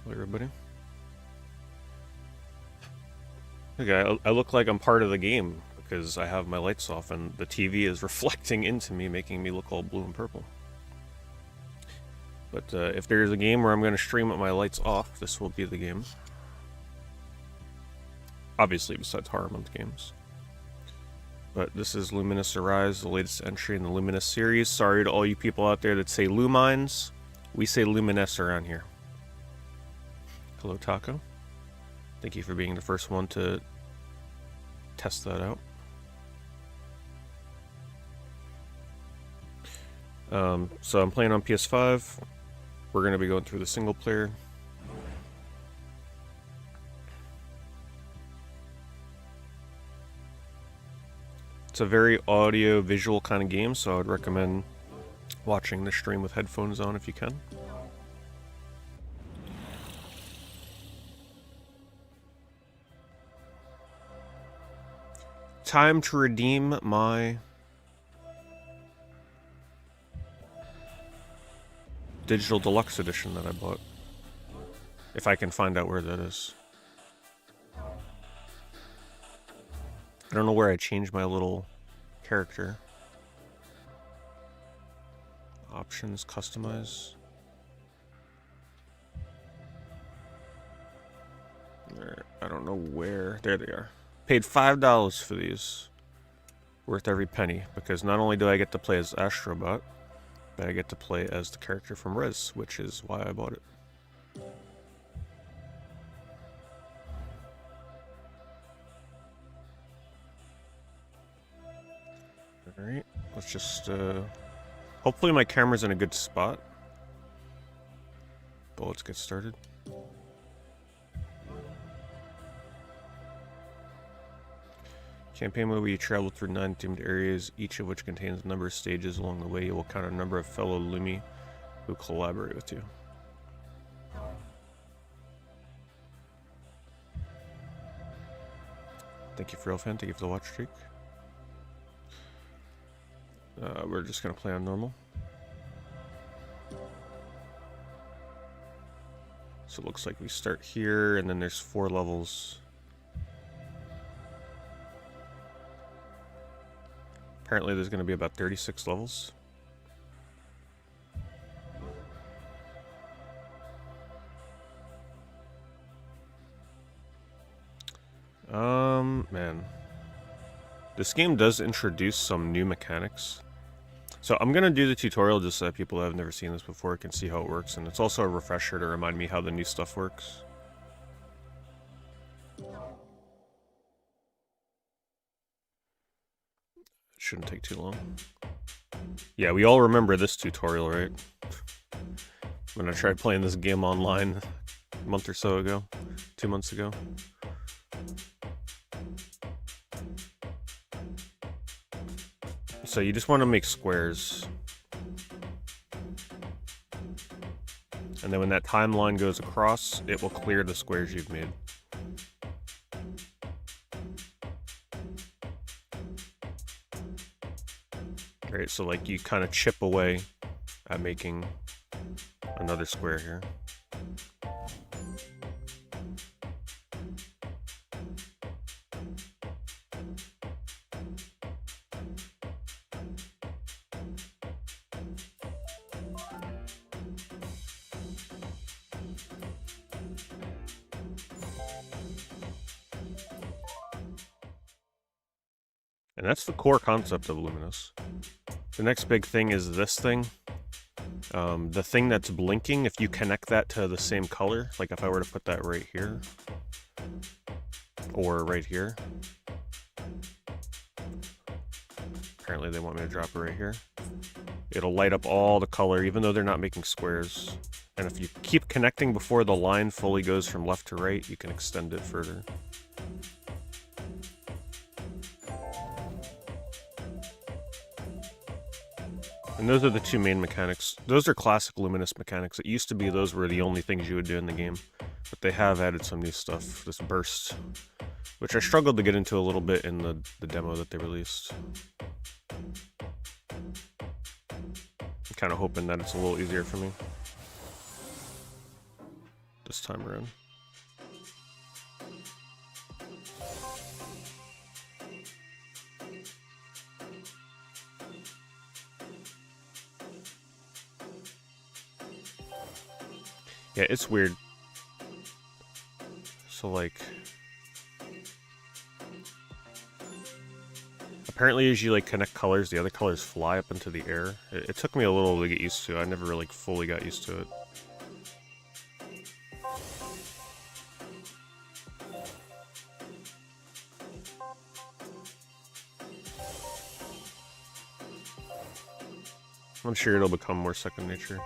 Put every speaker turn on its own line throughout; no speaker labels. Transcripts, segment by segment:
Hello, everybody. Okay, I look like I'm part of the game because I have my lights off and the TV is reflecting into me, making me look all blue and purple. But if there's a game where I'm going to stream with my lights off, this will be the game. Obviously, besides horror month games. But this is Lumines Arise, the latest entry in the Lumines series. Sorry to all you people out there that say Lumines. We say Lumines around here. Hello, Taco. Thank you for being the first one to test that out. So I'm playing on PS5. We're going to be going through the single player. It's a very audio-visual kind of game, so I would recommend watching the stream with headphones on if you can. Time to redeem my digital deluxe edition that I bought. If I can find out where that is. I don't know where I changed my little character. Options, customize. I don't know where. There they are. Paid $5 for these. Worth every penny, because not only do I get to play as Astrobot, but I get to play as the character from Rez, which is why I bought it. Alright, let's just, hopefully my camera's in a good spot. But let's get started. Campaign mode where you travel through 9 themed areas, each of which contains a number of stages. Along the way, you will encounter a number of fellow Lumi who collaborate with you. Thank you for Elfan, thank you for the watch streak. We're just going to play on normal. So it looks like we start here, and then there's 4 levels. Apparently there's going to be about 36 levels. Man. This game does introduce some new mechanics. So I'm going to do the tutorial just so that people that have never seen this before can see how it works, and it's also a refresher to remind me how the new stuff works. Shouldn't take too long. Yeah, we all remember this tutorial, right? When I tried playing this game online a month or so ago, 2 months ago. So you just want to make squares. And then when that timeline goes across, it will clear the squares you've made. Right, so like you kind of chip away at making another square here. And that's the core concept of Luminous. The next big thing is this thing. The thing that's blinking, if you connect that to the same color, like if I were to put that right here, or right here. Apparently they want me to drop it right here. It'll light up all the color, even though they're not making squares. And if you keep connecting before the line fully goes from left to right, you can extend it further. And those are the 2 main mechanics. Those are classic Luminous mechanics. It used to be those were the only things you would do in the game. But they have added some new stuff. This burst, which I struggled to get into a little bit in the demo that they released. I'm kind of hoping that it's a little easier for me. this time around. Yeah, it's weird. So, like, apparently as you, like, connect colors, the other colors fly up into the air. It took me a little to get used to. I never really fully got used to it. I'm sure it'll become more second nature.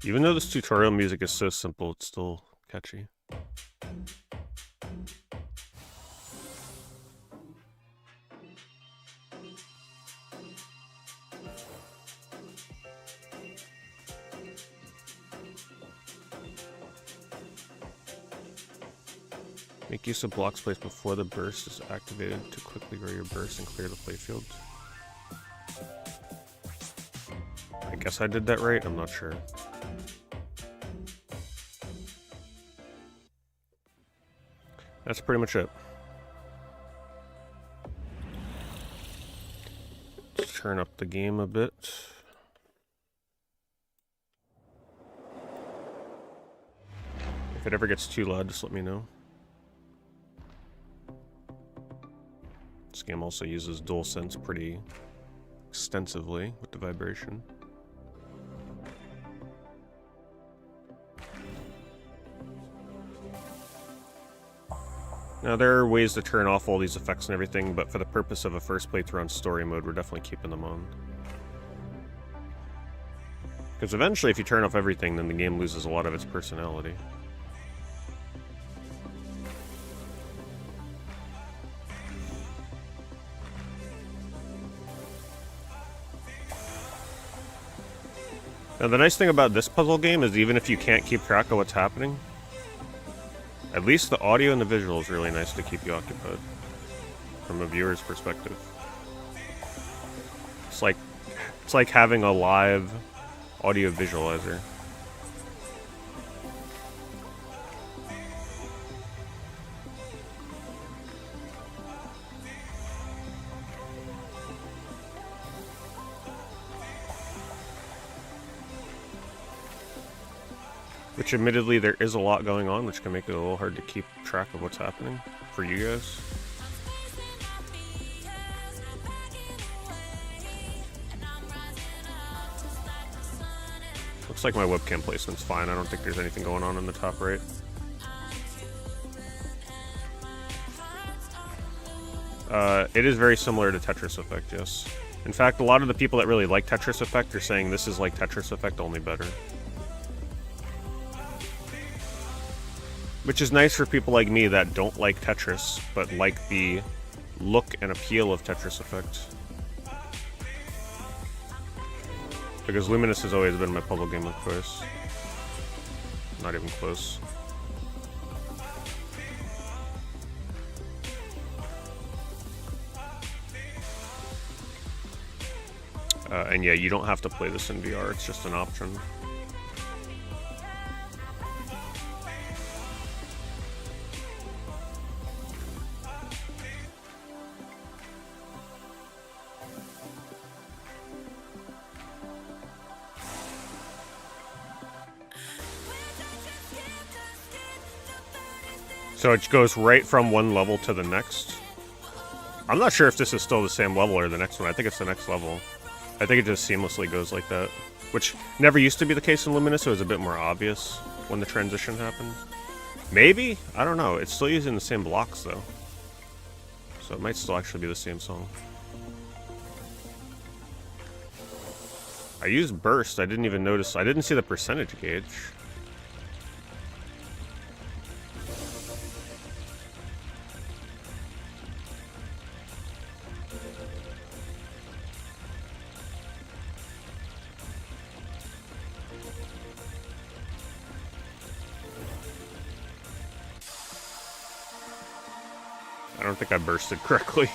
Even though this tutorial music is so simple, it's still catchy. Make use of blocks placed before the burst is activated to quickly grow your burst and clear the playfield. I guess I did that right, I'm not sure. That's pretty much it. Let's turn up the game a bit. If it ever gets too loud, just let me know. This game also uses DualSense pretty extensively with the vibration. Now, there are ways to turn off all these effects and everything, but for the purpose of a first playthrough on story mode, we're definitely keeping them on. Because eventually, if you turn off everything, then the game loses a lot of its personality. Now, the nice thing about this puzzle game is even if you can't keep track of what's happening, at least the audio and the visual is really nice to keep you occupied from a viewer's perspective. It's like having a live audio visualizer. Which, admittedly, there is a lot going on, which can make it a little hard to keep track of what's happening for you guys. Looks like my webcam placement's fine. I don't think there's anything going on in the top right. It is very similar to Tetris Effect, yes. In fact, a lot of the people that really like Tetris Effect are saying this is like Tetris Effect, only better. Which is nice for people like me that don't like Tetris, but like the look and appeal of Tetris Effect. Because Luminous has always been my puzzle game of choice. Not even close. And yeah, you don't have to play this in VR, it's just an option. So it goes right from one level to the next. I'm not sure if this is still the same level or the next one. I think it's the next level. I think it just seamlessly goes like that. Which never used to be the case in Luminous. It was a bit more obvious when the transition happened. Maybe? I don't know. It's still using the same blocks, though. So it might still actually be the same song. I used Burst. I didn't even notice. I didn't see the percentage gauge. I don't think I bursted correctly.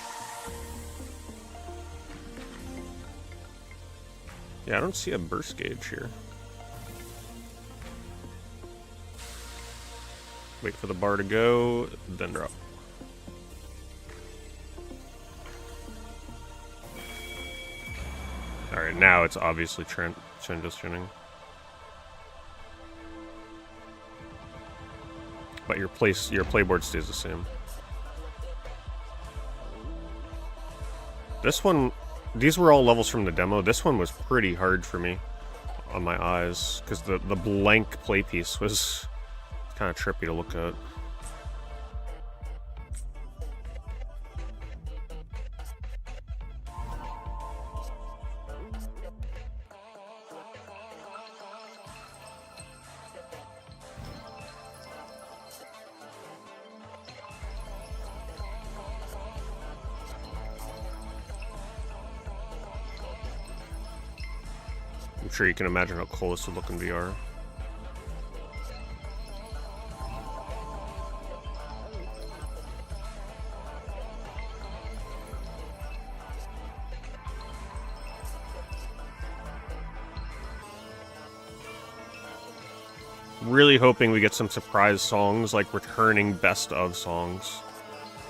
Yeah, I don't see a burst gauge here. Wait for the bar to go, then drop. Alright, now it's obviously transitioning. But your playboard stays the same. This one, these were all levels from the demo. This one was pretty hard for me on my eyes, because the blank play piece was kind of trippy to look at. I'm sure you can imagine how cool this would look in VR. Really hoping we get some surprise songs, like returning best of songs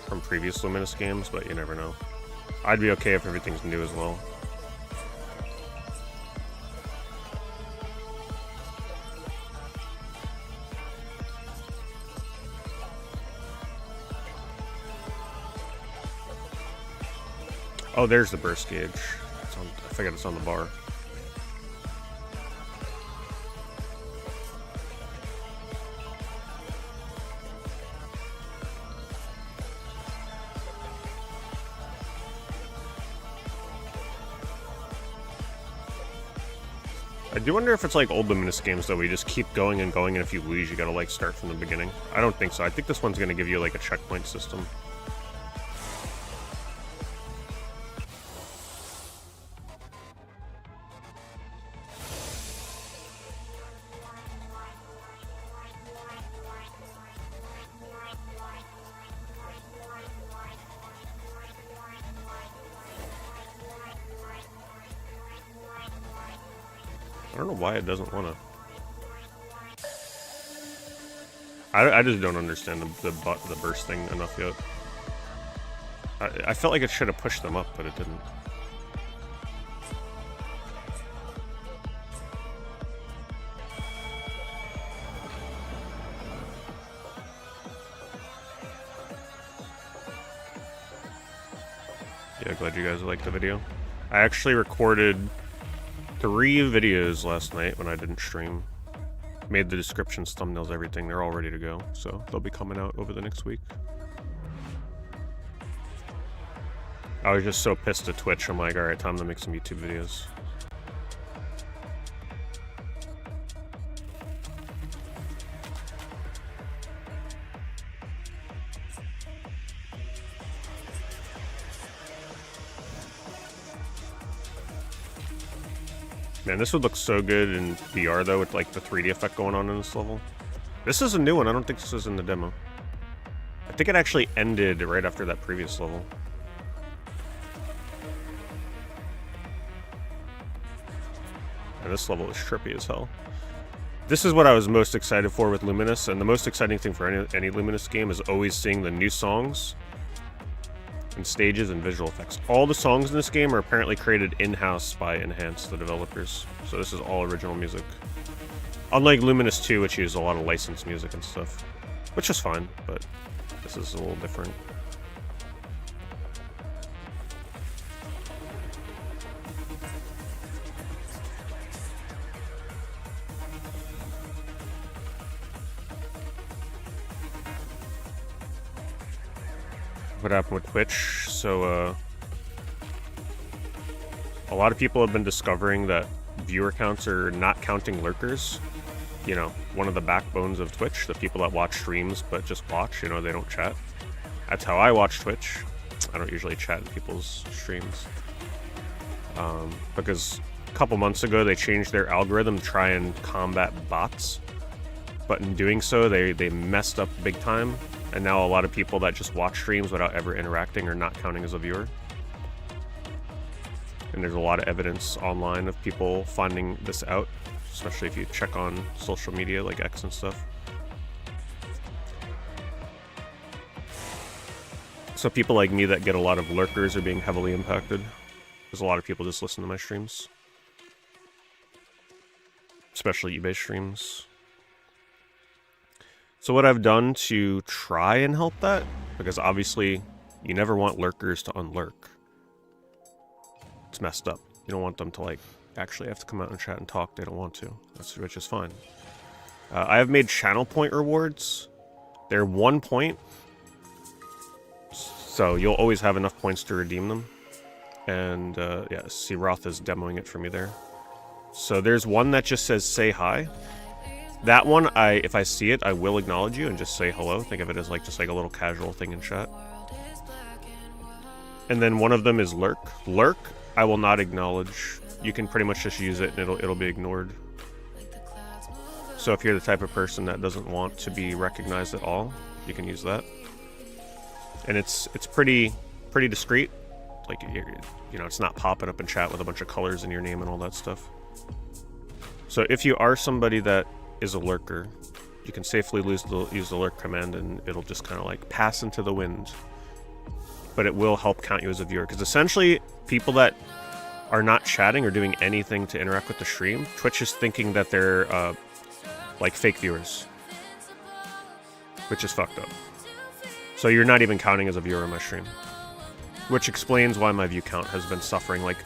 from previous Luminous games, but you never know. I'd be okay if everything's new as well. Oh, there's the burst gauge. It's on, I forget it's on the bar. I do wonder if it's like old Luminous games, though, we just keep going and going, and if you lose, you gotta, like, start from the beginning. I don't think so. I think this one's gonna give you, like, a checkpoint system. I don't know why it doesn't want to. I just don't understand the burst thing enough yet. I felt like it should have pushed them up, but it didn't. Yeah, glad you guys liked the video. I actually recorded 3 videos last night when I didn't stream. Made the descriptions, thumbnails, everything. They're all ready to go, so they'll be coming out over the next week. I was just so pissed at Twitch, I'm like, alright, time to make some YouTube videos. Man, this would look so good in VR, though, with, like, the 3D effect going on in this level. This is a new one. I don't think this was in the demo. I think it actually ended right after that previous level. And this level is trippy as hell. This is what I was most excited for with Luminous, and the most exciting thing for any Luminous game is always seeing the new songs and stages and visual effects. All the songs in this game are apparently created in-house by Enhance, the developers. So this is all original music. Unlike Luminous 2, which used a lot of licensed music and stuff. Which is fine, but this is a little different. What happened with Twitch? So, a lot of people have been discovering that viewer counts are not counting lurkers. You know, one of the backbones of Twitch, the people that watch streams but just watch, you know, they don't chat. That's how I watch Twitch. I don't usually chat in people's streams. Because a couple months ago they changed their algorithm to try and combat bots. But in doing so, they messed up big time. And now a lot of people that just watch streams without ever interacting are not counting as a viewer. And there's a lot of evidence online of people finding this out, especially if you check on social media like X and stuff. So people like me that get a lot of lurkers are being heavily impacted. There's a lot of people just listen to my streams. Especially eBay streams. So what I've done to try and help that, because obviously you never want lurkers to unlurk. It's messed up. You don't want them to like actually have to come out and chat and talk. They don't want to, which is fine. I have made channel point rewards. They're 1 point. So you'll always have enough points to redeem them. And yeah, see Roth is demoing it for me there. So there's one that just says say hi. That one, if I see it, I will acknowledge you and just say hello. Think of it as like just like a little casual thing in chat. And then one of them is lurk. Lurk, I will not acknowledge. You can pretty much just use it and it'll be ignored. So if you're the type of person that doesn't want to be recognized at all, you can use that. And it's pretty discreet. Like, you know, it's not popping up in chat with a bunch of colors in your name and all that stuff. So if you are somebody that is a lurker, you can safely use the lurk command and it'll just kind of like pass into the wind. But it will help count you as a viewer, because essentially people that are not chatting or doing anything to interact with the stream, Twitch is thinking that they're like fake viewers, which is fucked up. So you're not even counting as a viewer on my stream, which explains why my view count has been suffering like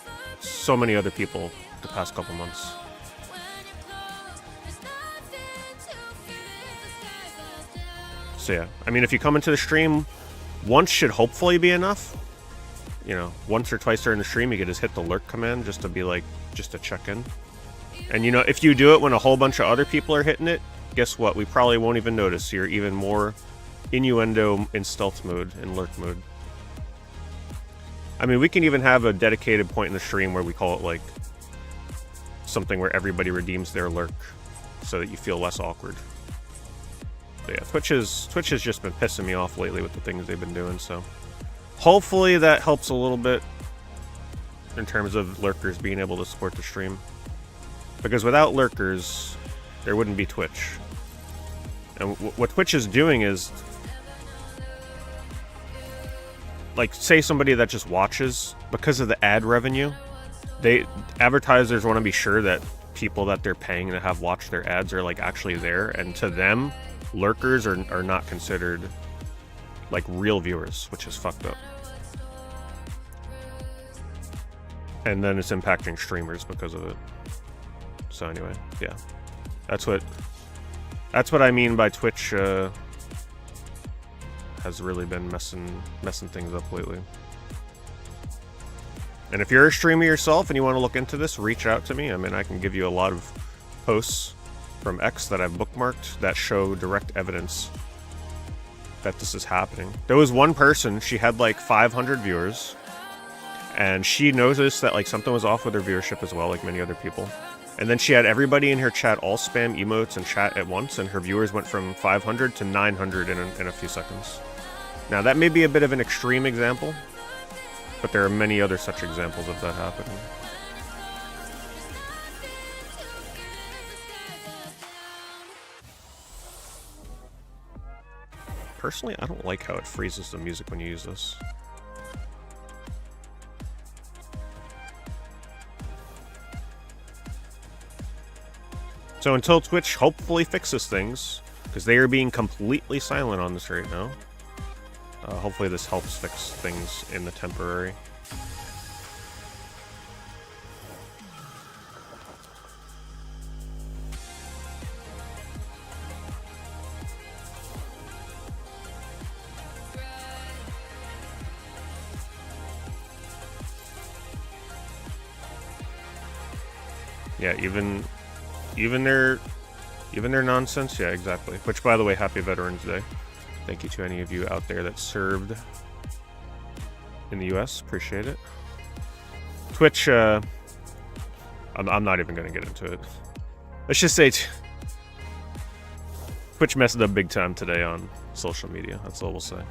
so many other people the past couple months. So yeah, I mean, if you come into the stream, once should hopefully be enough. You know, once or twice during the stream, you can just hit the lurk command just to be like, just to check in. And you know, if you do it when a whole bunch of other people are hitting it, guess what? We probably won't even notice. You're even more innuendo in stealth mode, in lurk mode. I mean, we can even have a dedicated point in the stream where we call it like something where everybody redeems their lurk so that you feel less awkward. But yeah, Twitch has just been pissing me off lately with the things they've been doing, so hopefully that helps a little bit in terms of lurkers being able to support the stream. Because without lurkers, there wouldn't be Twitch. And what Twitch is doing is, like, say somebody that just watches, because of the ad revenue, advertisers want to be sure that people that they're paying to have watched their ads are like actually there, and to them, lurkers are not considered like real viewers, which is fucked up. And then it's impacting streamers because of it. So anyway, yeah, that's what I mean by Twitch has really been messing things up lately. And if you're a streamer yourself and you want to look into this, reach out to me. I mean, I can give you a lot of posts from X that I've bookmarked that show direct evidence that this is happening. There was one person, she had like 500 viewers, and she noticed that like something was off with her viewership as well, like many other people. And then she had everybody in her chat all spam emotes and chat at once, and her viewers went from 500 to 900 in a few seconds. Now that may be a bit of an extreme example, but there are many other such examples of that happening. Personally, I don't like how it freezes the music when you use this. So until Twitch hopefully fixes things, because they are being completely silent on this right now, hopefully this helps fix things in the temporary. Yeah, even their nonsense. Yeah, exactly. Which, by the way, happy Veterans Day. Thank you to any of you out there that served in the U.S. Appreciate it. Twitch, I'm not even going to get into it. Let's just say Twitch messed up big time today on social media. That's all we'll say.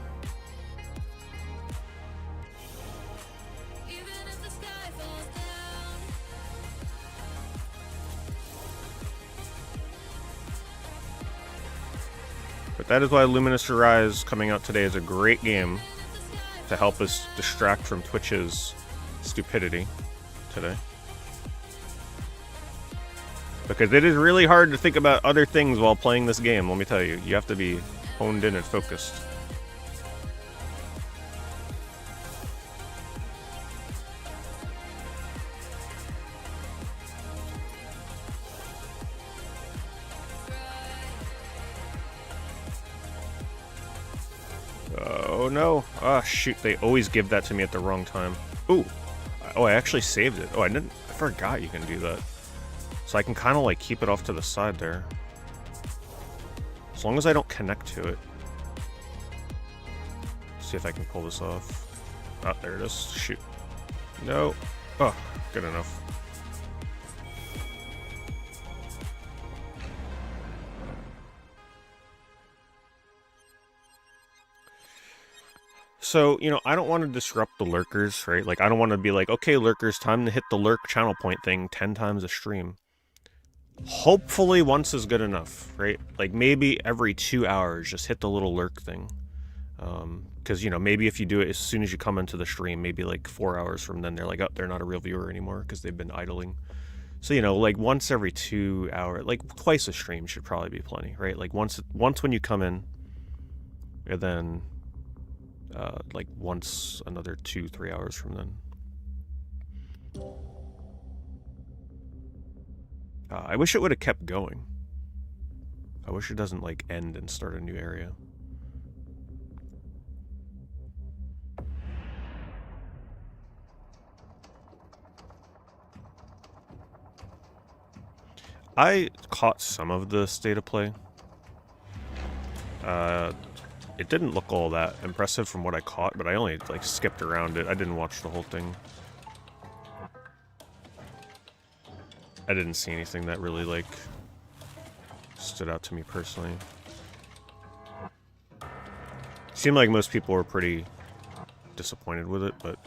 But that is why Lumines Arise coming out today is a great game to help us distract from Twitch's stupidity today. Because it is really hard to think about other things while playing this game, let me tell you. You have to be honed in and focused. Oh no. Ah, shoot, they always give that to me at the wrong time. Ooh. Oh, I actually saved it. Oh, I forgot you can do that. So I can kind of like keep it off to the side there. As long as I don't connect to it. See if I can pull this off. Oh, there it is. Shoot. No. Oh, good enough. So, you know, I don't want to disrupt the lurkers, right? Like, I don't want to be like, okay, lurkers, time to hit the lurk channel point thing 10 times a stream. Hopefully once is good enough, right? Like, maybe every 2 hours, just hit the little lurk thing. Because, you know, maybe if you do it as soon as you come into the stream, maybe like 4 hours from then, they're like, oh, they're not a real viewer anymore because they've been idling. So, you know, like once every 2 hours, like twice a stream should probably be plenty, right? Like once when you come in, and then like once another 2-3 hours from then. I wish it would have kept going. I wish it doesn't like end and start a new area. I caught some of the state of play. It didn't look all that impressive from what I caught, but I only like skipped around it. I didn't watch the whole thing. I didn't see anything that really like stood out to me personally. Seemed like most people were pretty disappointed with it, but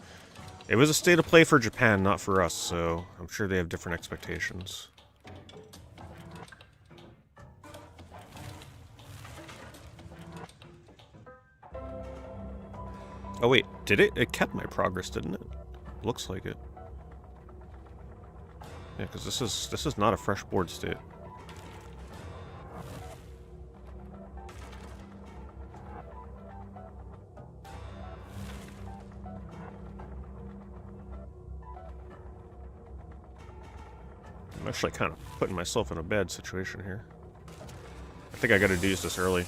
it was a state of play for Japan, not for us, so I'm sure they have different expectations. Oh wait, did it? It kept my progress, didn't it? Looks like it. Yeah, because this is not a fresh board state. I'm actually kind of putting myself in a bad situation here. I think I gotta do this early.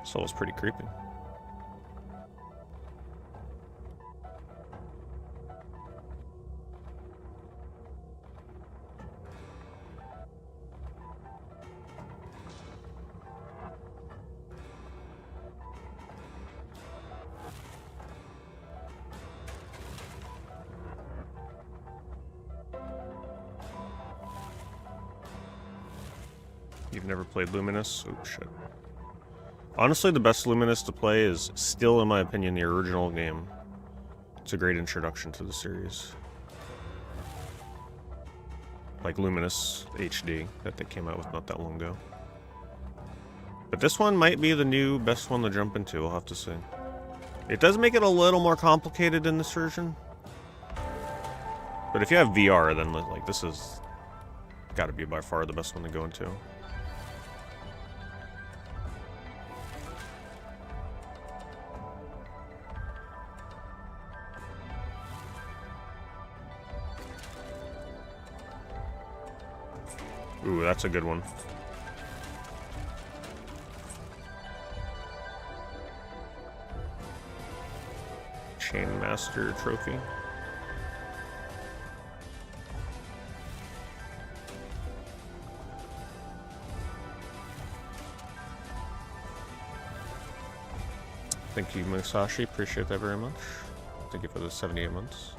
So it was pretty creepy. You've never played Luminous? Oh shit. Honestly, the best Luminous to play is still, in my opinion, the original game. It's a great introduction to the series. Like Luminous HD that they came out with not that long ago. But this one might be the new best one to jump into, I'll have to say. It does make it a little more complicated in this version. But if you have VR, then like this is gotta be by far the best one to go into. Ooh, that's a good one. Chain Master trophy. Thank you, Musashi. Appreciate that very much. Thank you for the 78 months.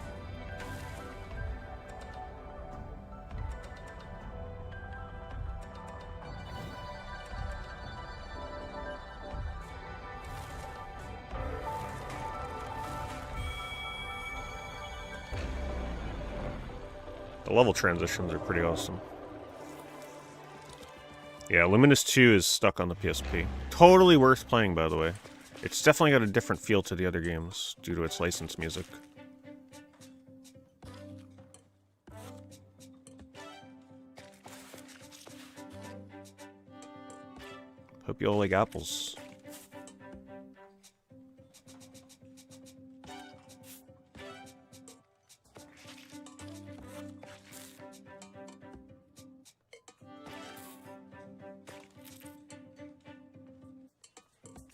The level transitions are pretty awesome. Yeah, Luminous 2 is stuck on the PSP. Totally worth playing, by the way. It's definitely got a different feel to the other games due to its licensed music. Hope you all like apples.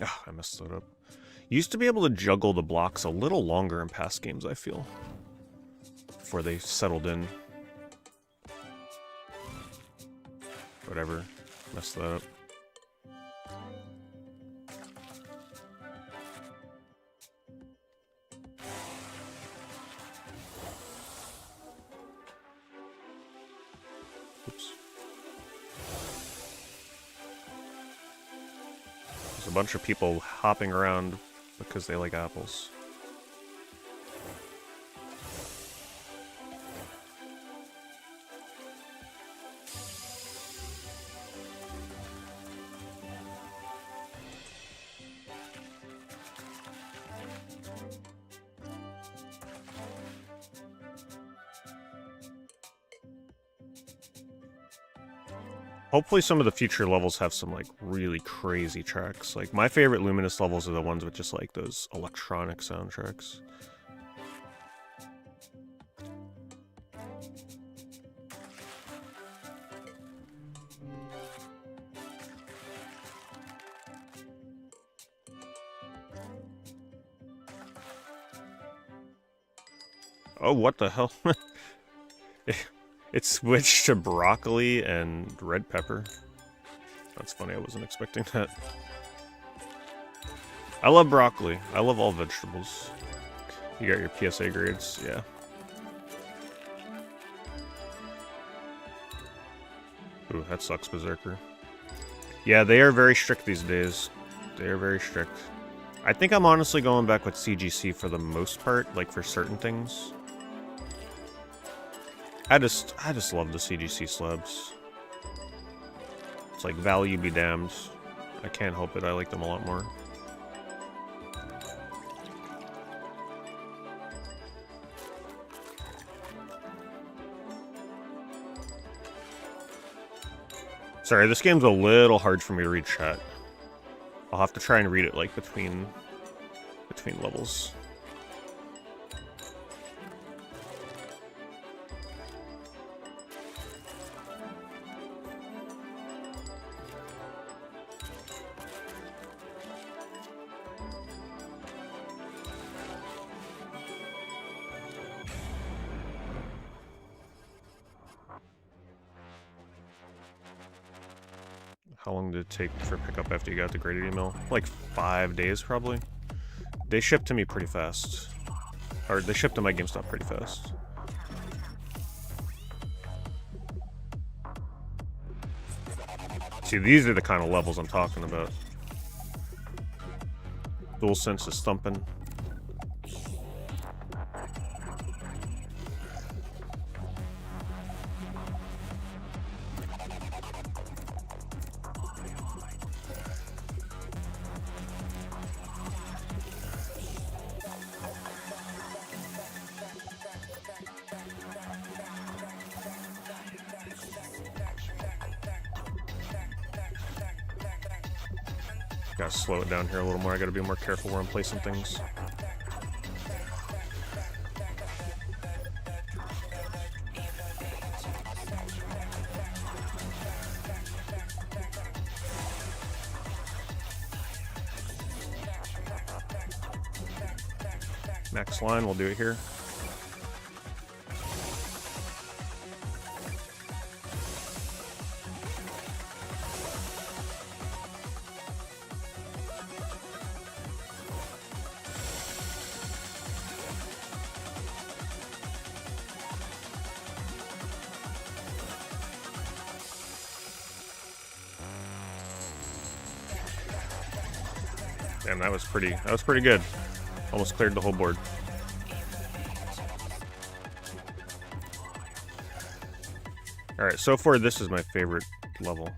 Ah, I messed that up. Used to be able to juggle the blocks a little longer in past games, I feel. Before they settled in. Whatever. Messed that up. Oops. There's a bunch of people hopping around because they like apples. Hopefully some of the future levels have some, like, really crazy tracks. Like, my favorite Luminous levels are the ones with just, like, those electronic soundtracks. Oh, what the hell? It switched to broccoli and red pepper. That's funny, I wasn't expecting that. I love broccoli. I love all vegetables. You got your PSA grades, yeah. Ooh, that sucks, Berserker. Yeah, they are very strict these days. They are very strict. I think I'm honestly going back with CGC for the most part, like for certain things. I just love the CGC slabs. It's like value be damned. I can't help it, I like them a lot more. Sorry, this game's a little hard for me to read chat. I'll have to try and read it like between levels. How long did it take for pickup after you got the graded email? Like 5 days, probably. They shipped to me pretty fast. Or they shipped to my GameStop pretty fast. See, these are the kind of levels I'm talking about. DualSense is thumping. Gotta slow it down here a little more. I gotta be more careful where I'm placing things. Max line, we'll do it here. Damn, that was pretty good. Almost cleared the whole board. Alright, so far this is my favorite level.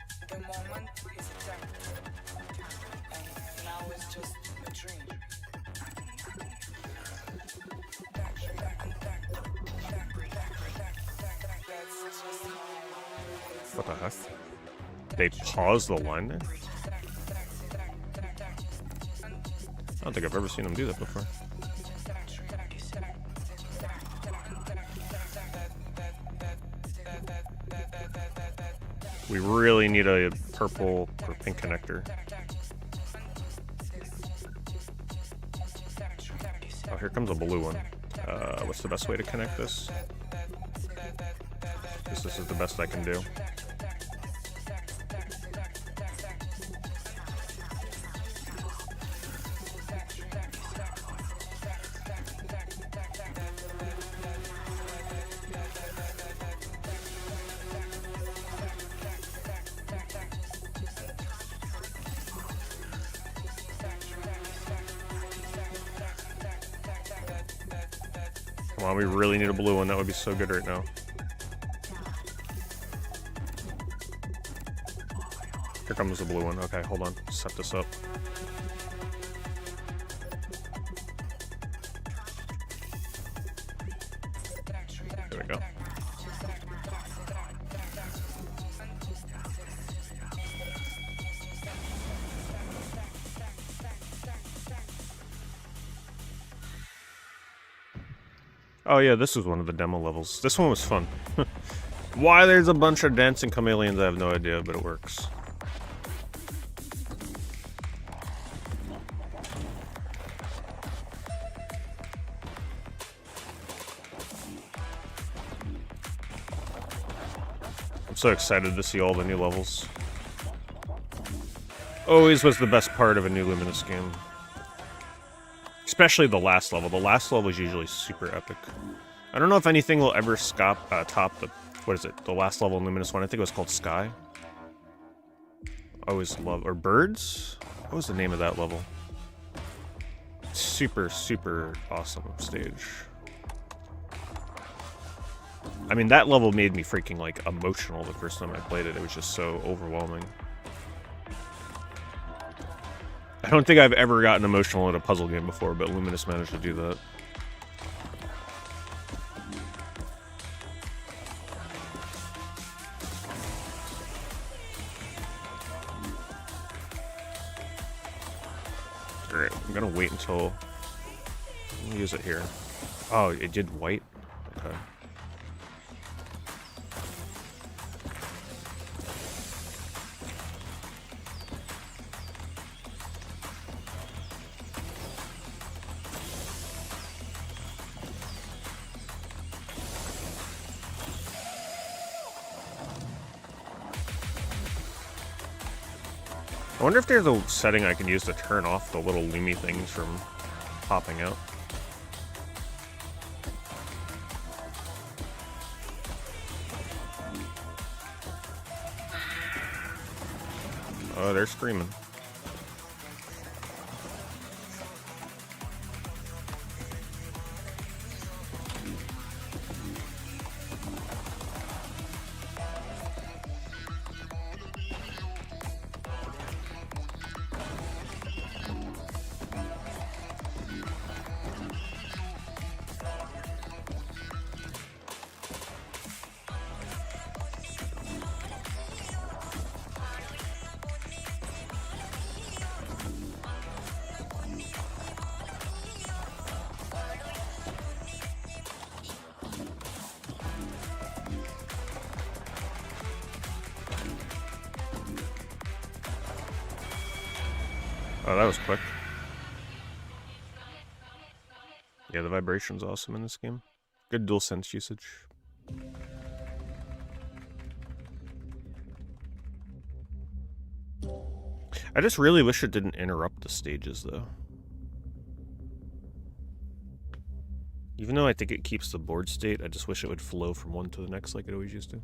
What the heck? They paused the line there? I don't think I've ever seen them do that before. We really need a purple or pink connector. Oh, here comes a blue one. What's the best way to connect this? This is the best I can do. Come on, we really need a blue one. That would be so good right now. Here comes the blue one. Okay, hold on. Set this up. There we go. Oh yeah, this was one of the demo levels. This one was fun. Why there's a bunch of dancing chameleons, I have no idea, but it works. I'm so excited to see all the new levels. Always was the best part of a new Luminous game. Especially the last level. The last level is usually super epic. I don't know if anything will ever top the... What is it? The last level in Luminous 1. I think it was called Sky. I always love... Or Birds? What was the name of that level? Super, super awesome stage. I mean, that level made me freaking, like, emotional the first time I played it. It was just so overwhelming. I don't think I've ever gotten emotional at a puzzle game before, but Luminous managed to do that. Alright, I'm gonna wait until... Let me use it here. Oh, it did white? Okay. I wonder if there's a setting I can use to turn off the little Lumi things from popping out. Oh, they're screaming. Oh, that was quick. Yeah, the vibration's awesome in this game. Good DualSense usage. I just really wish it didn't interrupt the stages, though. Even though I think it keeps the board state, I just wish it would flow from one to the next like it always used to.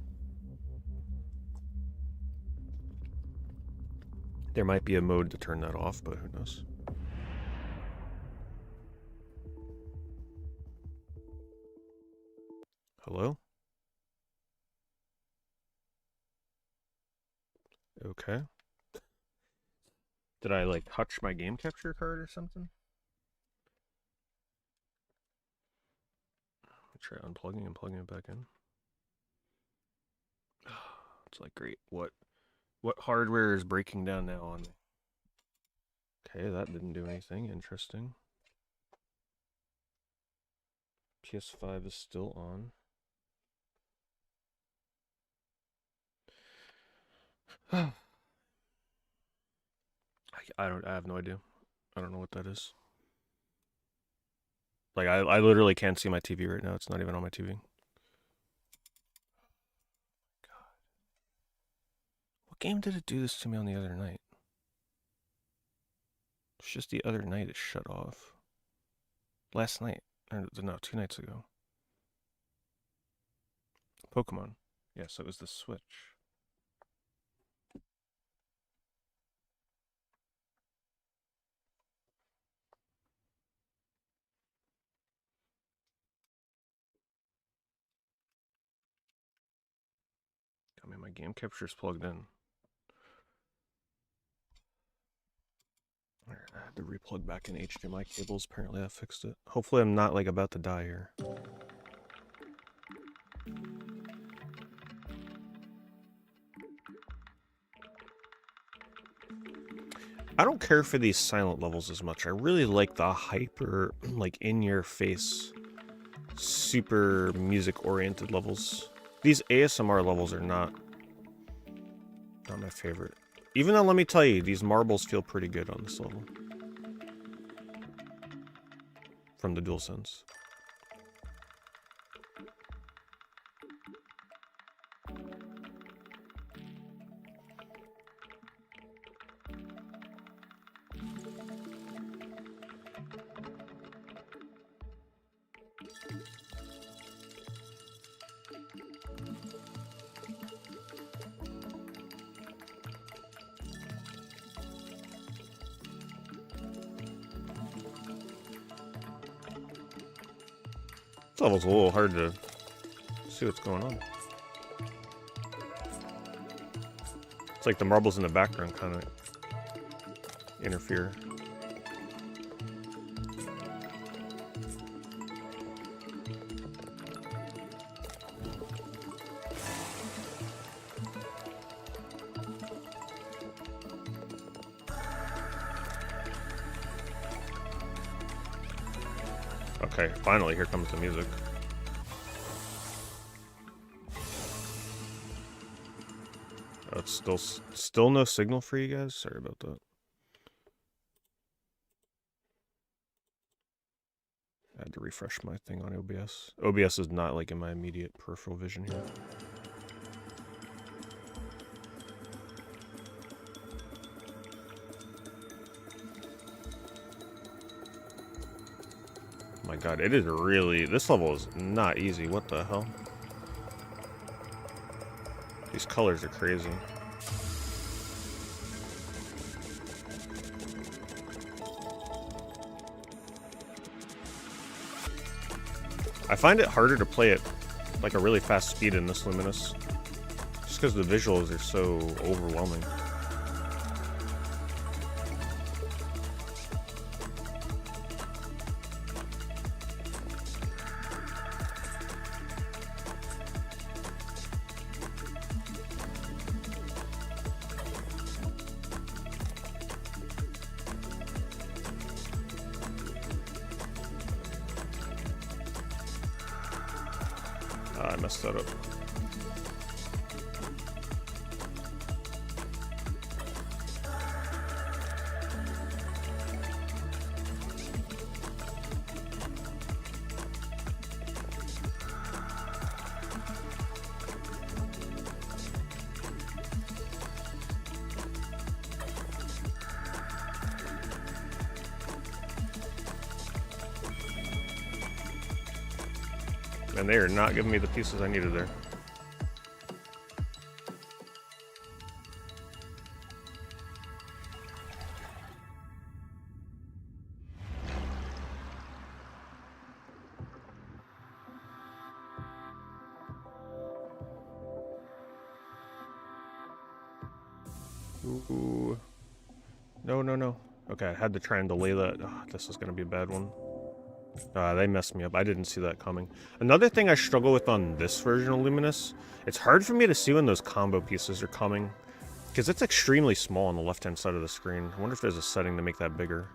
There might be a mode to turn that off, but who knows. Hello? Okay. Did I, like, touch my game capture card or something? I'll try unplugging and plugging it back in. It's like, great. What hardware is breaking down now on me? Okay, that didn't do anything. Interesting. PS5 is still on. I have no idea. I don't know what that is. Like, I literally can't see my TV right now. It's not even on my TV. God. What game did it do this to me on the other night? It's just the other night it shut off. Last night. Or, no, 2 nights ago. Pokemon. Yeah, so it was the Switch. I mean, my game capture's plugged in. I had to replug back in HDMI cables. Apparently that fixed it. Hopefully I'm not, like, about to die here. I don't care for these silent levels as much. I really like the hyper, like, in-your-face, super music-oriented levels. These ASMR levels are not my favorite. Even though, let me tell you, these marbles feel pretty good on this level. From the DualSense. This level's a little hard to see what's going on. It's like the marbles in the background kind of interfere. Okay, finally, here comes the music. Oh, it's still no signal for you guys? Sorry about that. I had to refresh my thing on OBS. OBS is not, like, in my immediate peripheral vision here. My god, it is really... This level is not easy. What the hell? These colors are crazy. I find it harder to play at, like, a really fast speed in this Luminous. Just because the visuals are so overwhelming. I messed that up. And they are not giving me the pieces I needed there. Ooh. No, no, no. Okay, I had to try and delay that. Oh, this is going to be a bad one. They messed me up. I didn't see that coming. Another thing I struggle with on this version of Luminous, it's hard for me to see when those combo pieces are coming, because it's extremely small on the left-hand side of the screen. I wonder if there's a setting to make that bigger.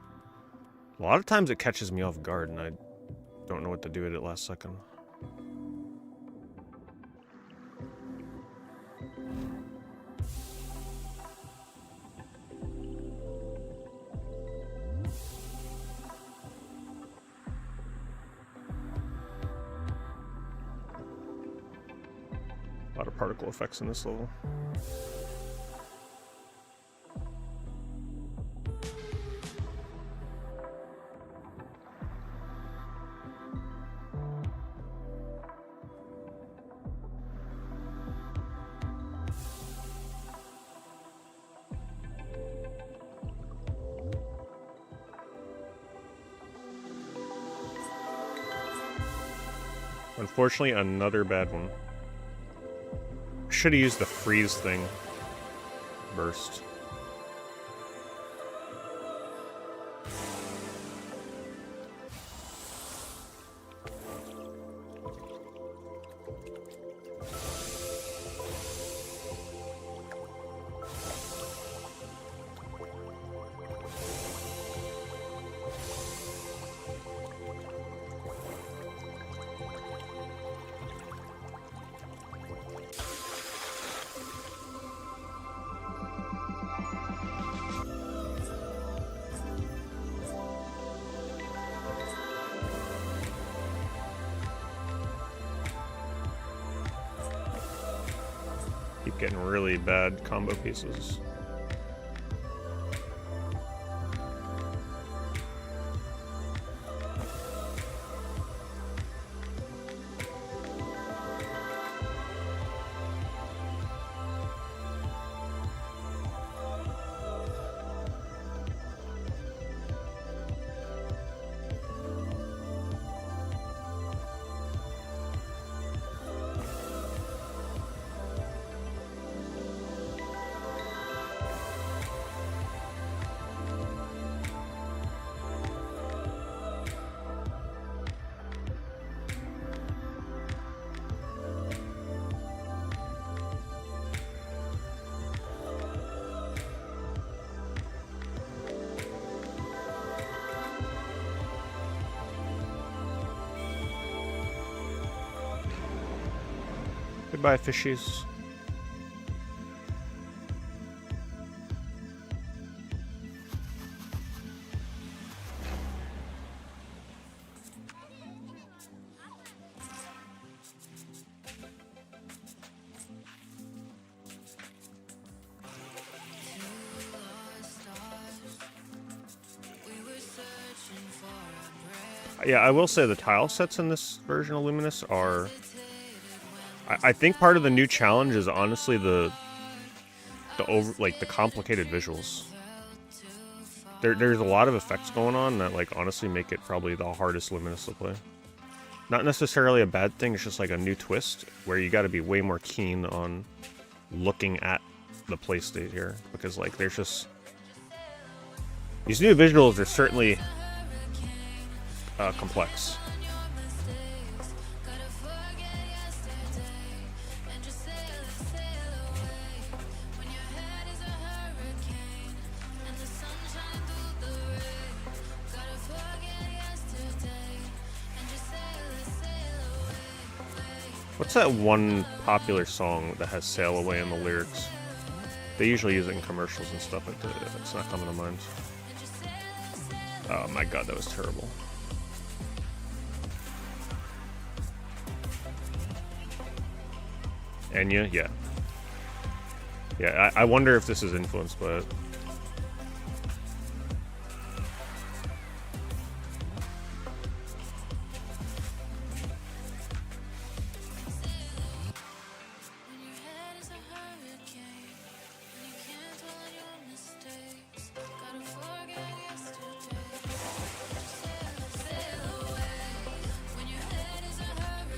A lot of times it catches me off guard, and I don't know what to do at it last second. A lot of particle effects in this level. Unfortunately, another bad one. Should have used the freeze thing. Burst. Keep getting really bad combo pieces. Goodbye, fishies. Yeah, I will say the tile sets in this version of Luminous are... I think part of the new challenge is honestly the complicated visuals. There's a lot of effects going on that like honestly make it probably the hardest Luminous to play. Not necessarily a bad thing, it's just like a new twist where you got to be way more keen on looking at the play state here, because like there's just these new visuals are certainly complex. What's that one popular song that has "Sail Away" in the lyrics? They usually use it in commercials and stuff, but it's not coming to mind. Oh my god, that was terrible. Enya? Yeah. Yeah, I wonder if this is influenced by it.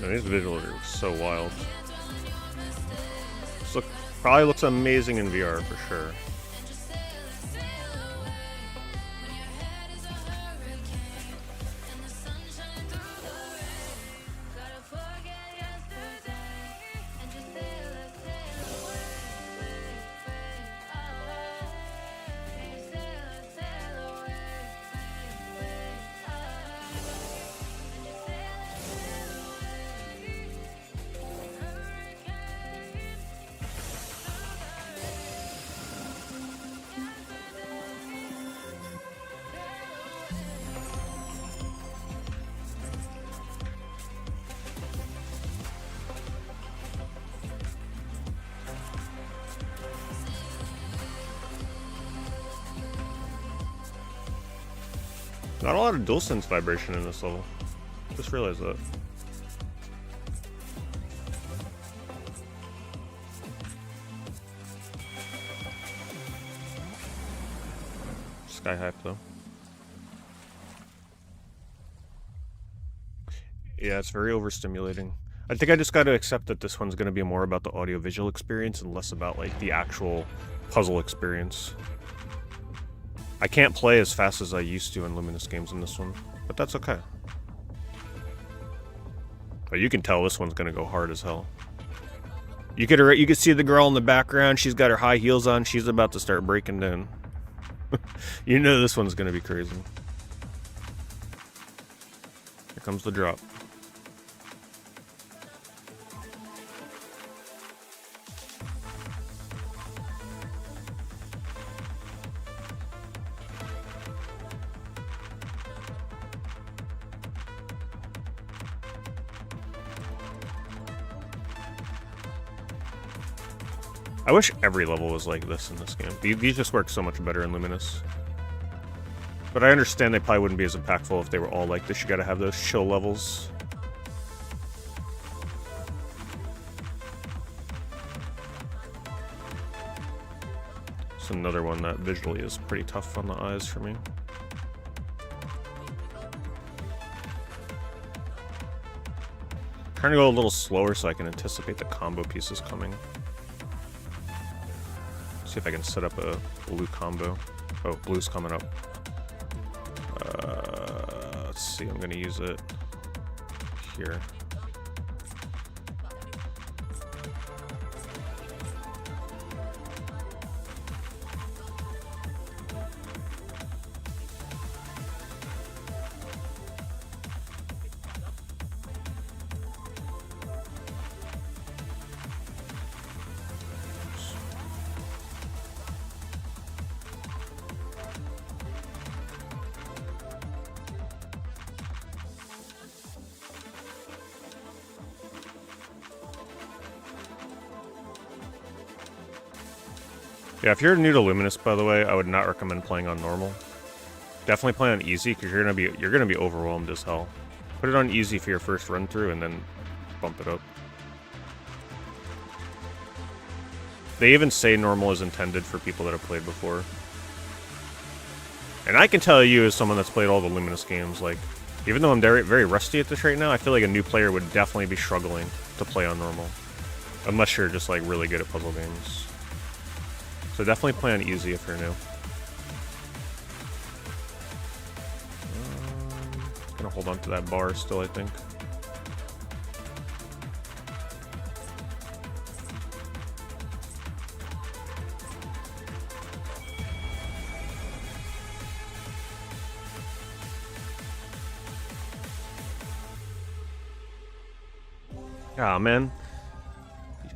No, these visuals are so wild. This probably looks amazing in VR for sure. Not a lot of DualSense vibration in this level. Just realized that. Sky hype though. Yeah, it's very overstimulating. I think I just got to accept that this one's going to be more about the audio-visual experience and less about like the actual puzzle experience. I can't play as fast as I used to in Luminous games in this one, but that's okay. But you can tell this one's going to go hard as hell. You could see the girl in the background. She's got her high heels on. She's about to start breaking down. You know this one's going to be crazy. Here comes the drop. I wish every level was like this in this game. These just work so much better in Luminous. But I understand they probably wouldn't be as impactful if they were all like this. You gotta have those chill levels. It's another one that visually is pretty tough on the eyes for me. Trying to go a little slower so I can anticipate the combo pieces coming. See if I can set up a blue combo. Oh, blue's coming up. Let's see, I'm gonna use it here. Yeah, if you're new to Luminous, by the way, I would not recommend playing on normal. Definitely play on easy because you're gonna be overwhelmed as hell. Put it on easy for your first run through, and then bump it up. They even say normal is intended for people that have played before. And I can tell you, as someone that's played all the Luminous games, like, even though I'm very rusty at this right now, I feel like a new player would definitely be struggling to play on normal, unless you're just like really good at puzzle games. So definitely play on easy if you're new. Gonna hold on to that bar still, I think. Ah, man.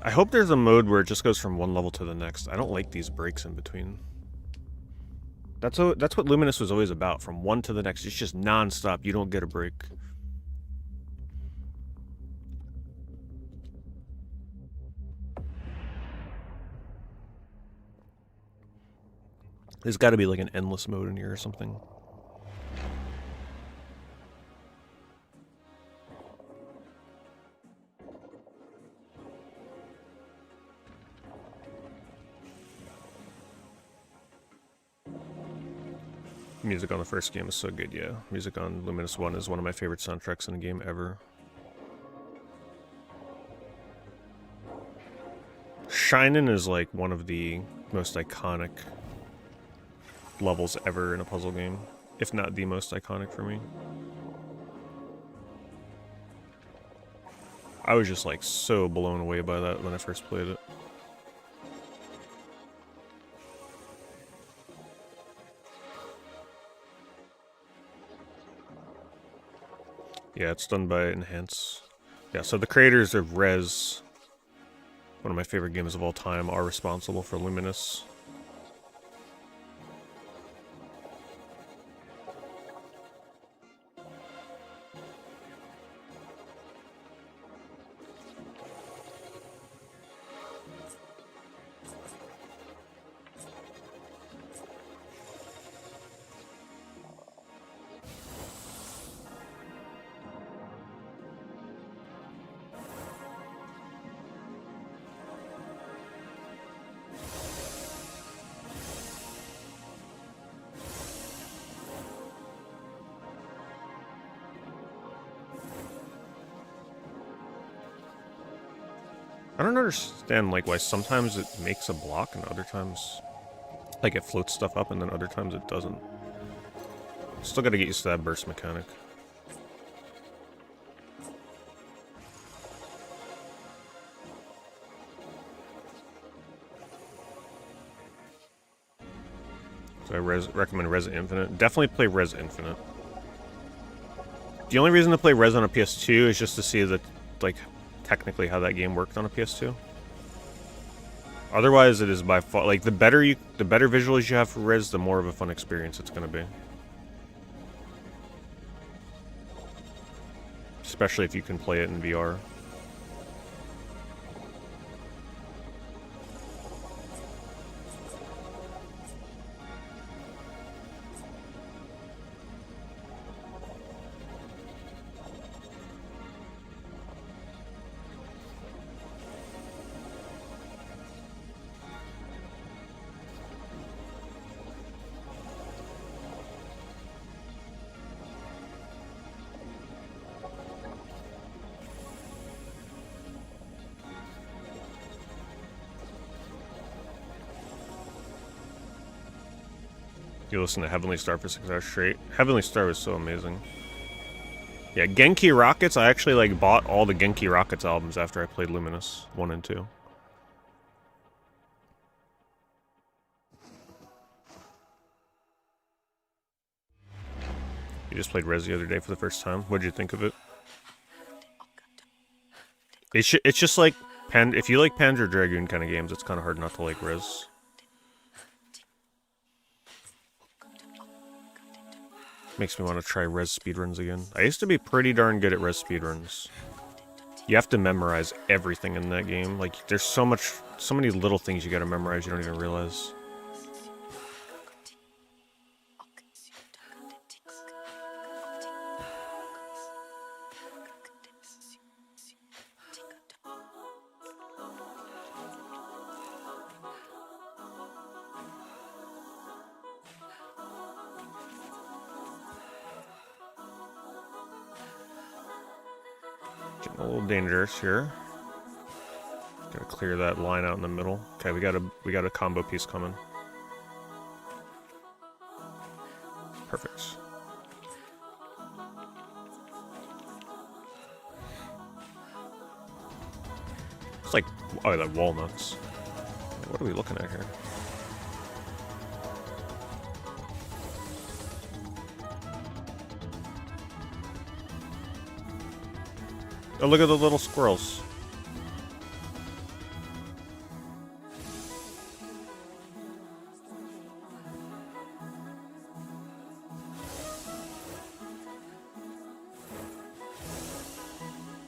I hope there's a mode where it just goes from one level to the next. I don't like these breaks in between. That's what Luminous was always about. From one to the next, it's just non-stop. You don't get a break. There's got to be like an endless mode in here or something. Music on the first game is so good, yeah. Music on Luminous 1 is one of my favorite soundtracks in a game ever. Shinin' is like one of the most iconic levels ever in a puzzle game, if not the most iconic for me. I was just like so blown away by that when I first played it. Yeah, it's done by Enhance. Yeah, so the creators of Rez, one of my favorite games of all time, are responsible for Luminous. I don't understand, like, why sometimes it makes a block and other times, like, it floats stuff up and then other times it doesn't. Still gotta get used to that burst mechanic. So I recommend Res Infinite. Definitely play Res Infinite. The only reason to play Res on a PS2 is just to see that, like, technically how that game worked on a PS2. Otherwise, it is by far, like, the better visuals you have for Res, the more of a fun experience it's gonna be. Especially if you can play it in VR. You listen to Heavenly Star for 6 hours straight. Heavenly Star was so amazing. Yeah, Genki Rockets, I actually, like, bought all the Genki Rockets albums after I played Luminous 1 and 2. You just played Res the other day for the first time. What'd you think of it? It's just like, if you like Panzer Dragoon kind of games, it's kind of hard not to like Res. Makes me want to try Res speedruns again. I used to be pretty darn good at Res speedruns. You have to memorize everything in that game. Like, there's so many little things you gotta memorize you don't even realize. Getting a little dangerous here. Gotta clear that line out in the middle. Okay, we got a combo piece coming. Perfect. It's like, oh, that walnuts. What are we looking at here? Oh, look at the little squirrels.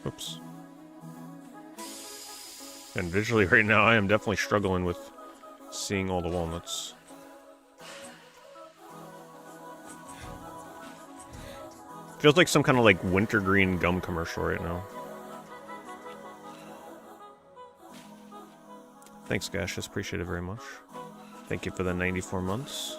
Oops. And visually right now, I am definitely struggling with seeing all the walnuts. Feels like some kind of like wintergreen gum commercial right now. Thanks, Gaseous. Appreciate it very much. Thank you for the 94 months.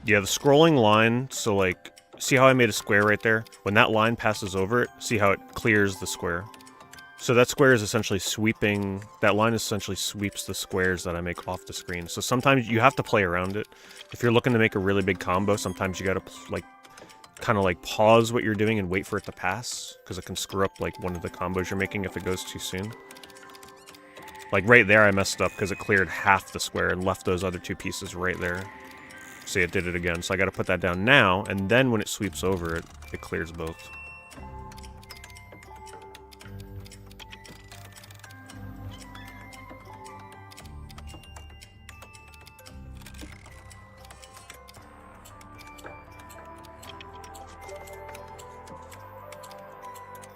Yeah, the scrolling line, so like, see how I made a square right there? When that line passes over it, see how it clears the square? So that square is essentially sweeping, that line essentially sweeps the squares that I make off the screen. So sometimes you have to play around it. If you're looking to make a really big combo, sometimes you gotta, like, kind of like pause what you're doing and wait for it to pass, because it can screw up, like, one of the combos you're making if it goes too soon. Like, right there I messed up because it cleared half the square and left those other two pieces right there. See, it did it again. So I got to put that down now, and then when it sweeps over it, it clears both.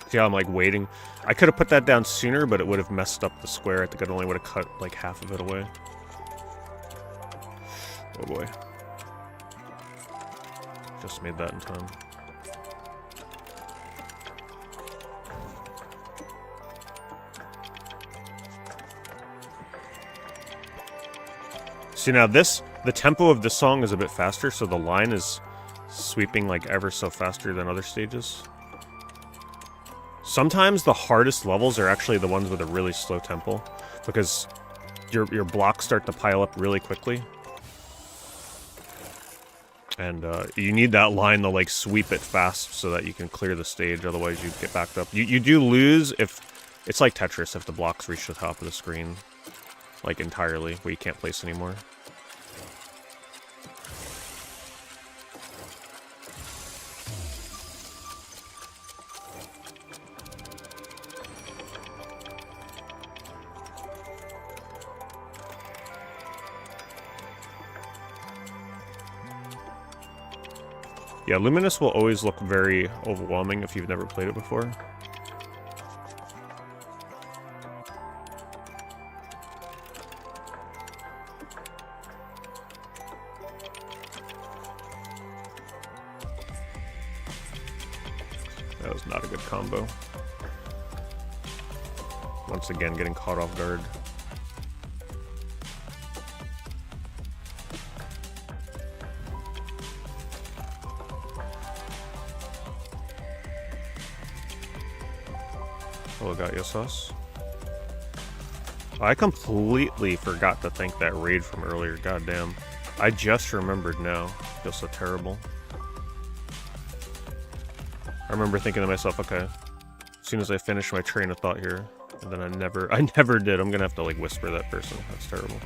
See how I'm like waiting? I could have put that down sooner, but it would have messed up the square. I think it only would have cut like half of it away. Oh boy. Just made that in time. See now this, the tempo of this song is a bit faster, so the line is sweeping like ever so faster than other stages. Sometimes the hardest levels are actually the ones with a really slow tempo, because your blocks start to pile up really quickly. And you need that line to like sweep it fast so that you can clear the stage, otherwise you get backed up. You do lose if, it's like Tetris, if the blocks reach the top of the screen, like entirely, where you can't place anymore. Yeah, Luminous will always look very overwhelming if you've never played it before. That was not a good combo. Once again, getting caught off guard. Oh, got your sauce. I completely forgot to thank that raid from earlier. Goddamn. I just remembered now. I feel so terrible. I remember thinking to myself, okay, as soon as I finish my train of thought here, and then I never did. I'm gonna have to like whisper that person. That's terrible.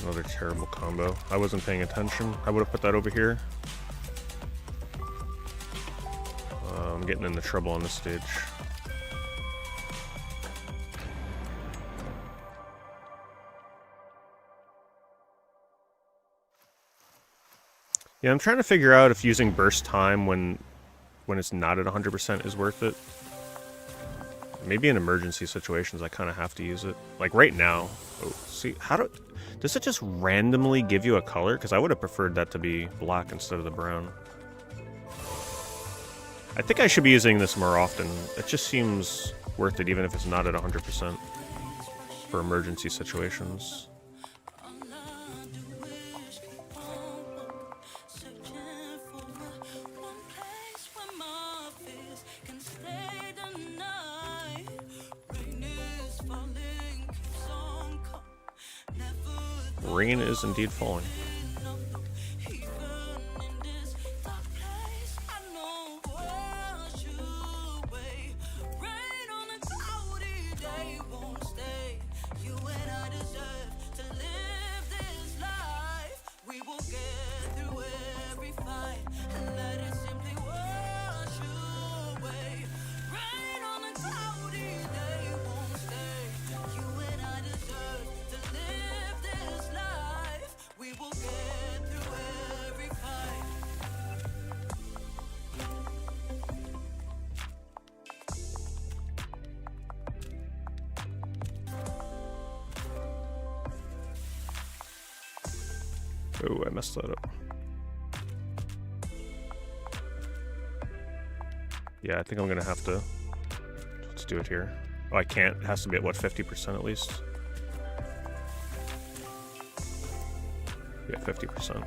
Another terrible combo. I wasn't paying attention. I would have put that over here. I'm getting into trouble on this stage. Yeah, I'm trying to figure out if using burst time when it's not at 100% is worth it. Maybe in emergency situations I kind of have to use it. Like right now. Oh, see, does it just randomly give you a color? Because I would have preferred that to be black instead of the brown. I think I should be using this more often. It just seems worth it even if it's not at 100% for emergency situations. Rain is indeed falling. Oh, I messed that up. Yeah, I think I'm gonna have to. Let's do it here. Oh, I can't. It has to be at what, 50% at least? Yeah, 50%.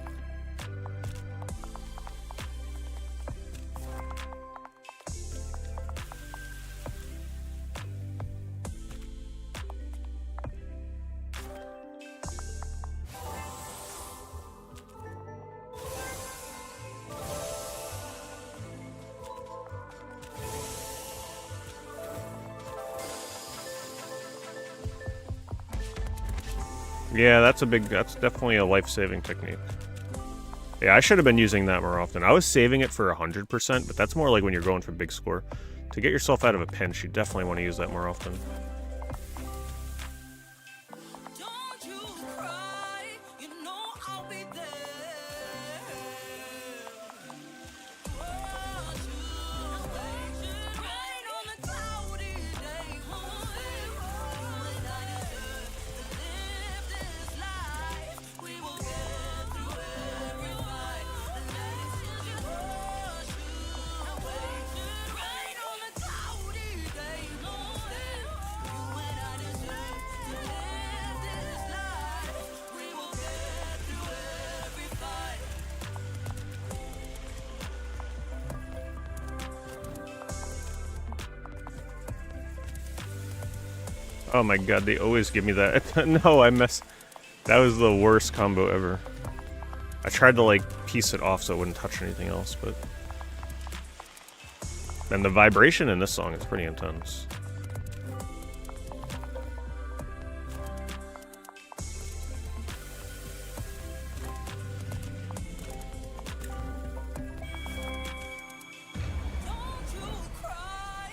Yeah, that's definitely a life-saving technique. Yeah, I should have been using that more often. I was saving it for 100%, but that's more like when you're going for big score. To get yourself out of a pinch, you definitely want to use that more often. Oh my god, they always give me that. No, I messed. That was the worst combo ever. I tried to like piece it off so it wouldn't touch anything else, but... And the vibration in this song is pretty intense.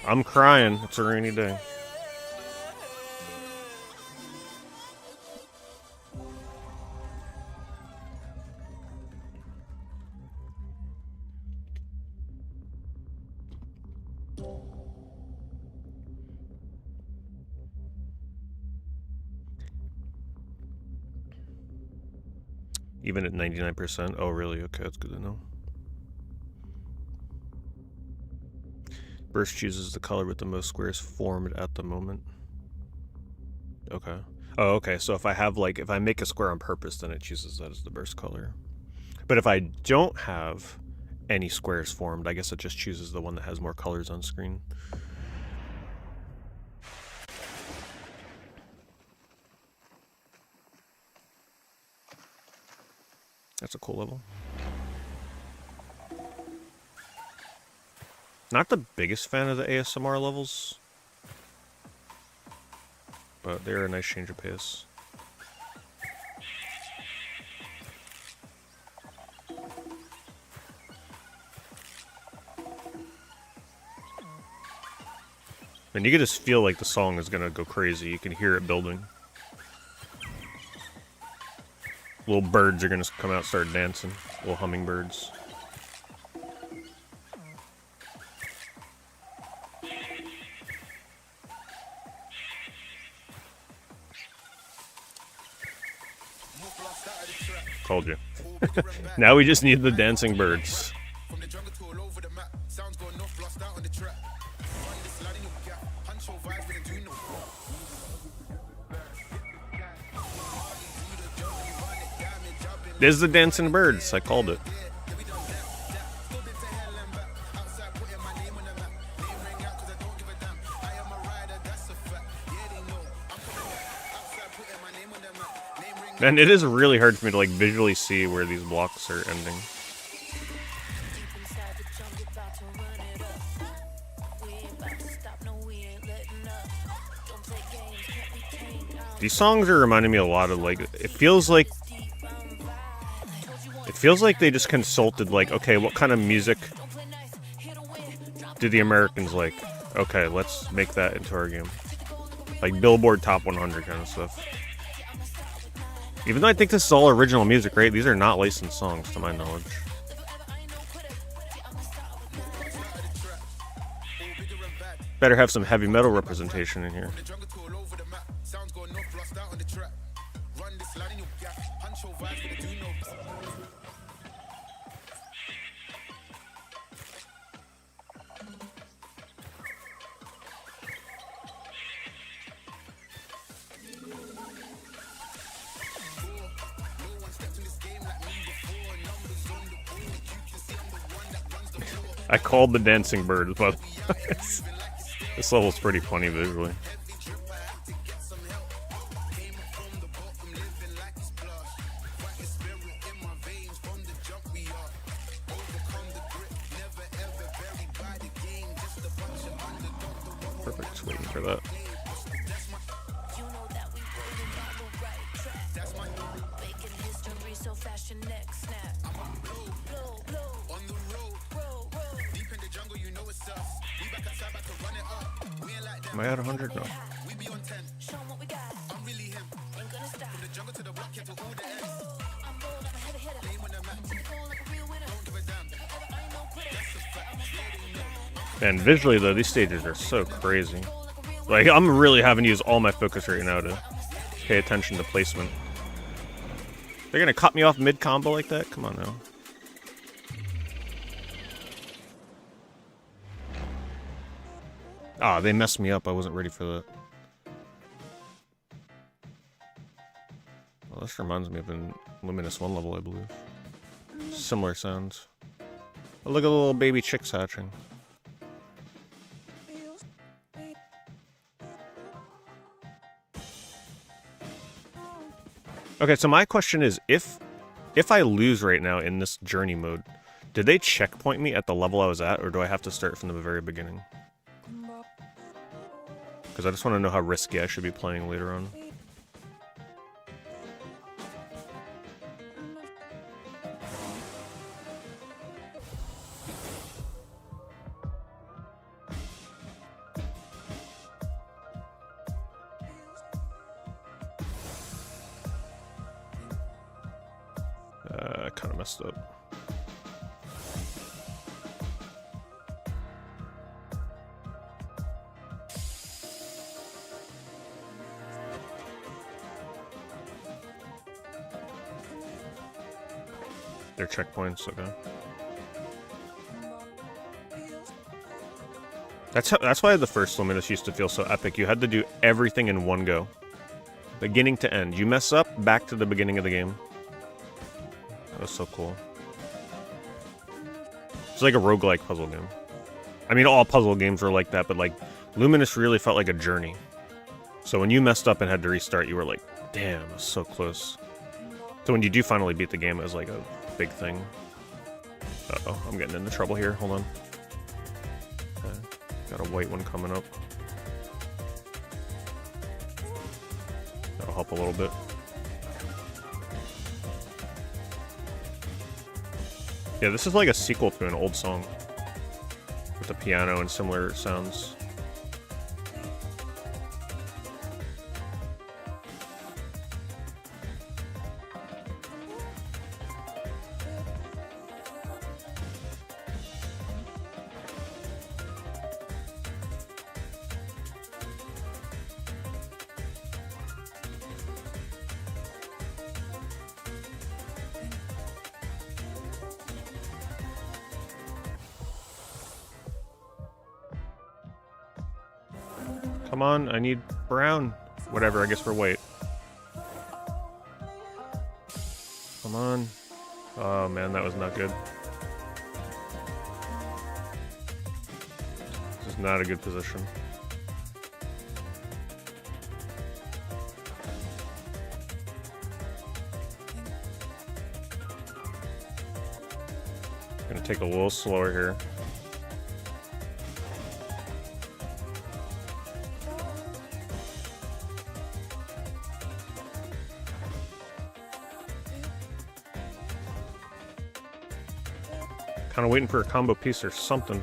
I'm crying. It's a rainy day. Even at 99%? Oh, really? Okay, that's good to know. Burst chooses the color with the most squares formed at the moment. Okay. Oh, okay, so if I make a square on purpose, then it chooses that as the burst color. But if I don't have any squares formed, I guess it just chooses the one that has more colors on screen. That's a cool level. Not the biggest fan of the ASMR levels, but they're a nice change of pace. And you can just feel like the song is gonna go crazy. You can hear it building. Little birds are gonna come out and start dancing. Little hummingbirds. Told you. Now we just need the dancing birds. There's the dancing birds. I called it. And it is really hard for me to like visually see where these blocks are ending. These songs are reminding me a lot of like, it feels like they just consulted like, okay, what kind of music do the Americans like? Okay, let's make that into our game. Like Billboard Top 100 kind of stuff. Even though I think this is all original music, right? These are not licensed songs, to my knowledge. Better have some heavy metal representation in here. I called the dancing bird, but this level's pretty funny visually. Perfect, waiting for that. Am I at 100? No. Man, visually though, these stages are so crazy. Like, I'm really having to use all my focus right now to pay attention to placement. They're gonna cut me off mid-combo like that? Come on now. Ah, they messed me up. I wasn't ready for that. Well, this reminds me of an Luminous 1 level, I believe. Similar sounds. Oh, look at the little baby chicks hatching. Okay, so my question is, if I lose right now in this journey mode, did they checkpoint me at the level I was at, or do I have to start from the very beginning? Because I just want to know how risky I should be playing later on. I kind of messed up. They're checkpoints, okay. That's why the first Luminous used to feel so epic. You had to do everything in one go. Beginning to end. You mess up, back to the beginning of the game. That was so cool. It's like a roguelike puzzle game. I mean, all puzzle games were like that, but like, Luminous really felt like a journey. So when you messed up and had to restart, you were like, damn, it was so close. So when you do finally beat the game, it was like a big thing. Uh-oh, I'm getting into trouble here. Hold on. Okay. Got a white one coming up. That'll help a little bit. Yeah, this is like a sequel to an old song. With the piano and similar sounds. Come on, I need brown. Whatever, I guess we're white. Come on. Oh man, that was not good. This is not a good position. Gonna take a little slower here. Kind of waiting for a combo piece or something.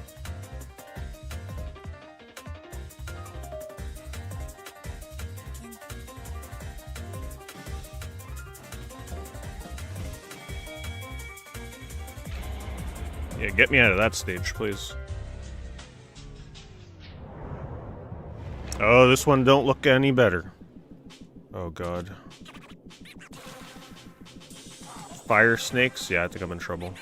Yeah, get me out of that stage, please. Oh, this one don't look any better. Oh, God. Fire snakes? Yeah, I think I'm in trouble.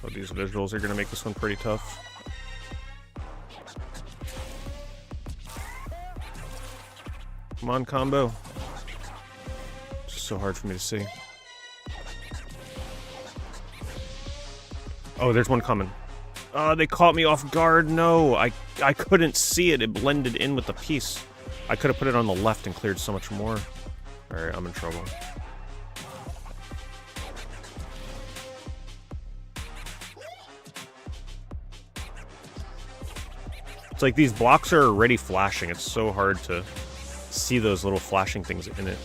Oh, these visuals are going to make this one pretty tough. Come on, combo. It's just so hard for me to see. Oh, there's one coming. Oh, they caught me off guard. No, I couldn't see it. It blended in with the piece. I could have put it on the left and cleared so much more. Alright, I'm in trouble. It's like these blocks are already flashing. It's so hard to see those little flashing things in it.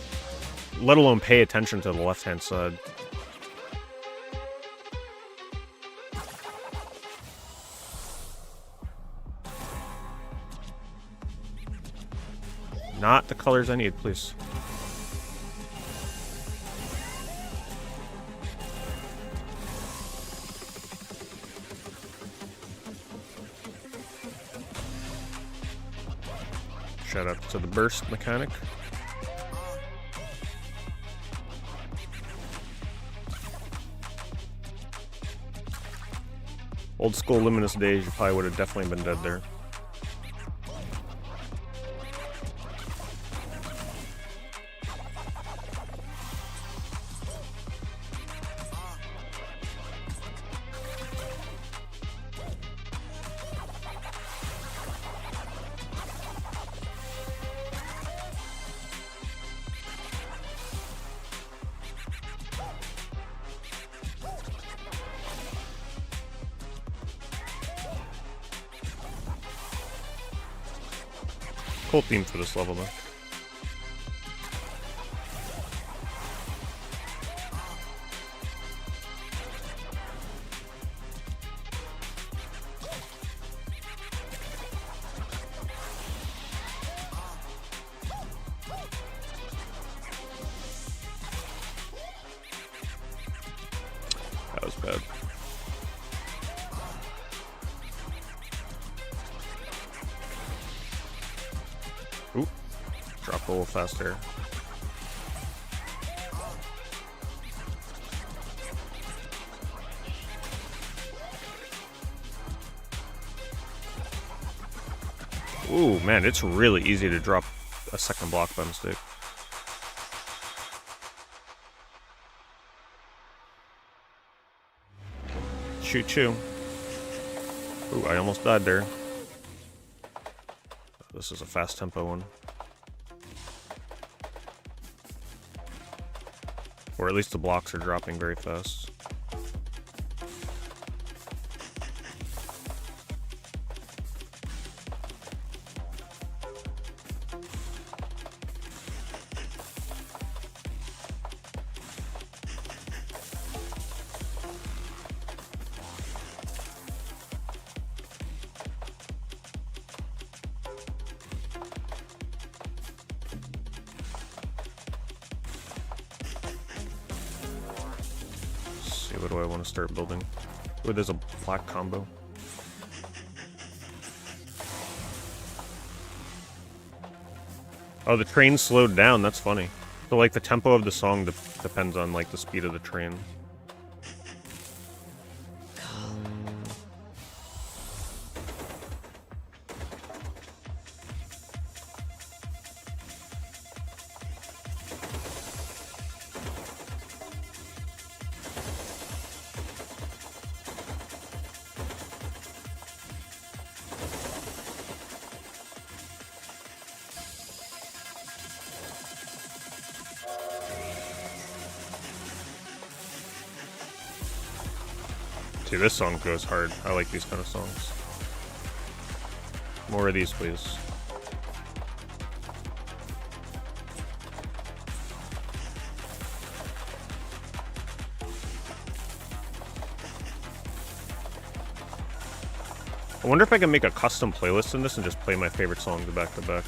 Let alone pay attention to the left-hand side. Not the colors I need, please. Shout out to the burst mechanic. Old school Luminous days, you probably would have definitely been dead there. Cool theme for this level, though. That was bad. Oop. Drop a little faster. Ooh, man, it's really easy to drop a second block by mistake. Shoot you. Ooh, I almost died there. This is a fast tempo one. Or at least the blocks are dropping very fast. What do I want to start building? Ooh, there's a black combo. Oh, the train slowed down. That's funny. So, like, the tempo of the song depends on, like, the speed of the train. See, this song goes hard. I like these kind of songs. More of these, please. I wonder if I can make a custom playlist in this and just play my favorite songs back to back.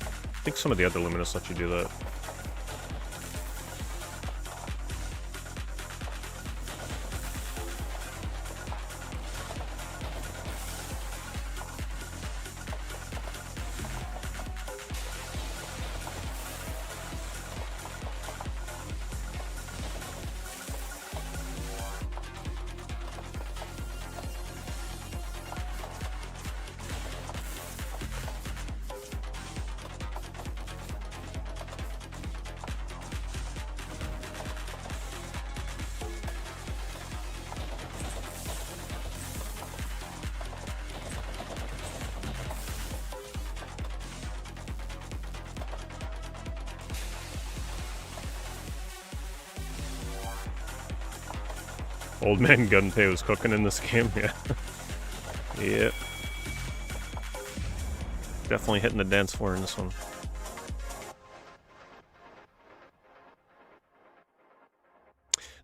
I think some of the other Luminous let you do that. Old man Gunpei was cooking in this game, yeah. Yep. Definitely hitting the dance floor in this one.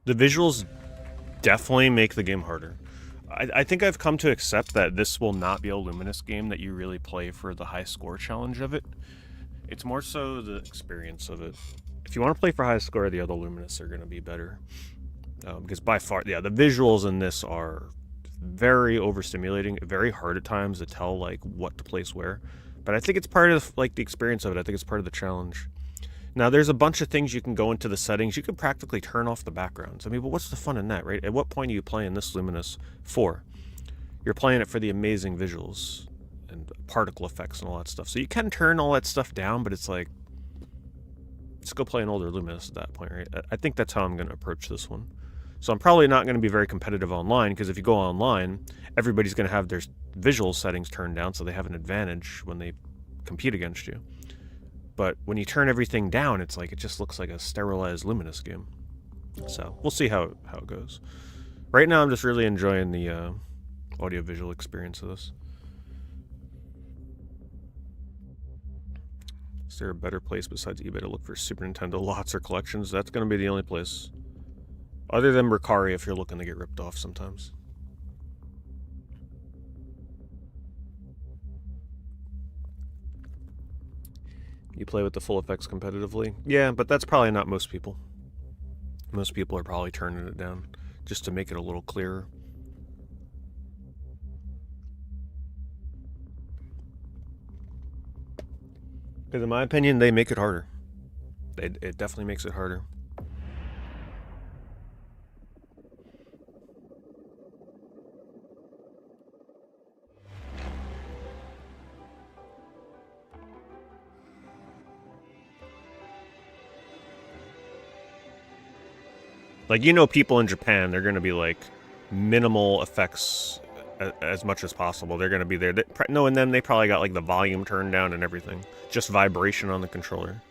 The visuals definitely make the game harder. I think I've come to accept that this will not be a Luminous game that you really play for the high score challenge of it. It's more so the experience of it. If you want to play for high score, the other Luminous are going to be better. Because by far, yeah, the visuals in this are very overstimulating, very hard at times to tell like what to place where. But I think it's part of like the experience of it. I think it's part of the challenge. Now, there's a bunch of things you can go into the settings. You can practically turn off the backgrounds. I mean, but what's the fun in that, right? At what point are you playing this Luminous for? You're playing it for the amazing visuals and particle effects and all that stuff. So you can turn all that stuff down, but it's like, let's go play an older Luminous at that point, right? I think that's how I'm going to approach this one. So I'm probably not going to be very competitive online, because if you go online, everybody's going to have their visual settings turned down, so they have an advantage when they compete against you. But when you turn everything down, it's like it just looks like a sterilized Luminous game. So we'll see how it goes. Right now, I'm just really enjoying the audio-visual experience of this. Is there a better place besides eBay to look for Super Nintendo lots or collections? That's going to be the only place. Other than Mercari, if you're looking to get ripped off sometimes. You play with the full effects competitively? Yeah, but that's probably not most people. Most people are probably turning it down just to make it a little clearer. Because in my opinion, they make it harder. It definitely makes it harder. Like, you know, people in Japan, they're going to be like minimal effects as much as possible. They're going to be there. Knowing them, they probably got like the volume turned down and everything. Just vibration on the controller.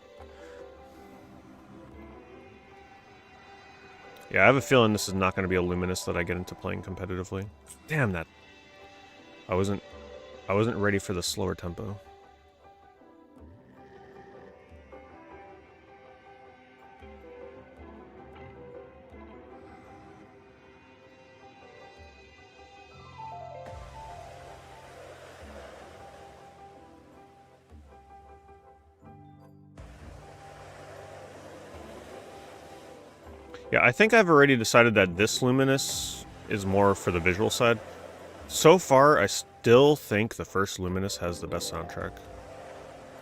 Yeah, I have a feeling this is not going to be a Luminous that I get into playing competitively. Damn that. I wasn't ready for the slower tempo. Yeah, I think I've already decided that this Luminous is more for the visual side. So far, I still think the first Luminous has the best soundtrack.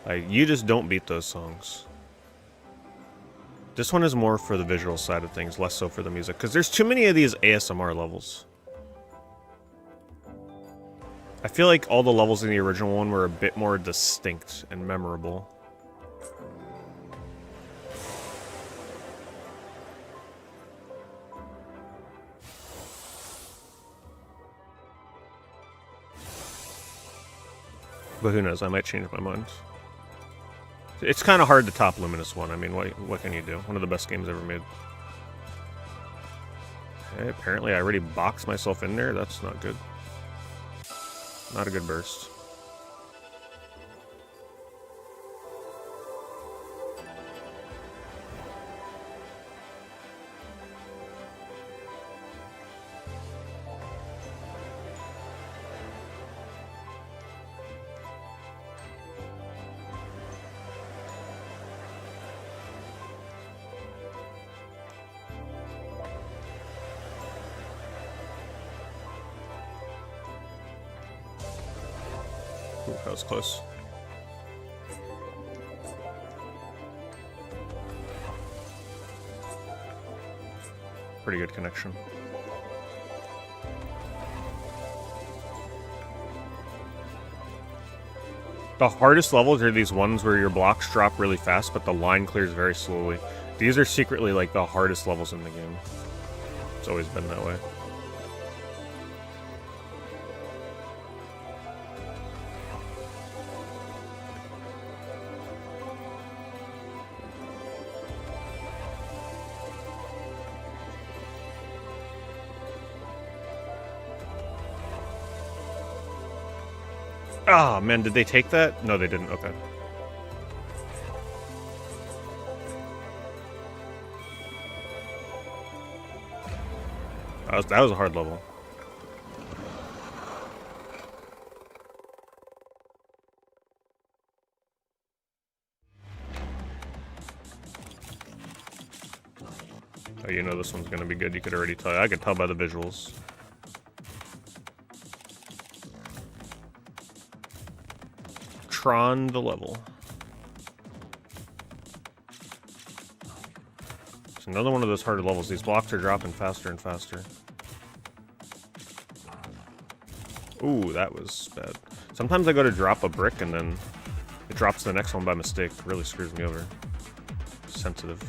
Like, you just don't beat those songs. This one is more for the visual side of things, less so for the music, because there's too many of these ASMR levels. I feel like all the levels in the original one were a bit more distinct and memorable. But who knows, I might change my mind. It's kind of hard to top Luminous 1. I mean, what can you do? One of the best games ever made. Okay, apparently I already boxed myself in there. That's not good. Not a good burst. Ooh, that was close. Pretty good connection. The hardest levels are these ones where your blocks drop really fast, but the line clears very slowly. These are secretly like the hardest levels in the game. It's always been that way. Ah, oh, man, did they take that? No, they didn't. Okay. That was a hard level. Oh, you know this one's gonna be good. You could already tell. I could tell by the visuals. Tron the level. It's another one of those harder levels. These blocks are dropping faster and faster. Ooh, that was bad. Sometimes I go to drop a brick and then it drops the next one by mistake. It really screws me over. Sensitive.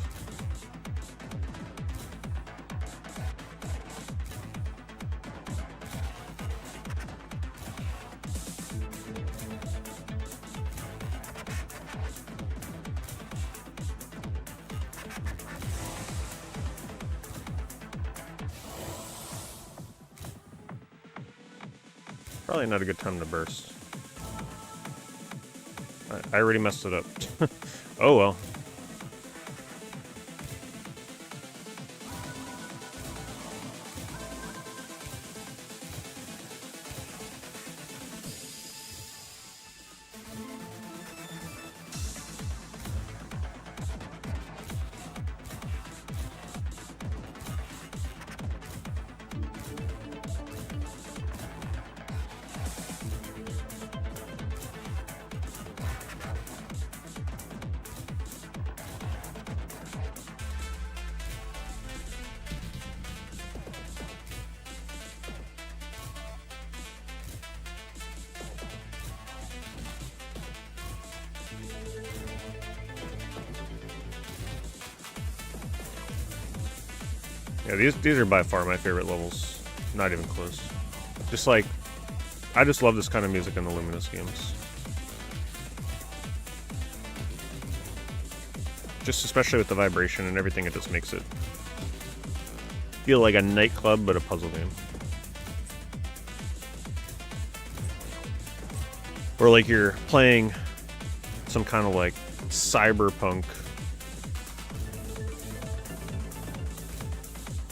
Probably not a good time to burst. I already messed it up. Oh well. Yeah, these are by far my favorite levels. Not even close. Just like, I just love this kind of music in the Luminous games. Just especially with the vibration and everything, it just makes it feel like a nightclub, but a puzzle game. Or like you're playing some kind of like cyberpunk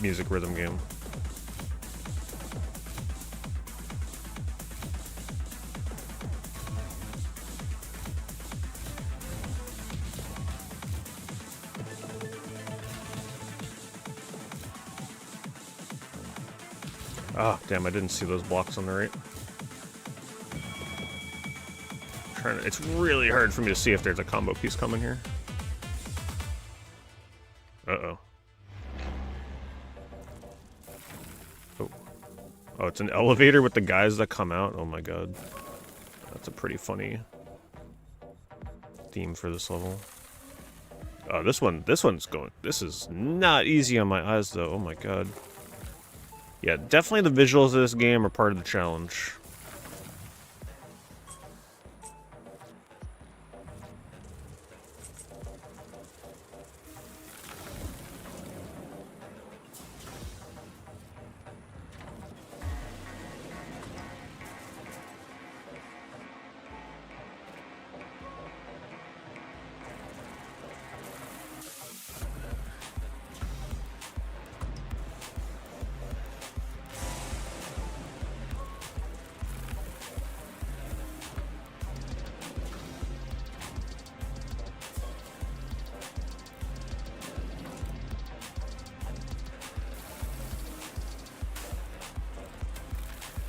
music rhythm game. Ah, oh, damn, I didn't see those blocks on the right. It's really hard for me to see if there's a combo piece coming here. Uh-oh. Oh, it's an elevator with the guys that come out. Oh my god. That's a pretty funny theme for this level. Oh, this one's going. This is not easy on my eyes though. Oh my god. Yeah, definitely the visuals of this game are part of the challenge.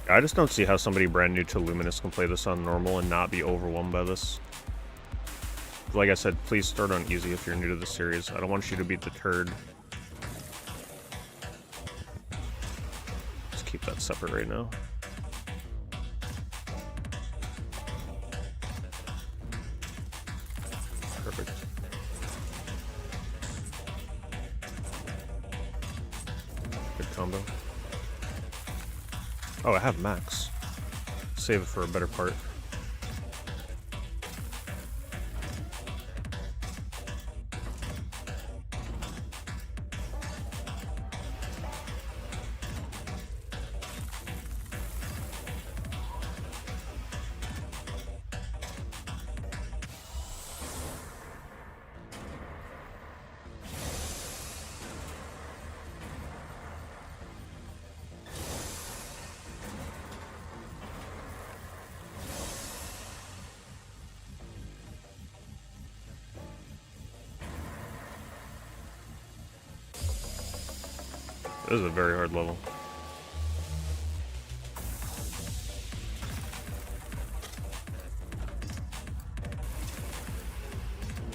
I just don't see how somebody brand new to Luminous can play this on normal and not be overwhelmed by this. Like I said, please start on easy if you're new to the series. I don't want you to be deterred. Let's keep that separate right now. Perfect. Good combo. Oh, I have max. Save it for a better part. This is a very hard level.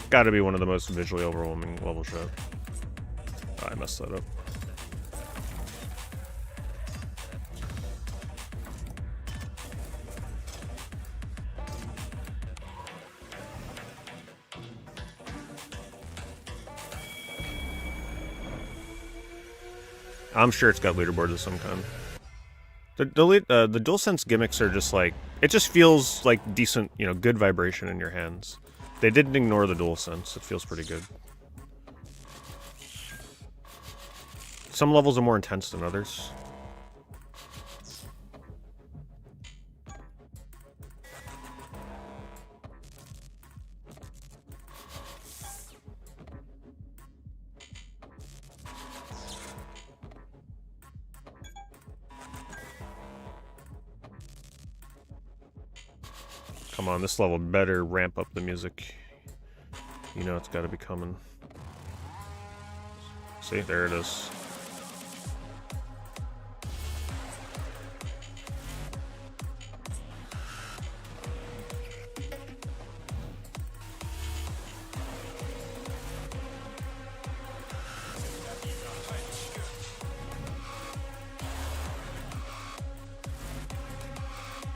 Gotta be one of the most visually overwhelming level shot. Oh, I messed that up. I'm sure it's got leaderboards of some kind. The DualSense gimmicks are just like, it just feels like decent, you know, good vibration in your hands. They didn't ignore the DualSense. It feels pretty good. Some levels are more intense than others. Come on, this level better ramp up the music. You know it's got to be coming. See, there it is.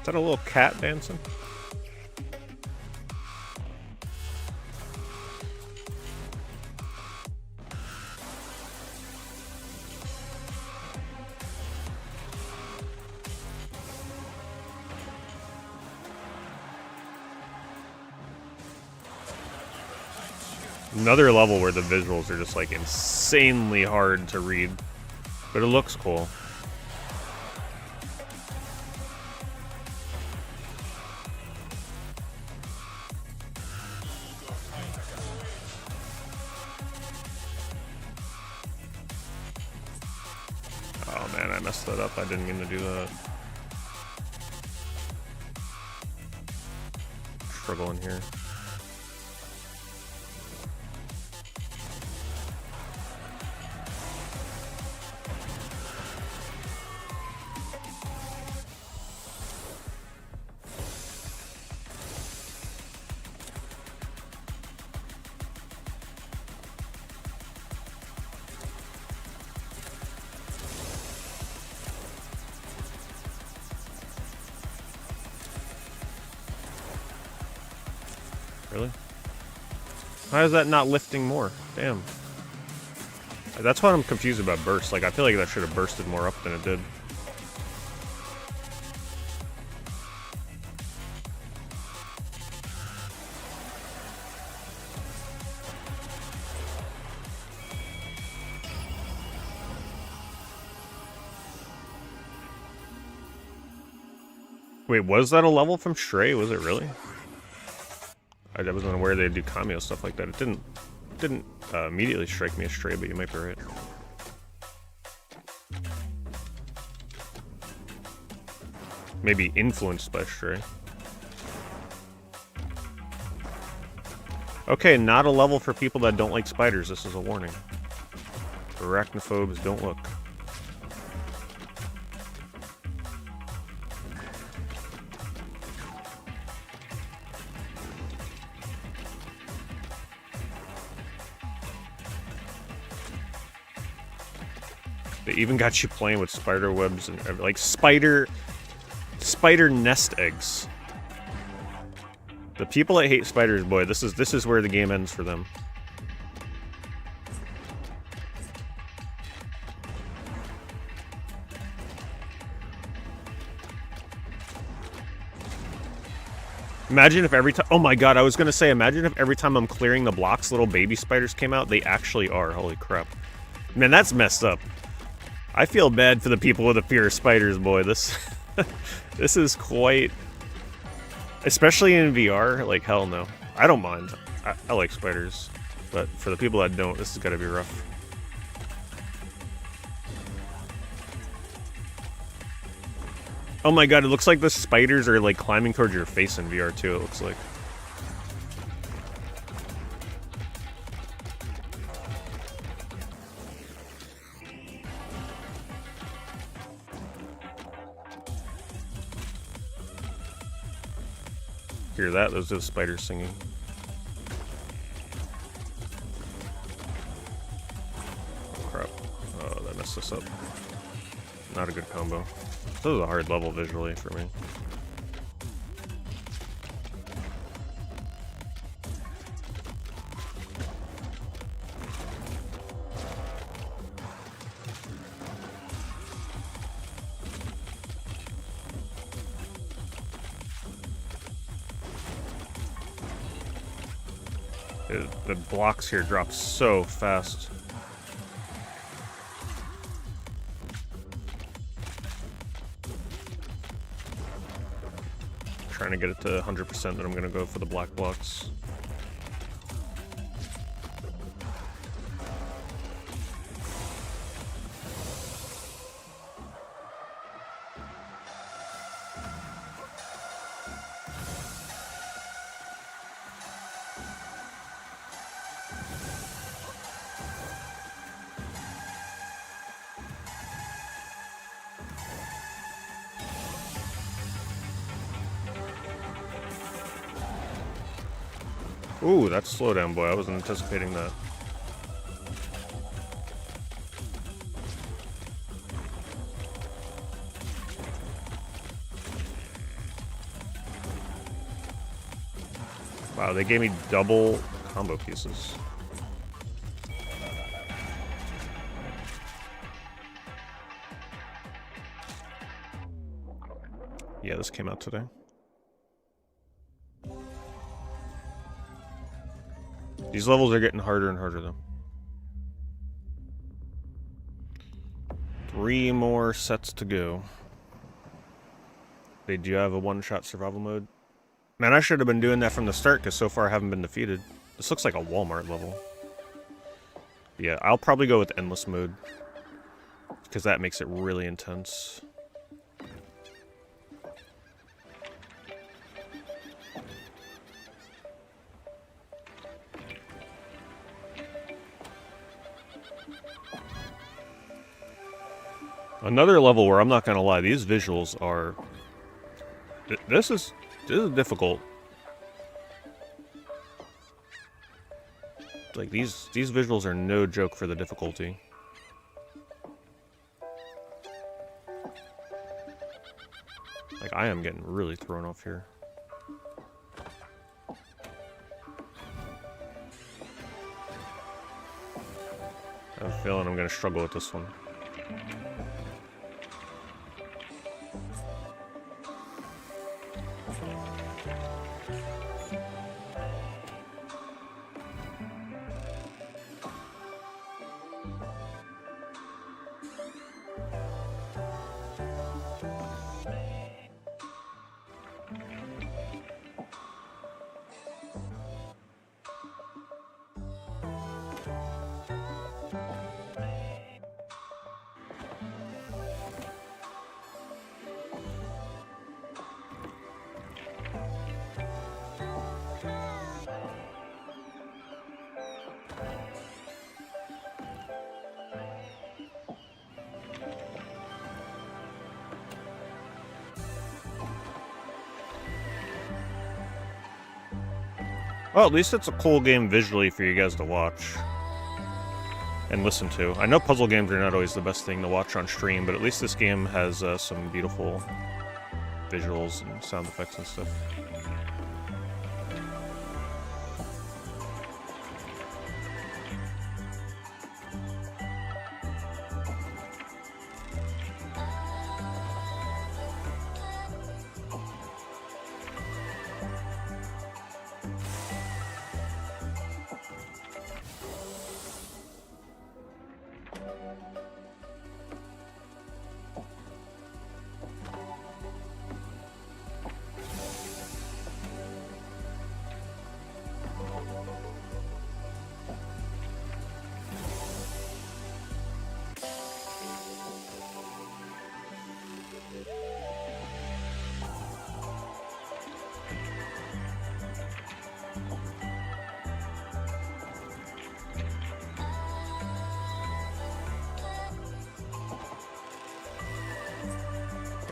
Is that a little cat dancing? Another level where the visuals are just like insanely hard to read, but it looks cool. Oh man, I messed that up. I didn't mean to do that. Struggling here. Really? Why is that not lifting more? Damn. That's why I'm confused about burst. Like, I feel like that should have bursted more up than it did. Wait, was that a level from Stray? Was it really? I wasn't aware they'd do cameo stuff like that. It didn't immediately strike me as Stray, but you might be right. Maybe influenced by Stray. Okay, not a level for people that don't like spiders. This is a warning. Arachnophobes, don't look. They even got you playing with spider webs and like spider nest eggs. The people that hate spiders, boy, this is where the game ends for them. Imagine if every time, oh my god, I was gonna say, imagine if every time I'm clearing the blocks, little baby spiders came out. They actually are, holy crap. Man, that's messed up. I feel bad for the people with a fear of spiders, boy. This this is quite, especially in VR, like hell no. I don't mind. I like spiders, but for the people that don't, this has got to be rough. Oh my god, it looks like the spiders are like climbing towards your face in VR too, it looks like. Hear that? Those are the spiders singing. Oh, crap. Oh, that messed us up. Not a good combo. This is a hard level visually for me. The blocks here drop so fast. Trying to get it to 100%, then I'm gonna go for the black blocks. Ooh, that's slowdown, boy. I wasn't anticipating that. Wow, they gave me double combo pieces. Yeah, this came out today. These levels are getting harder and harder, though. 3 more sets to go. They do have a one-shot survival mode. Man, I should have been doing that from the start, because so far I haven't been defeated. This looks like a Walmart level. Yeah, I'll probably go with endless mode, because that makes it really intense. Another level where I'm not gonna lie, these visuals are... This is difficult. Like, these visuals are no joke for the difficulty. Like, I am getting really thrown off here. I have a feeling I'm gonna struggle with this one. Well, at least it's a cool game visually for you guys to watch and listen to. I know puzzle games are not always the best thing to watch on stream, but at least this game has some beautiful visuals and sound effects and stuff.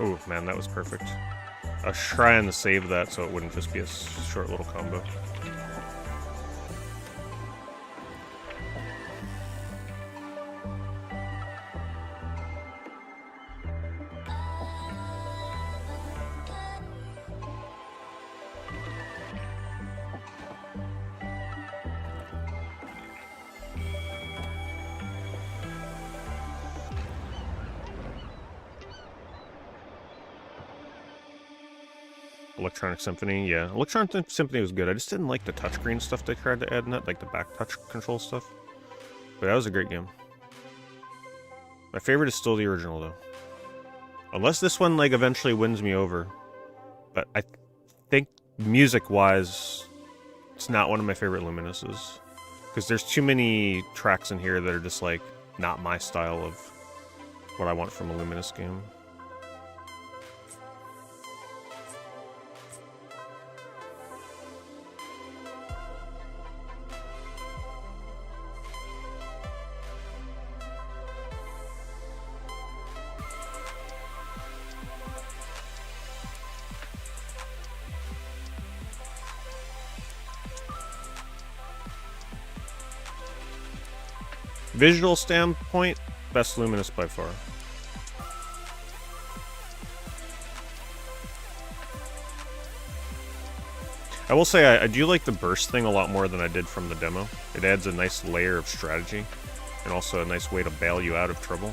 Oh man, that was perfect. I was trying to save that so it wouldn't just be a short little combo. Electronic Symphony, yeah. Electronic Symphony was good. I just didn't like the touchscreen stuff they tried to add in that, like the back touch control stuff. But that was a great game. My favorite is still the original, though. Unless this one, like, eventually wins me over. But I think, music-wise, it's not one of my favorite Luminouses. Because there's too many tracks in here that are just, like, not my style of what I want from a Luminous game. Visual standpoint, best Luminous by far. I will say I do like the burst thing a lot more than I did from the demo. It adds a nice layer of strategy, and also a nice way to bail you out of trouble.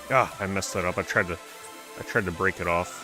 Ah, I messed that up. I tried to break it off.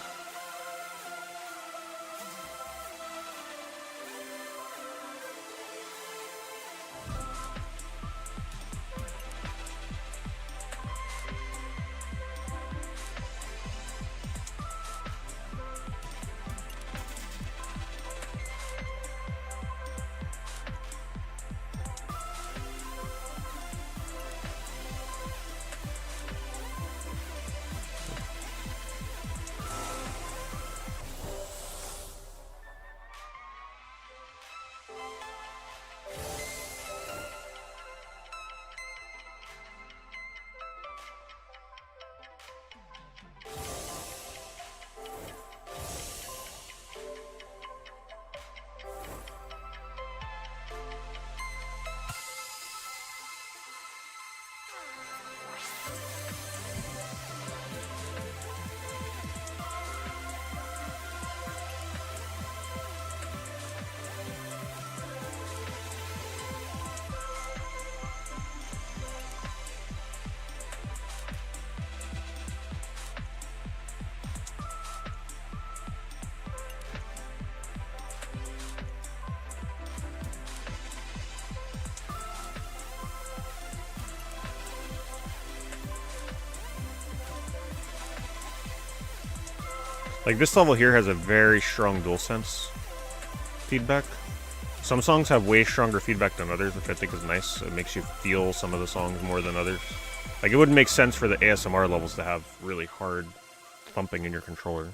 Like, this level here has a very strong DualSense feedback. Some songs have way stronger feedback than others, which I think is nice. It makes you feel some of the songs more than others. Like, it wouldn't make sense for the ASMR levels to have really hard thumping in your controller.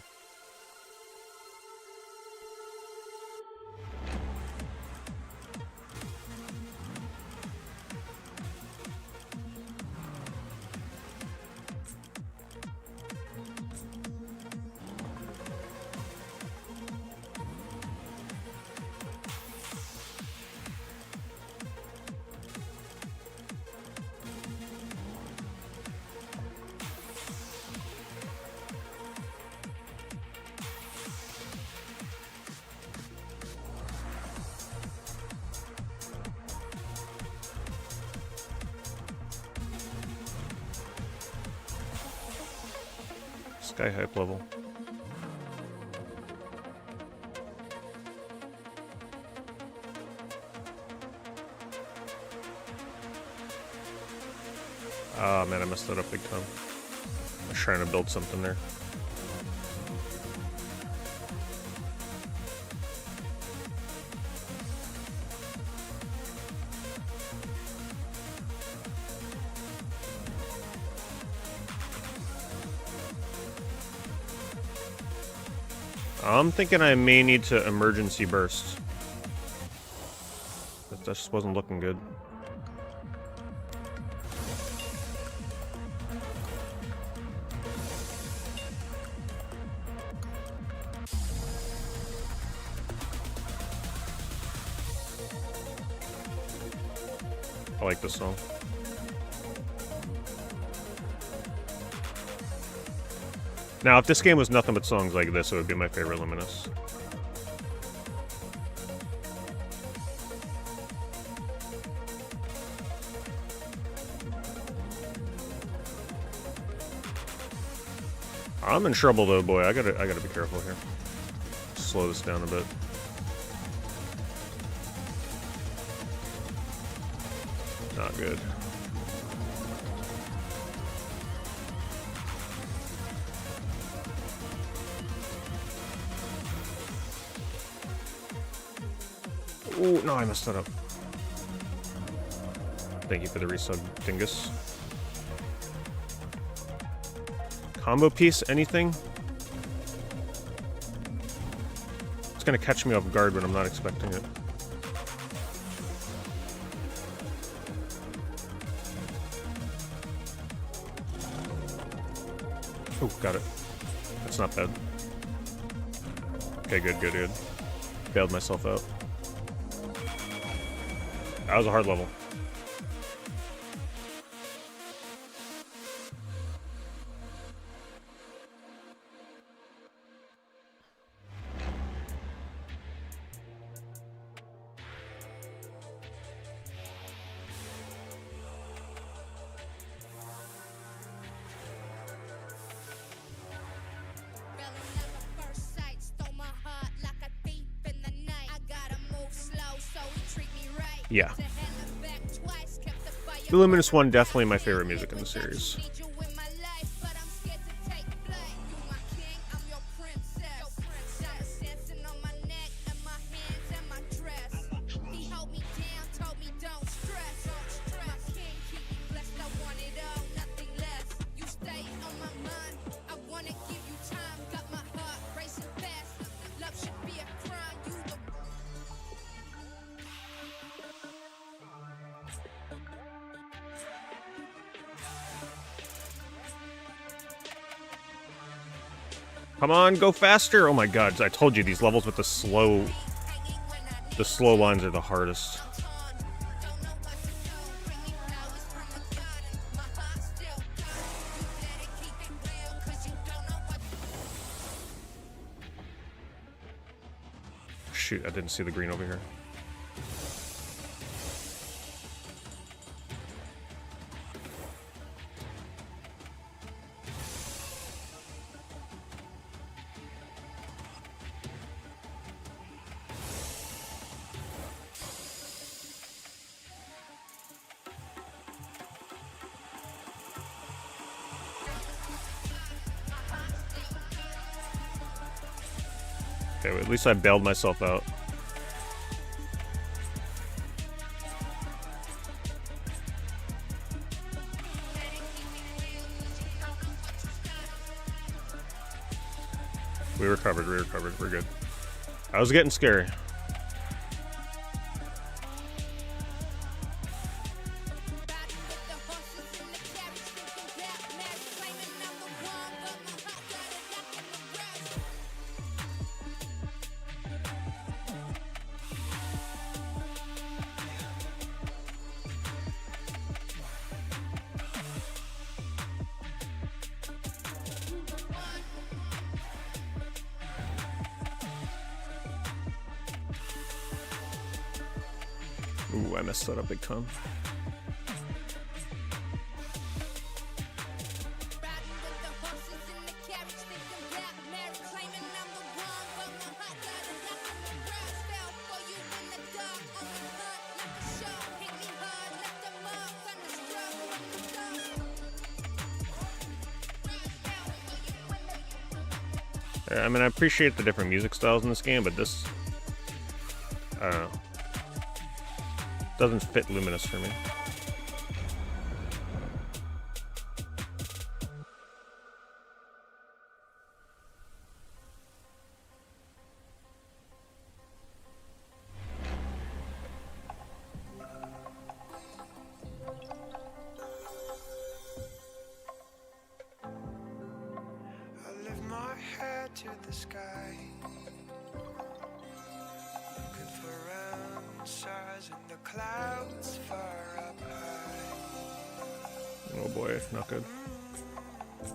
Sky hype level. Ah, man, I messed that up big time. I was trying to build something there. I'm thinking I may need to emergency burst. That just wasn't looking good. I like this song. Now, if this game was nothing but songs like this, it would be my favorite Luminous. I'm in trouble though, boy. I gotta be careful here. Slow this down a bit. Not good. Oh, no, I messed that up. Thank you for the resub, Dingus. Combo piece, anything? It's gonna catch me off guard when I'm not expecting it. Oh, got it. That's not bad. Okay, good. Bailed myself out. That was a hard level. Yeah. The Luminous one, definitely my favorite music in the series. Come on, go faster! Oh my god, I told you these levels with the slow lines are the hardest. Shoot, I didn't see the green over here. Okay, well, at least I bailed myself out. We recovered, we're good. I was getting scary. Ooh, I messed that up big time. I mean, I appreciate the different music styles in this game, but this, I don't know, doesn't fit Luminous for me.
my head to the sky, looking for answers in the clouds far up high.
Oh boy, not good.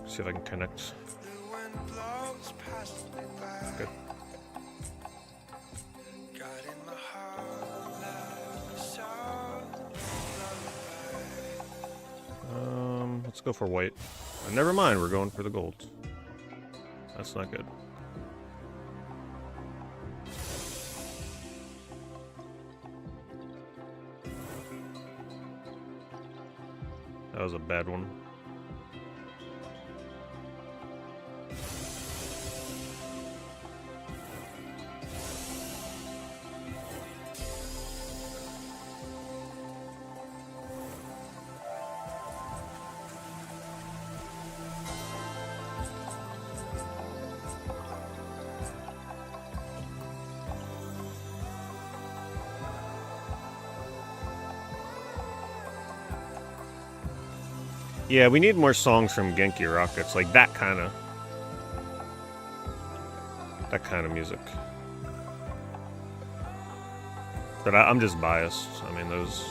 See if I can connect.
The wind blows past me by.
Good.
Got in my heart like a soft lullaby.
Let's go for white. Never mind, we're going for the gold. That's not good. That was a bad one. Yeah, we need more songs from Genki Rockets, like that kind of music. But I'm just biased. I mean, those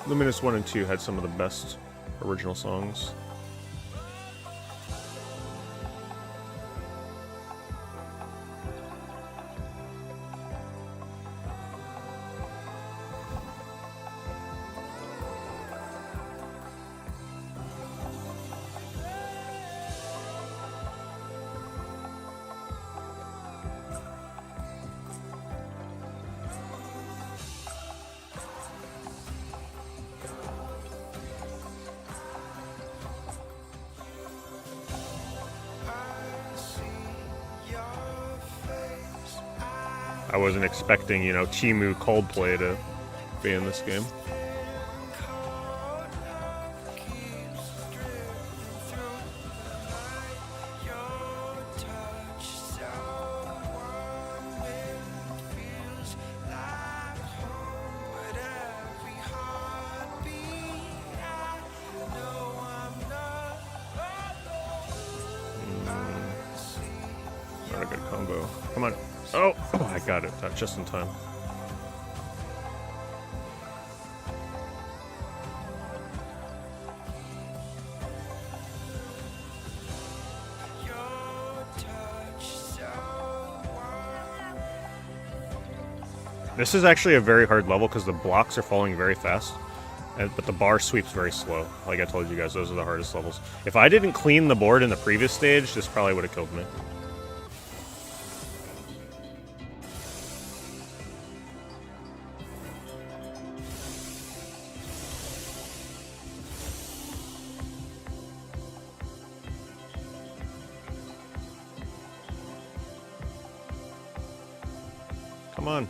Luminous 1 and 2 had some of the best original songs. I wasn't expecting, you know, Timu Coldplay to be in this game. Not a good combo. Come on. Oh, I got it. Just in time. This is actually a very hard level because the blocks are falling very fast, but the bar sweeps very slow. Like I told you guys, those are the hardest levels. If I didn't clean the board in the previous stage, this probably would have killed me. Come on.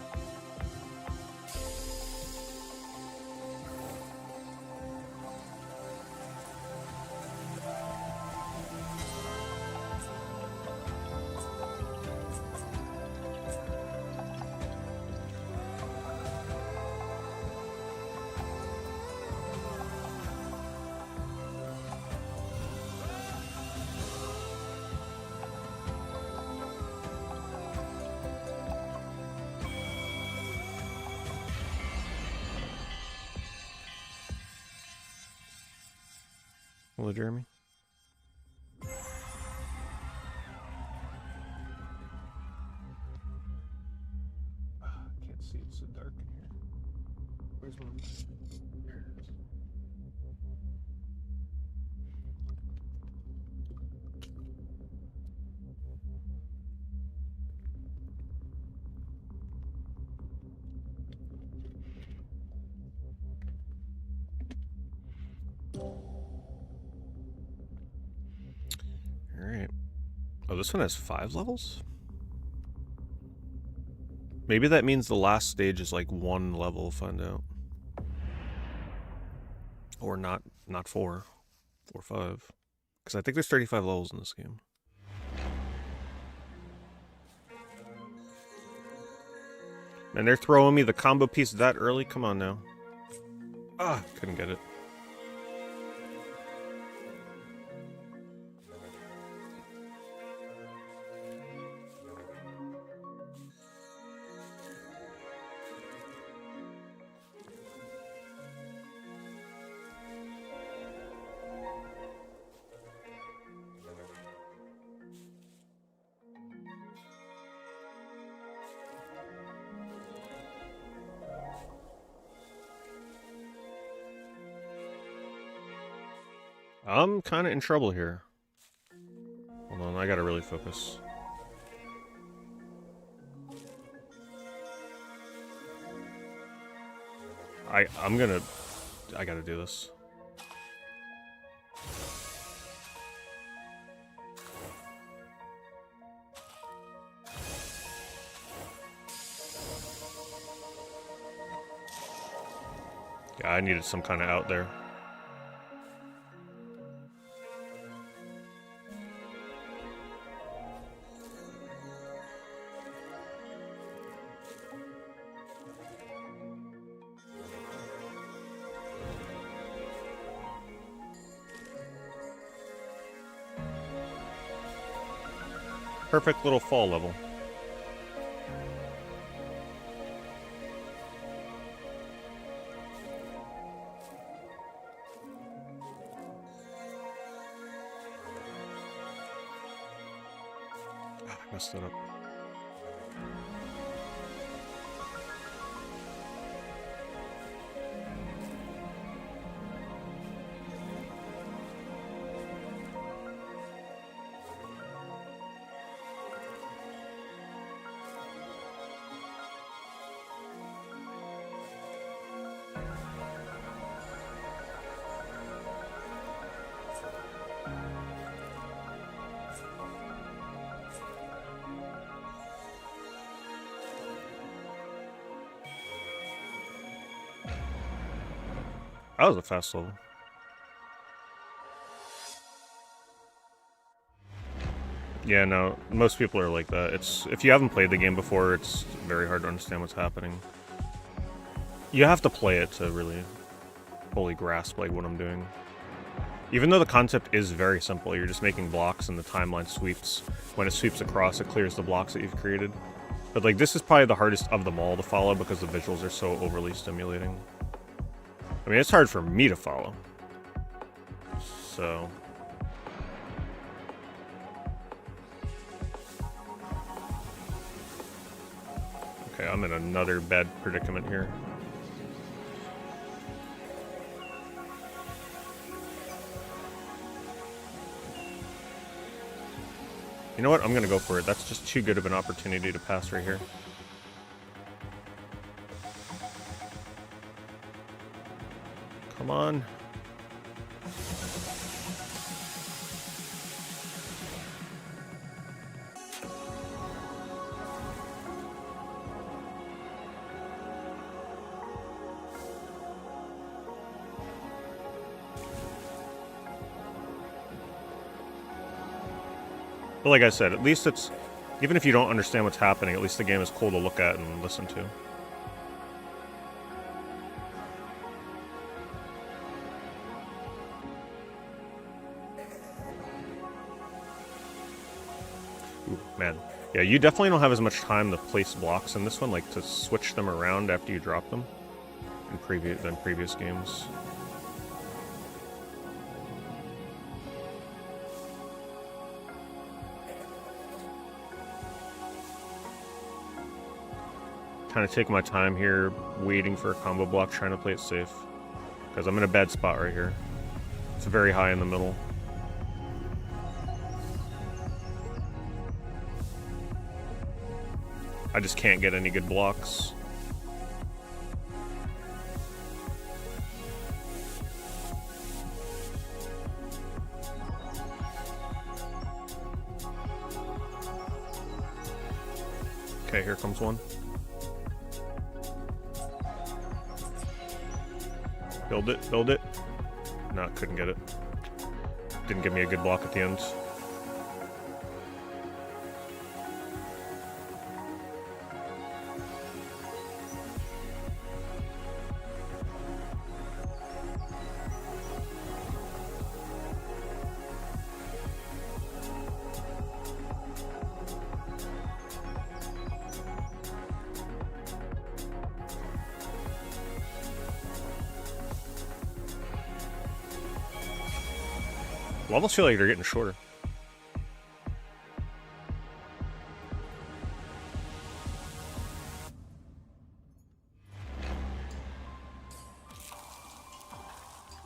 Hello, Jeremy. Can't see, it's so dark in here. Where's my... There it is. Alright. Oh, this one has 5 levels? Maybe that means the last stage is like 1 level, find out. Or not 4. 4 or 5. Because I think there's 35 levels in this game. And they're throwing me the combo piece that early? Come on now. Ah, couldn't get it. I'm kind of in trouble here. Hold on, I gotta really focus. I gotta do this. Yeah, I needed some kind of out there. Perfect little fall level. I messed it up. That was a fast level. Yeah, no, most people are like that. If you haven't played the game before, it's very hard to understand what's happening. You have to play it to really fully grasp like what I'm doing. Even though the concept is very simple, you're just making blocks and the timeline sweeps. When it sweeps across, it clears the blocks that you've created. But like this is probably the hardest of them all to follow because the visuals are so overly stimulating. I mean, it's hard for me to follow. So... Okay, I'm in another bad predicament here. You know what? I'm gonna go for it. That's just too good of an opportunity to pass right here. Come on. But like I said, at least it's... Even if you don't understand what's happening, at least the game is cool to look at and listen to. Ooh, man. Yeah, you definitely don't have as much time to place blocks in this one, like to switch them around after you drop them than previous games. Kind of taking my time here, waiting for a combo block, trying to play it safe. Because I'm in a bad spot right here. It's very high in the middle. I just can't get any good blocks. Okay, here comes one. Build it, build it. No, couldn't get it. Didn't give me a good block at the end. Levels feel like they're getting shorter.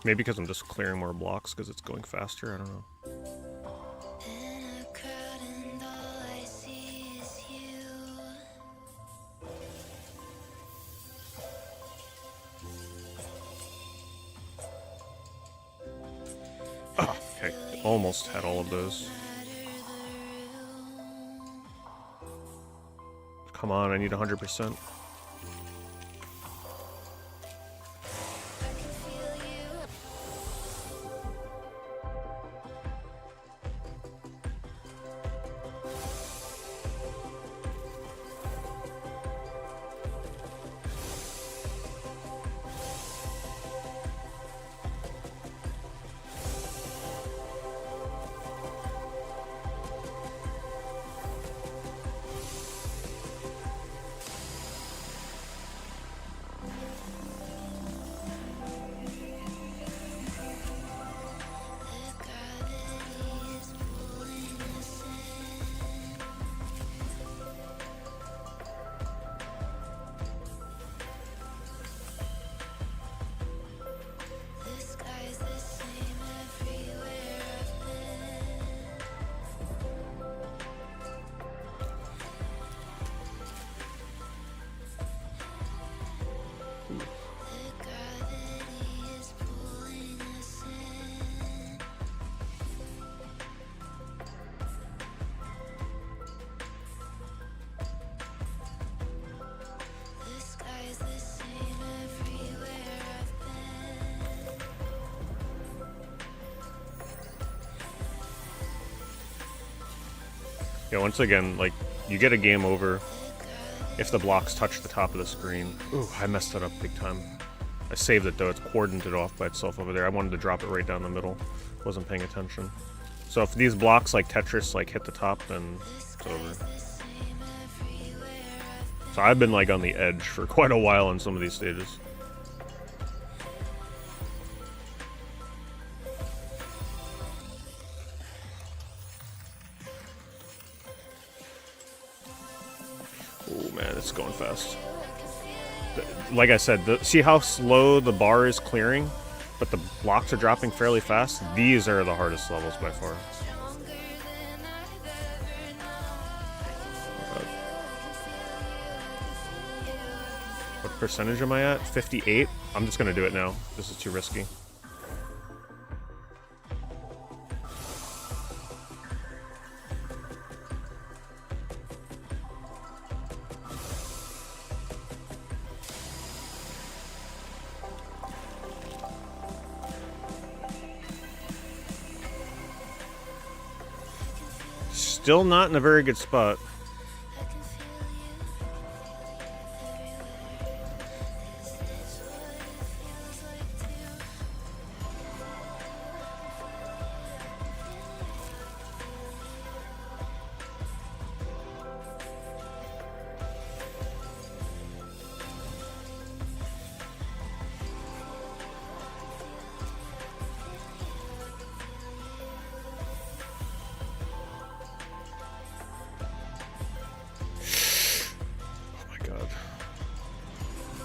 Maybe because I'm just clearing more blocks because it's going faster. I don't know.
In a crowd and all I see is you.
Oh, okay. Almost had all of those. Come on, I need 100%. Yeah, once again, like, you get a game over if the blocks touch the top of the screen. Ooh, I messed that up big time. I saved it though, it's cordoned it off by itself over there. I wanted to drop it right down the middle. Wasn't paying attention. So if these blocks like Tetris like hit the top, then it's over. So I've been like on the edge for quite a while on some of these stages. Oh man, it's going fast. Like I said, see how slow the bar is clearing, but the blocks are dropping fairly fast? These are the hardest levels by far. What percentage am I at? 58? I'm just gonna do it now. This is too risky. Still not in a very good spot.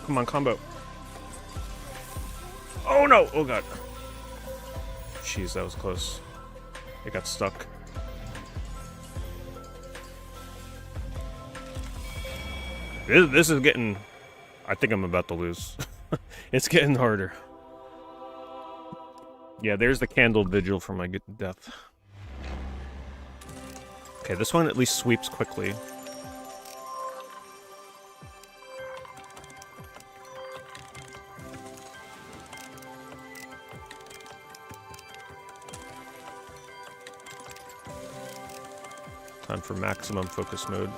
Come on, combo. Oh no! Oh god. Jeez, that was close. It got stuck. This is getting... I think I'm about to lose. It's getting harder. Yeah, there's the candled vigil for my death. Okay, this one at least sweeps quickly. Time for maximum focus mode.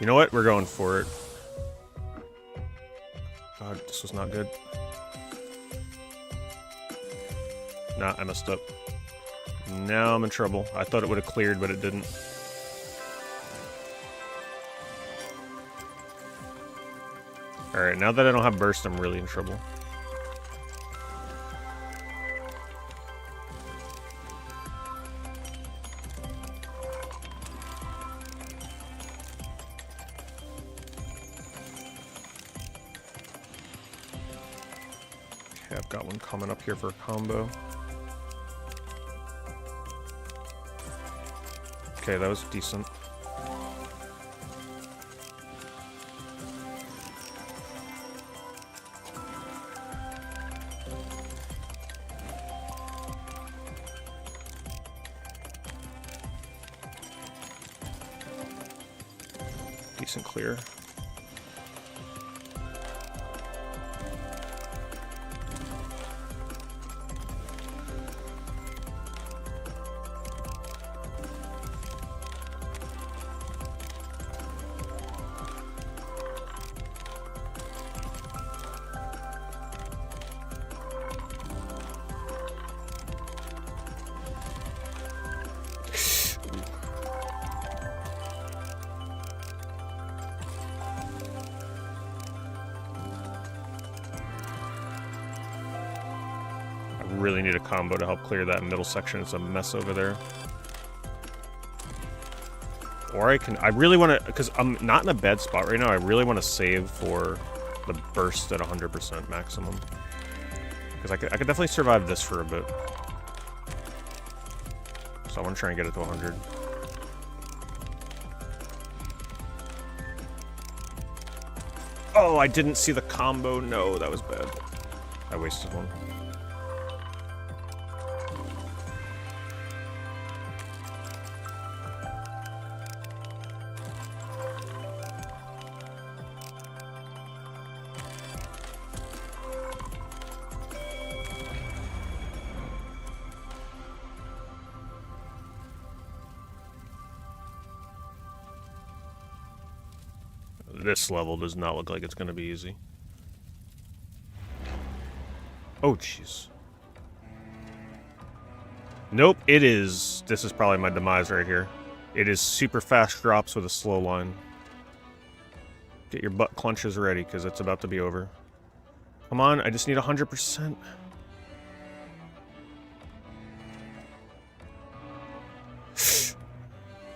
You know what? We're going for it. God, this was not good. Nah, I messed up. Now I'm in trouble. I thought it would have cleared, but it didn't. Alright, now that I don't have burst, I'm really in trouble. Okay, I've got one coming up here for a combo. Okay, that was decent. Decent clear. Really need a combo to help clear that middle section. It's a mess over there. Or I really want to, because I'm not in a bad spot right now. I really want to save for the burst at 100% maximum. Because I could definitely survive this for a bit. So I want to try and get it to 100. Oh, I didn't see the combo. No, that was bad. I wasted one. This level does not look like it's going to be easy. Oh, jeez. Nope, it is. This is probably my demise right here. It is super fast drops with a slow line. Get your butt clenches ready, because it's about to be over. Come on, I just need 100%.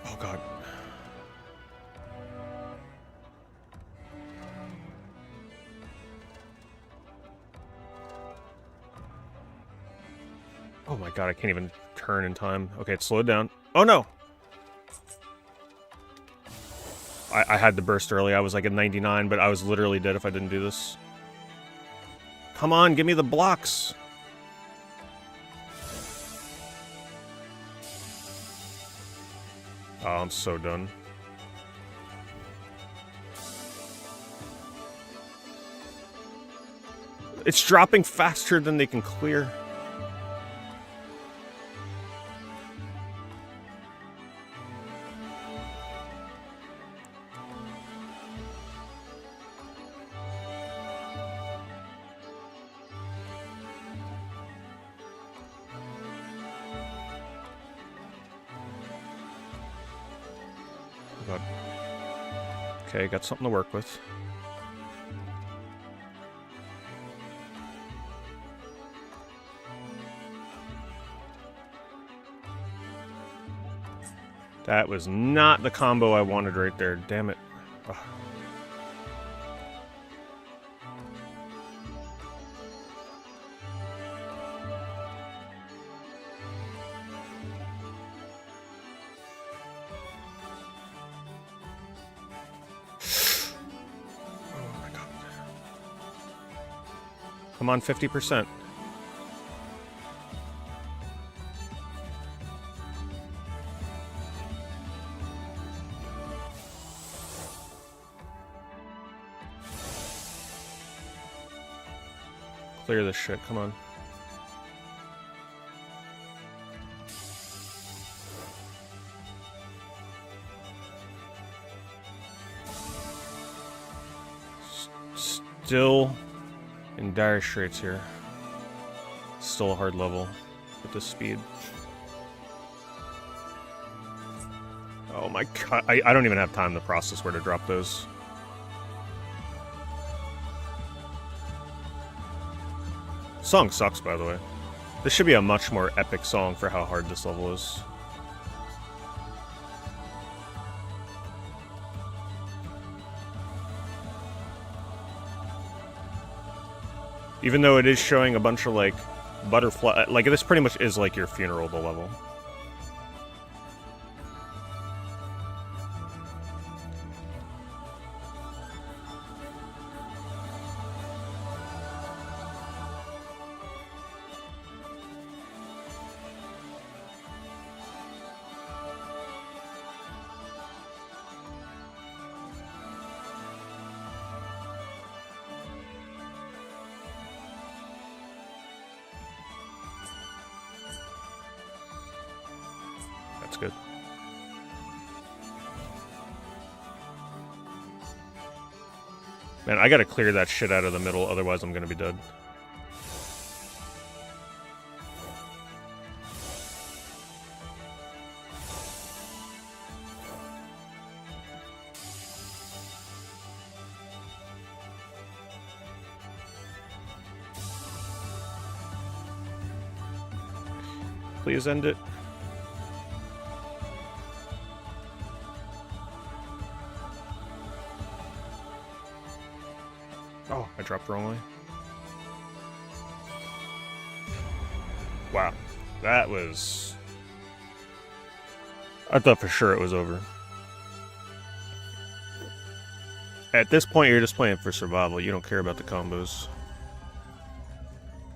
Oh, God. Oh my god, I can't even turn in time. Okay, it slowed down. Oh no! I had to burst early. I was like at 99, but I was literally dead if I didn't do this. Come on, give me the blocks! Oh, I'm so done. It's dropping faster than they can clear. Okay, got something to work with. That was not the combo I wanted right there. Damn it. Ugh. Come on, 50%. Clear this shit, come on. Still in dire straits here. Still a hard level with this speed. Oh my god, I don't even have time to process where to drop those. Song sucks, by the way. This should be a much more epic song for how hard this level is. Even though it is showing a bunch of, like, butterfly... Like, this pretty much is, like, your funeral, the level. That's good. Man, I gotta clear that shit out of the middle, otherwise I'm gonna be dead. Please end it. Oh, I dropped wrongly. Wow. That was... I thought for sure it was over. At this point, you're just playing for survival. You don't care about the combos.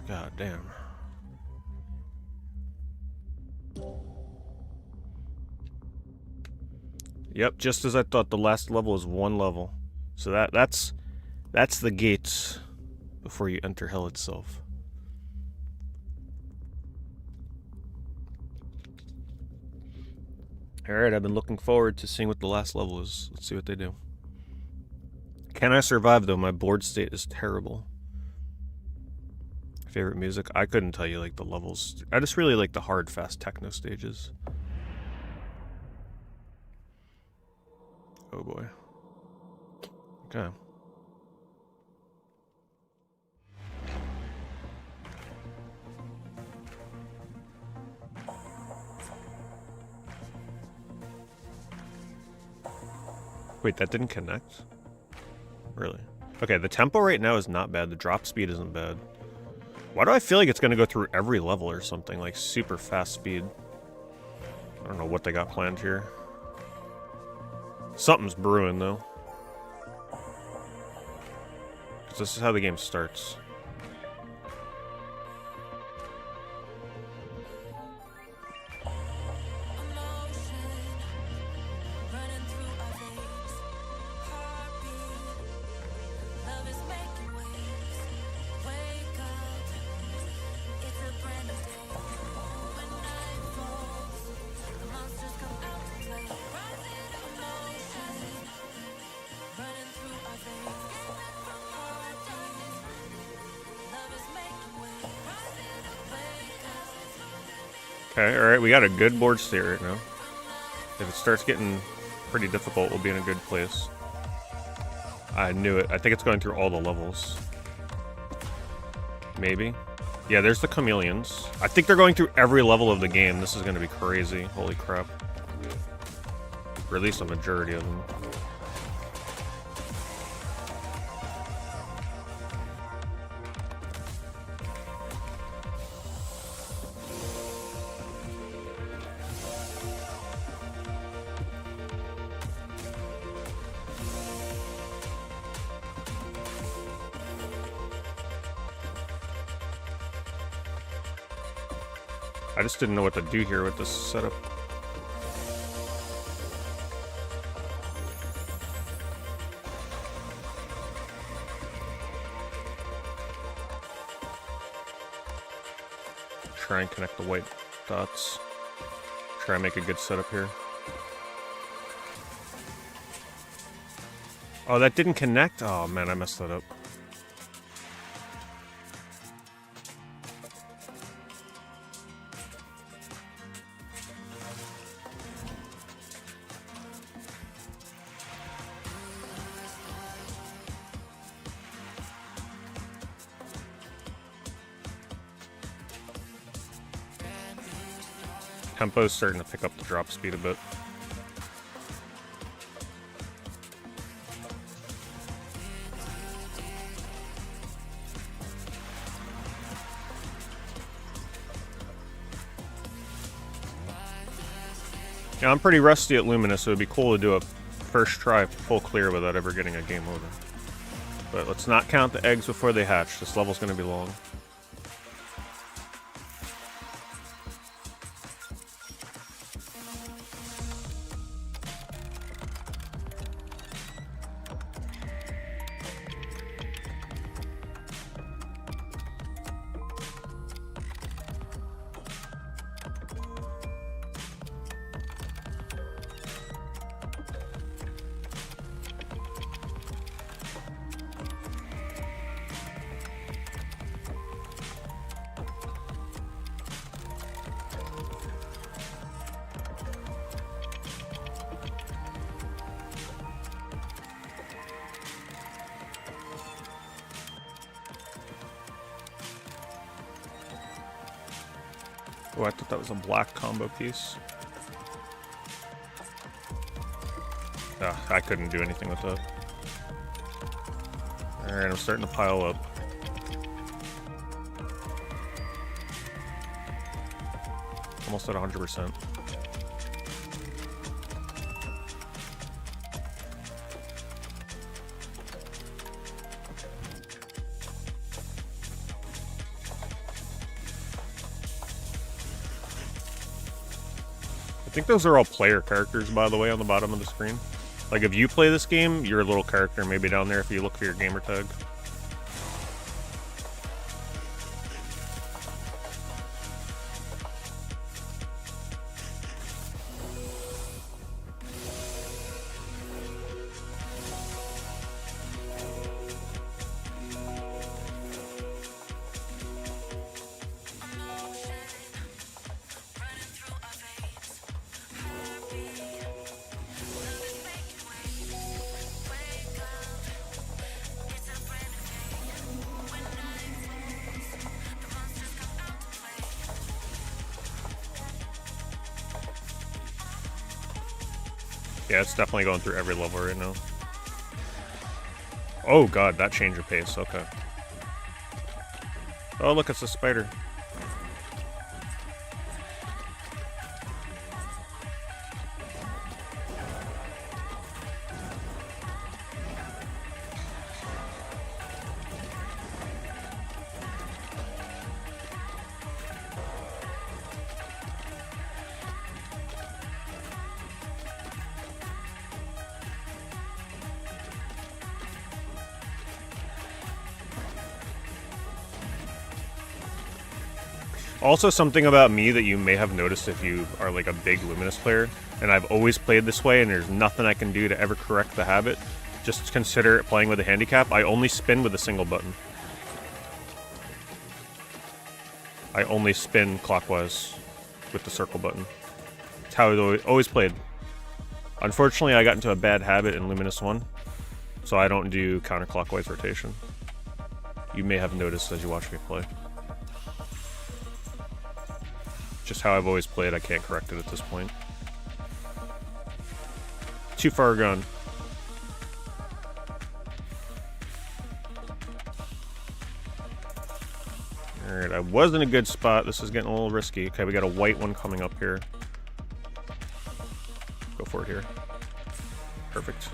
God damn. Yep, just as I thought, the last level is one level. So that's the gates before you enter hell itself. Alright, I've been looking forward to seeing what the last level is. Let's see what they do. Can I survive, though? My board state is terrible. Favorite music? I couldn't tell you, like, the levels. I just really like the hard, fast techno stages. Oh boy. Okay. Wait, that didn't connect? Really? Okay, the tempo right now is not bad. The drop speed isn't bad. Why do I feel like it's going to go through every level or something? Like, super fast speed. I don't know what they got planned here. Something's brewing, though. Because this is how the game starts. Okay, alright, we got a good board state right now. If it starts getting pretty difficult, we'll be in a good place. I knew it. I think it's going through all the levels. Maybe. Yeah, there's the chameleons. I think they're going through every level of the game. This is going to be crazy. Holy crap. Or at least a majority of them. I just didn't know what to do here with this setup. Try and connect the white dots. Try and make a good setup here. Oh, that didn't connect? Oh man, I messed that up. Tempo's starting to pick up the drop speed a bit. Yeah, I'm pretty rusty at Luminous, so it'd be cool to do a first try full clear without ever getting a game over. But let's not count the eggs before they hatch. This level's gonna be long. Oh, I thought that was a black combo piece. I couldn't do anything with that. Alright, I'm starting to pile up. Almost at 100%. I think those are all player characters, by the way, on the bottom of the screen. Like, if you play this game, your little character may be down there if you look for your gamer tag. Yeah, it's definitely going through every level right now. Oh god, that changed your pace, okay. Oh look, it's a spider. Also, something about me that you may have noticed if you are like a big Luminous player, and I've always played this way and there's nothing I can do to ever correct the habit, just consider playing with a handicap. I only spin with a single button. I only spin clockwise with the circle button. It's how I've always played. Unfortunately, I got into a bad habit in Luminous 1, so I don't do counterclockwise rotation. You may have noticed as you watch me play. Just how I've always played, I can't correct it at this point. Too far gone. Alright, I was in a good spot. This is getting a little risky. Okay, we got a white one coming up here. Go for it here. Perfect.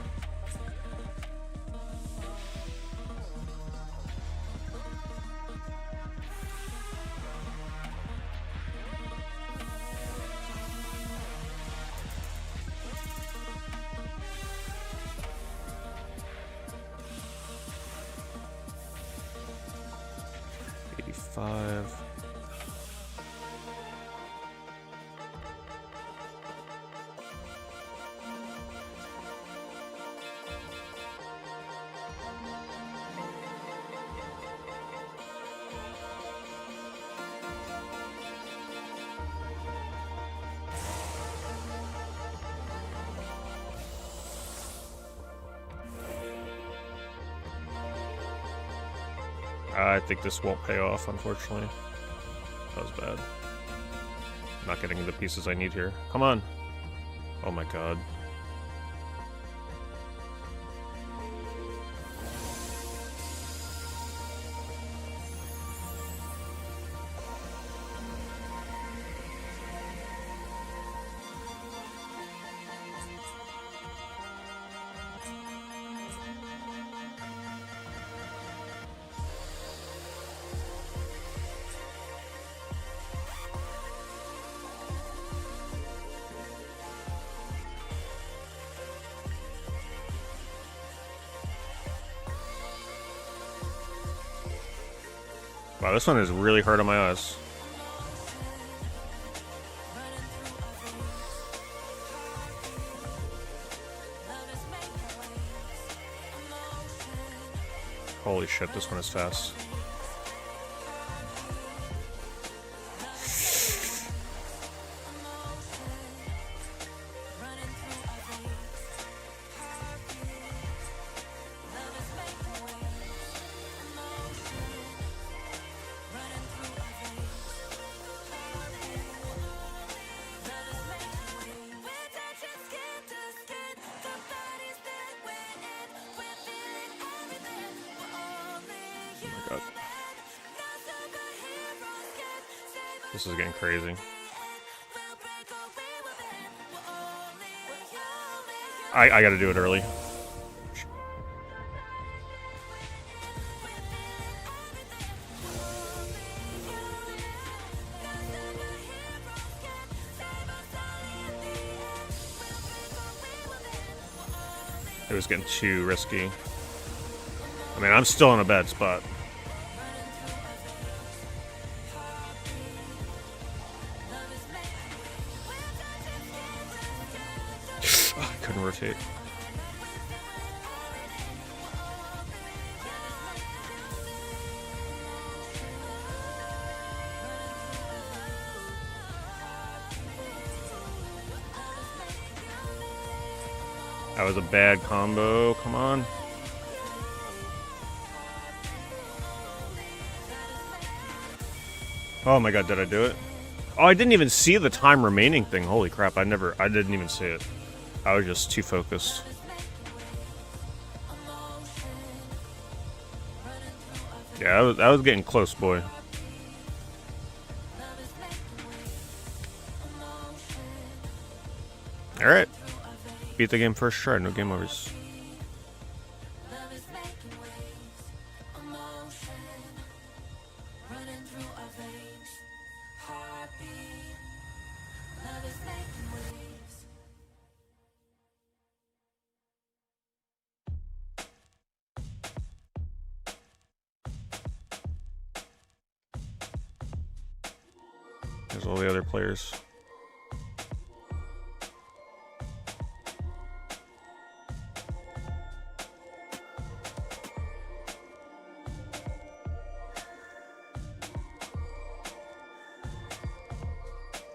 I think this won't pay off, unfortunately. That was bad. Not getting the pieces I need here. Come on. Oh my god. Wow, this one is really hard on my eyes. Holy shit, this one is fast. God. This is getting crazy. I gotta do it early. It was getting too risky. I mean, I'm still in a bad spot. Oh, I couldn't rotate. That was a bad combo. Come on. Oh my god, did I do it? Oh, I didn't even see the time remaining thing. Holy crap, I didn't even see it. I was just too focused. Yeah, that was getting close, boy. Alright. Beat the game first try, no game overs. There's all the other players.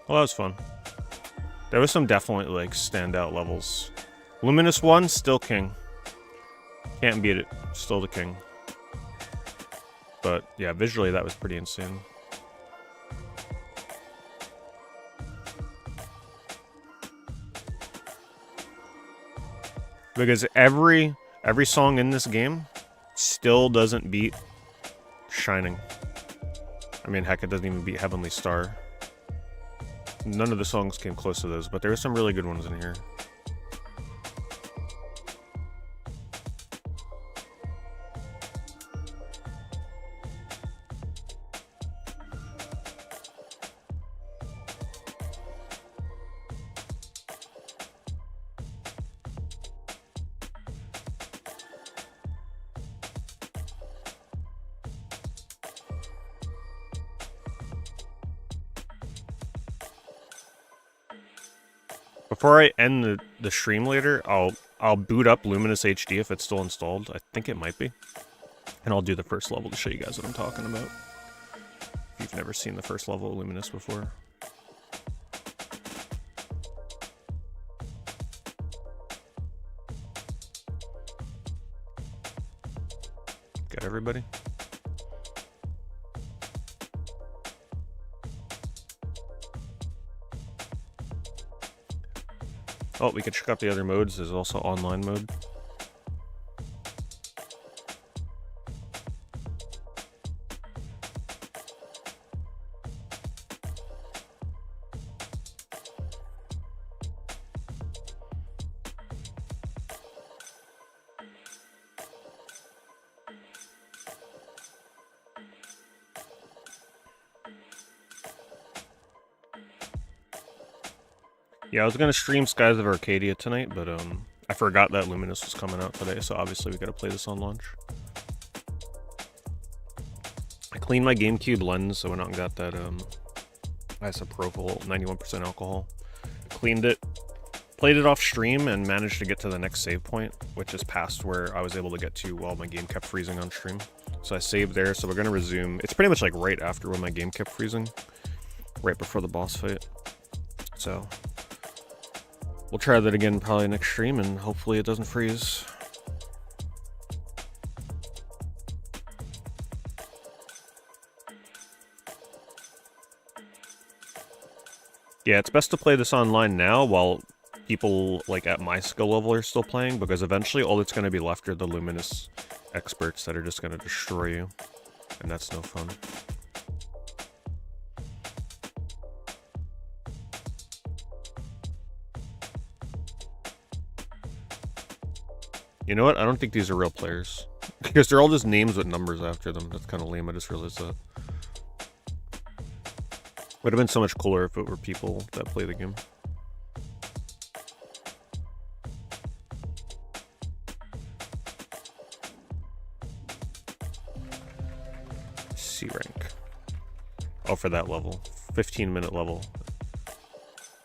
Well, that was fun. There was some definitely like standout levels. Luminous 1, still king. Can't beat it. Still the king. But yeah, visually that was pretty insane. Because every song in this game still doesn't beat Shining. I mean, heck, it doesn't even beat Heavenly Star. None of the songs came close to those, but there are some really good ones in here. Before I end the stream later, I'll boot up Luminous HD if it's still installed. I think it might be. And I'll do the first level to show you guys what I'm talking about. If you've never seen the first level of Luminous before. Got everybody? Oh, we could check out the other modes. There's also online mode. Yeah, I was gonna stream Skies of Arcadia tonight, but I forgot that Luminous was coming out today, so obviously we gotta play this on launch. I cleaned my GameCube lens, so I went out and got that isopropyl 91% alcohol. Cleaned it, played it off stream, and managed to get to the next save point, which is past where I was able to get to while my game kept freezing on stream. So I saved there, so we're gonna resume. It's pretty much like right after when my game kept freezing, right before the boss fight. So we'll try that again probably next stream, and hopefully it doesn't freeze. Yeah, it's best to play this online now while people like at my skill level are still playing, because eventually all that's going to be left are the Luminous experts that are just going to destroy you, and that's no fun. You know what? I don't think these are real players. Because they're all just names with numbers after them. That's kind of lame, I just realized that. Would have been so much cooler if it were people that play the game. C rank. Oh, for that level. 15-minute level.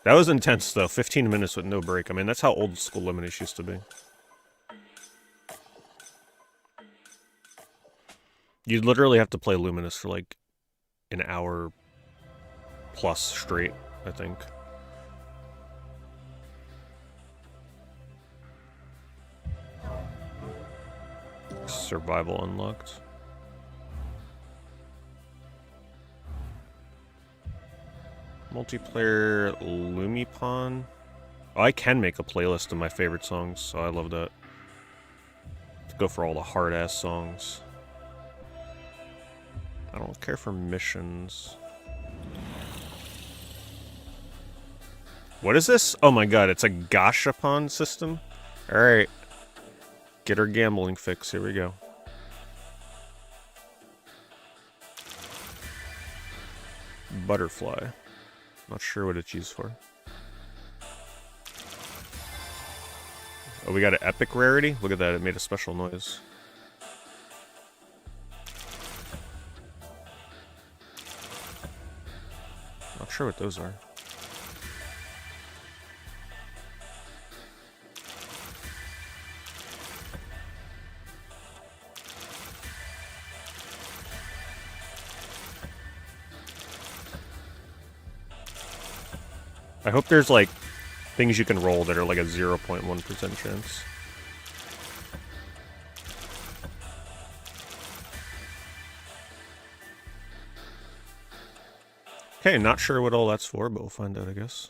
That was intense, though. 15 minutes with no break. I mean, that's how old school Luminous used to be. You'd literally have to play Luminous for like an hour plus straight, I think. Survival unlocked. Multiplayer Lumipon. Oh, I can make a playlist of my favorite songs, so I love that. Let's go for all the hard-ass songs. I don't care for missions. What is this? Oh my god, it's a Gashapon system? Alright. Get our gambling fix, here we go. Butterfly. Not sure what it's used for. Oh, we got an epic rarity? Look at that, it made a special noise. Not sure what those are. I hope there's like things you can roll that are like a 0.1% chance. Okay, not sure what all that's for, but we'll find out, I guess.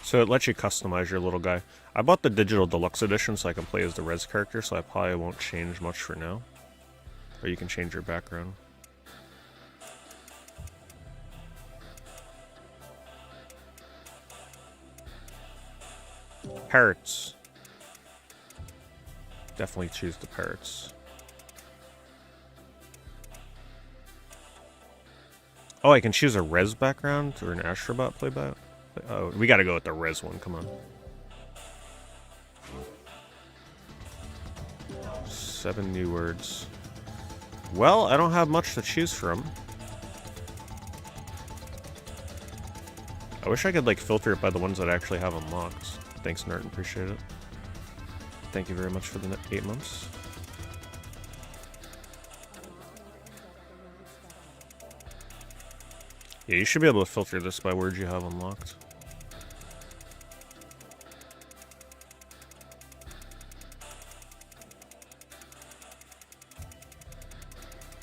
So it lets you customize your little guy. I bought the digital deluxe edition so I can play as the res character, so I probably won't change much for now. Or you can change your background. Parrots. Definitely choose the parrots. Oh, I can choose a res background or an Astrobot playback? Oh, we gotta go with the res one, come on. 7 new words. Well, I don't have much to choose from. I wish I could like filter it by the ones that I actually have unlocked. Thanks, Nert, appreciate it. Thank you very much for the 8 months. Yeah, you should be able to filter this by words you have unlocked.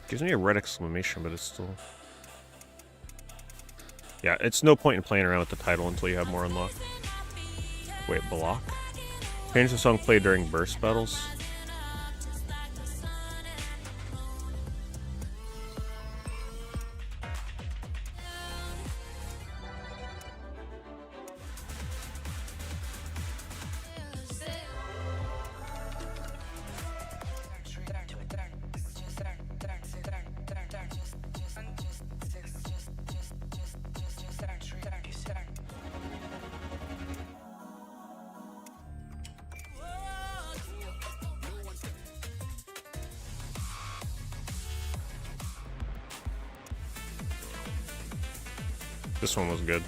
Gives me a red exclamation, but it's still... Yeah, it's no point in playing around with the title until you have more unlocked. Wait, block? Change the song played during burst battles. This one was good.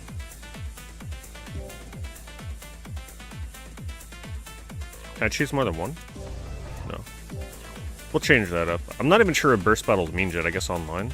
Can I choose more than one? No. We'll change that up. I'm not even sure what burst battles mean yet. I guess online.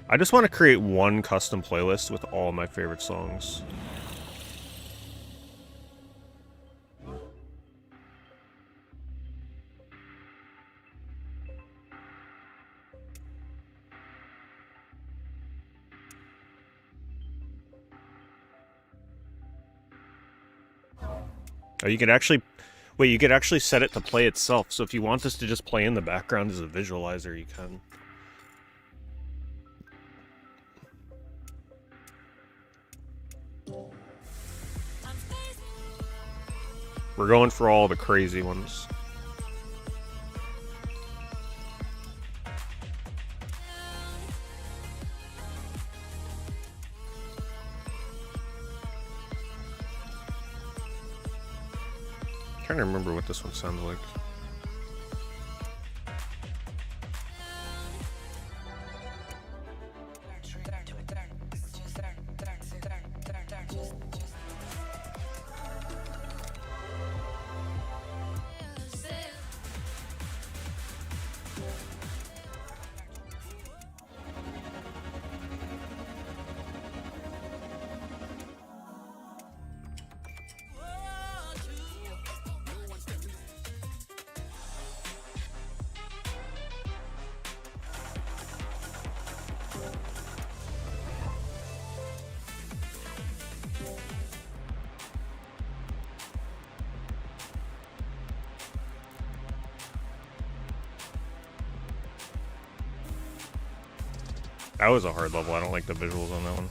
I just want to create one custom playlist with all my favorite songs. Oh, you could actually... Wait, you could actually set it to play itself. So if you want this to just play in the background as a visualizer, you can. We're going for all the crazy ones. I'm trying to remember what this one sounds like. That was a hard level. I don't like the visuals on that one.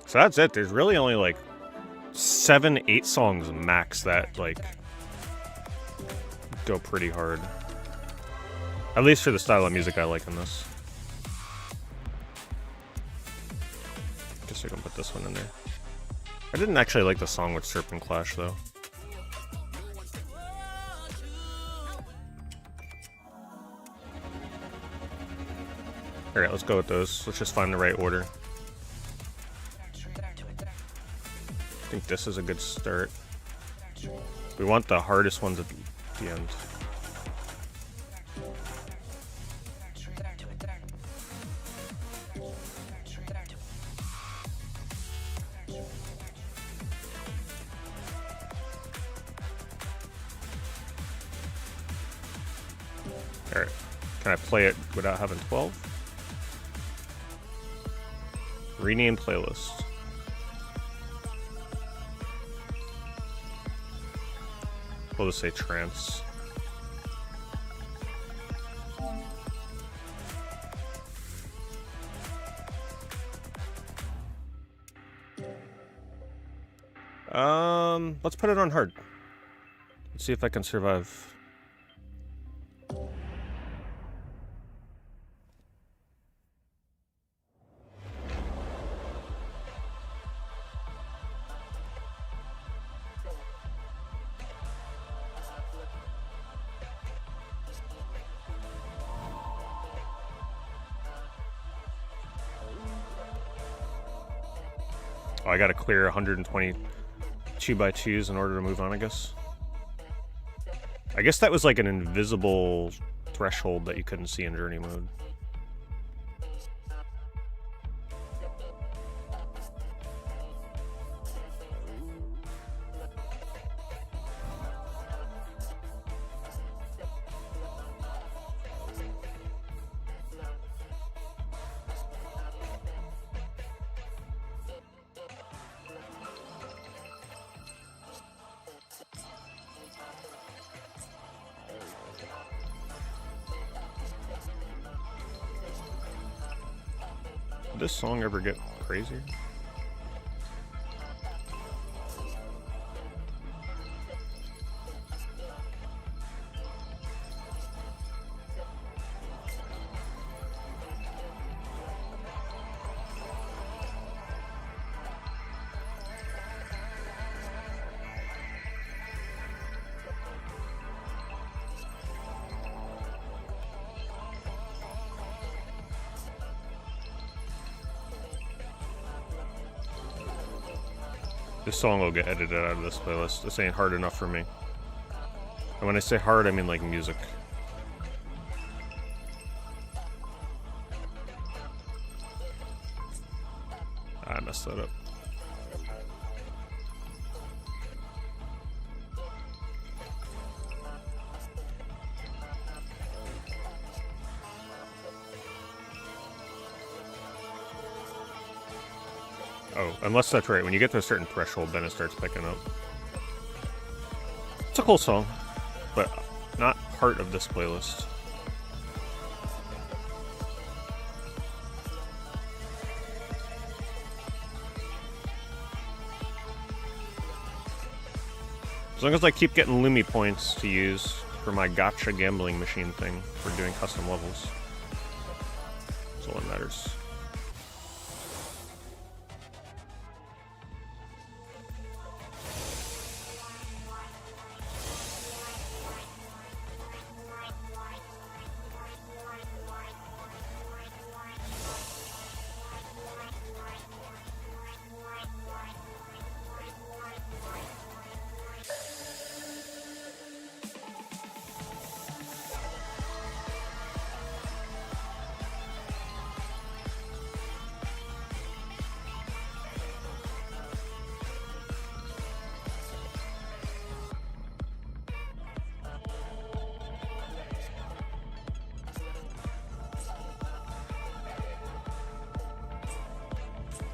So that's it. There's really only like 7, 8 songs max that like go pretty hard. At least for the style of music I like in this. Guess I can put this one in there. I didn't actually like the song with Serpent Clash though. Alright, let's go with those. Let's just find the right order. I think this is a good start. We want the hardest ones at the end. Alright, can I play it without having 12? Rename playlist. We'll just say trance. Let's put it on hard. Let's see if I can survive. Oh, I gotta clear 120 2x2s in order to move on, I guess. I guess that was like an invisible threshold that you couldn't see in journey mode. this song ever get crazier? This song will get edited out of this playlist. This ain't hard enough for me. And when I say hard, I mean like music. I messed that up. Oh, unless that's right. When you get to a certain threshold, then it starts picking up. It's a cool song, but not part of this playlist. As long as I keep getting Lumi points to use for my gotcha gambling machine thing for doing custom levels. That's all that matters.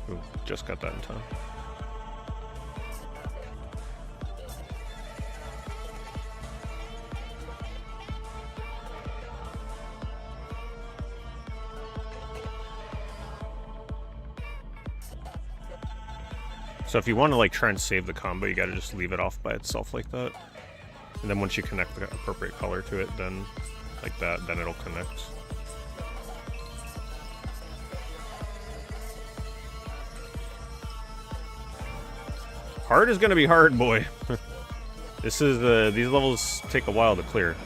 Ooh, just got that in time. So if you want to like try and save the combo, you gotta just leave it off by itself like that. And then once you connect the appropriate color to it, then like that, then it'll connect. Hard is gonna be hard, boy. This is these levels take a while to clear.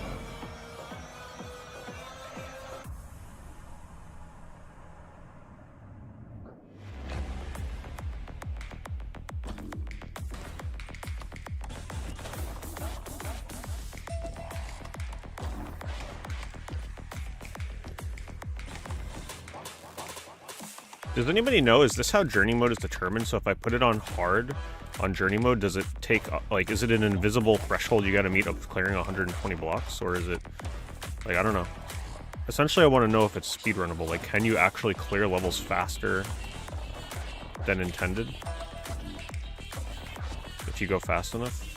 Does anybody know, is this how journey mode is determined? So if I put it on hard on journey mode, does it take, like, is it an invisible threshold you gotta meet of clearing 120 blocks? Or is it, like, I don't know. Essentially, I want to know if it's speedrunnable. Like, can you actually clear levels faster than intended? If you go fast enough?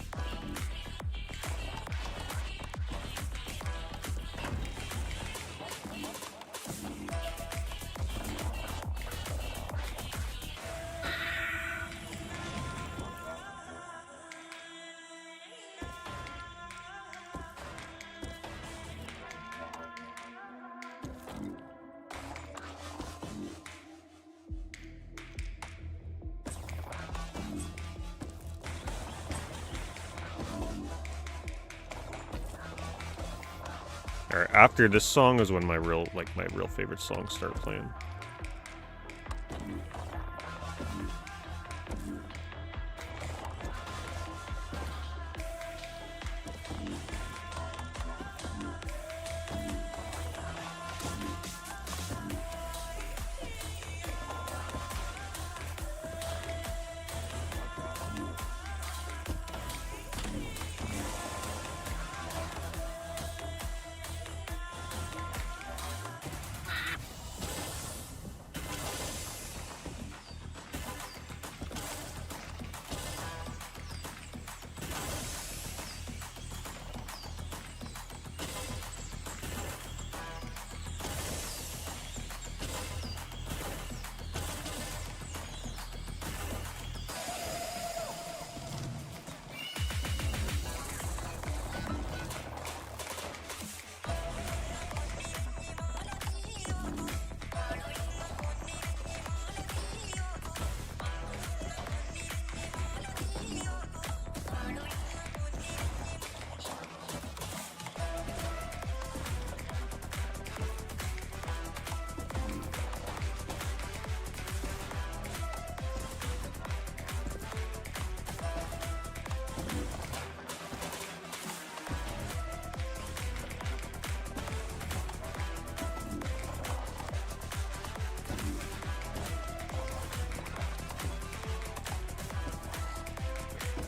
Alright, after this song is when my real favorite songs start playing.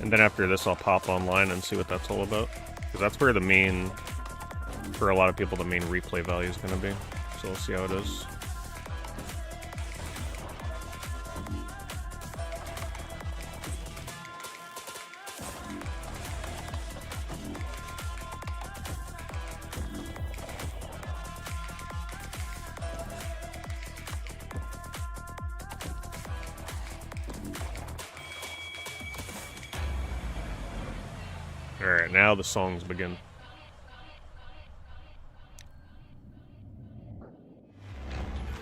And then after this, I'll pop online and see what that's all about. Because that's where the main, for a lot of people, the main replay value is going to be. So we'll see how it is. Alright, now the songs begin.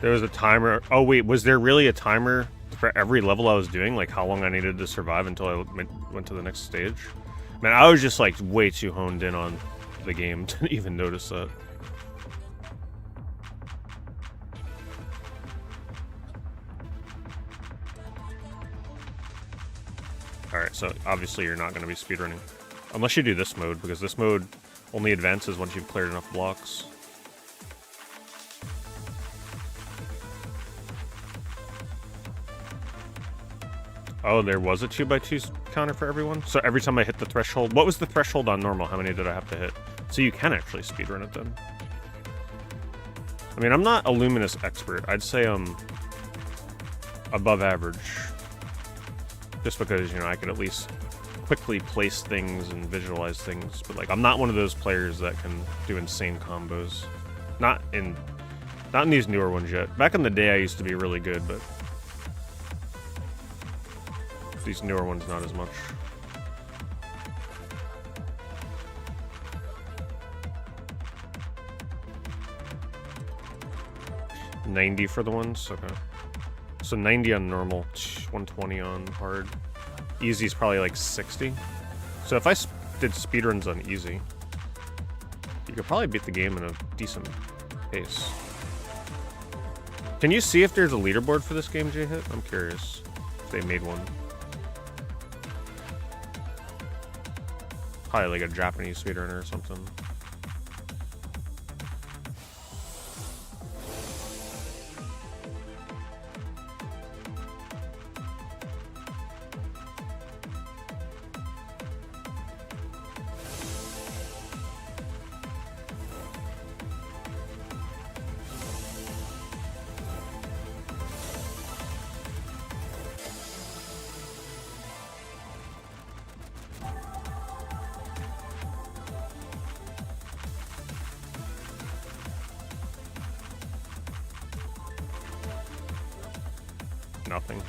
There was a timer. Oh wait, was there really a timer for every level I was doing? Like how long I needed to survive until I went to the next stage? Man, I was just like way too honed in on the game to even notice that. Alright, so obviously you're not going to be speedrunning. Unless you do this mode, because this mode only advances once you've cleared enough blocks. Oh, there was a 2x2 counter for everyone? So every time I hit the threshold... What was the threshold on normal? How many did I have to hit? So you can actually speedrun it then. I mean, I'm not a Luminous expert. I'd say I'm above average. Just because, you know, I can at least quickly place things and visualize things. But, like, I'm not one of those players that can do insane combos. Not in these newer ones yet. Back in the day, I used to be really good, but... these newer ones, not as much. $90 for the ones? Okay. So 90 on normal, 120 on hard. Easy's probably like 60. So if I did speedruns on easy, you could probably beat the game in a decent pace. Can you see if there's a leaderboard for this game, J-Hit? I'm curious if they made one. Probably like a Japanese speedrunner or something. Nothing.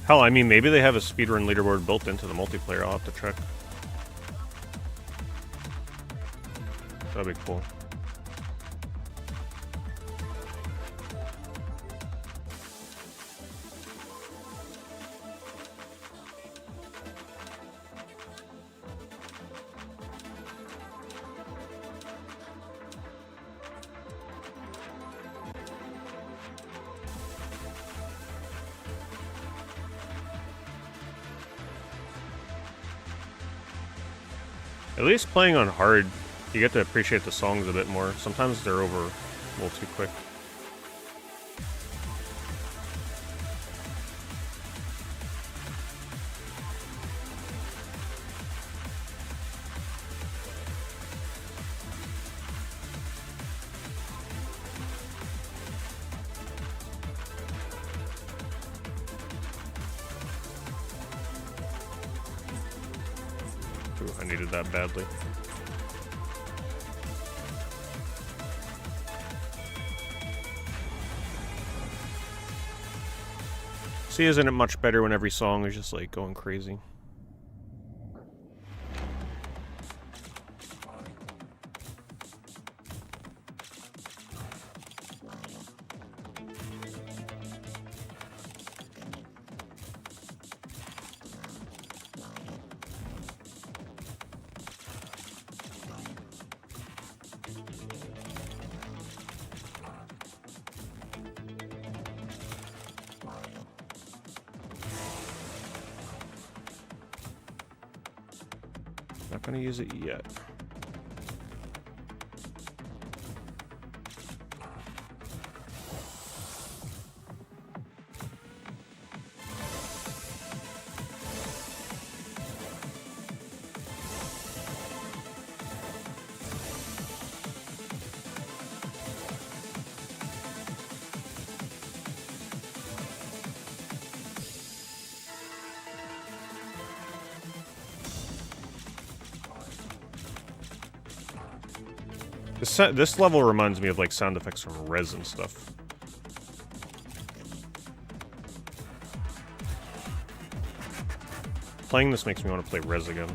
Hell, I mean, maybe they have a speedrun leaderboard built into the multiplayer. I'll have to check. That'd be cool. At least playing on hard, you get to appreciate the songs a bit more. Sometimes they're over a little too quick. Ooh, I needed that badly. See, isn't it much better when every song is just like going crazy? Not gonna use it yet. This level reminds me of like sound effects from Rez and stuff. Playing this makes me want to play Rez again.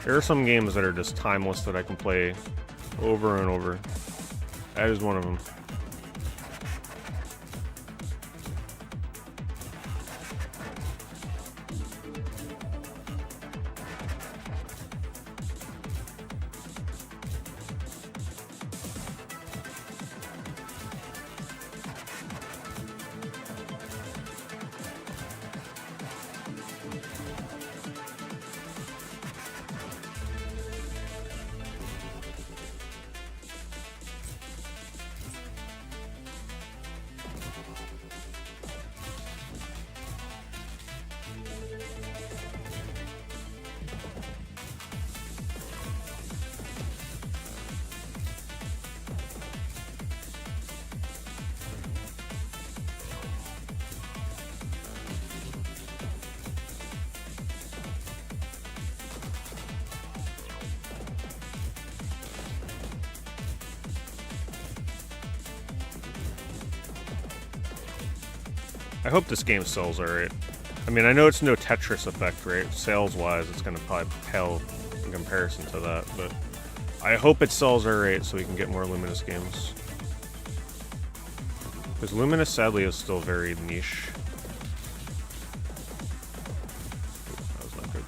There are some games that are just timeless that I can play over and over. That is one of them. I hope this game sells alright. I mean, I know it's no Tetris effect, right? Sales-wise, it's gonna probably pale in comparison to that, but I hope it sells alright so we can get more Luminous games. Because Luminous, sadly, is still very niche. That was not good.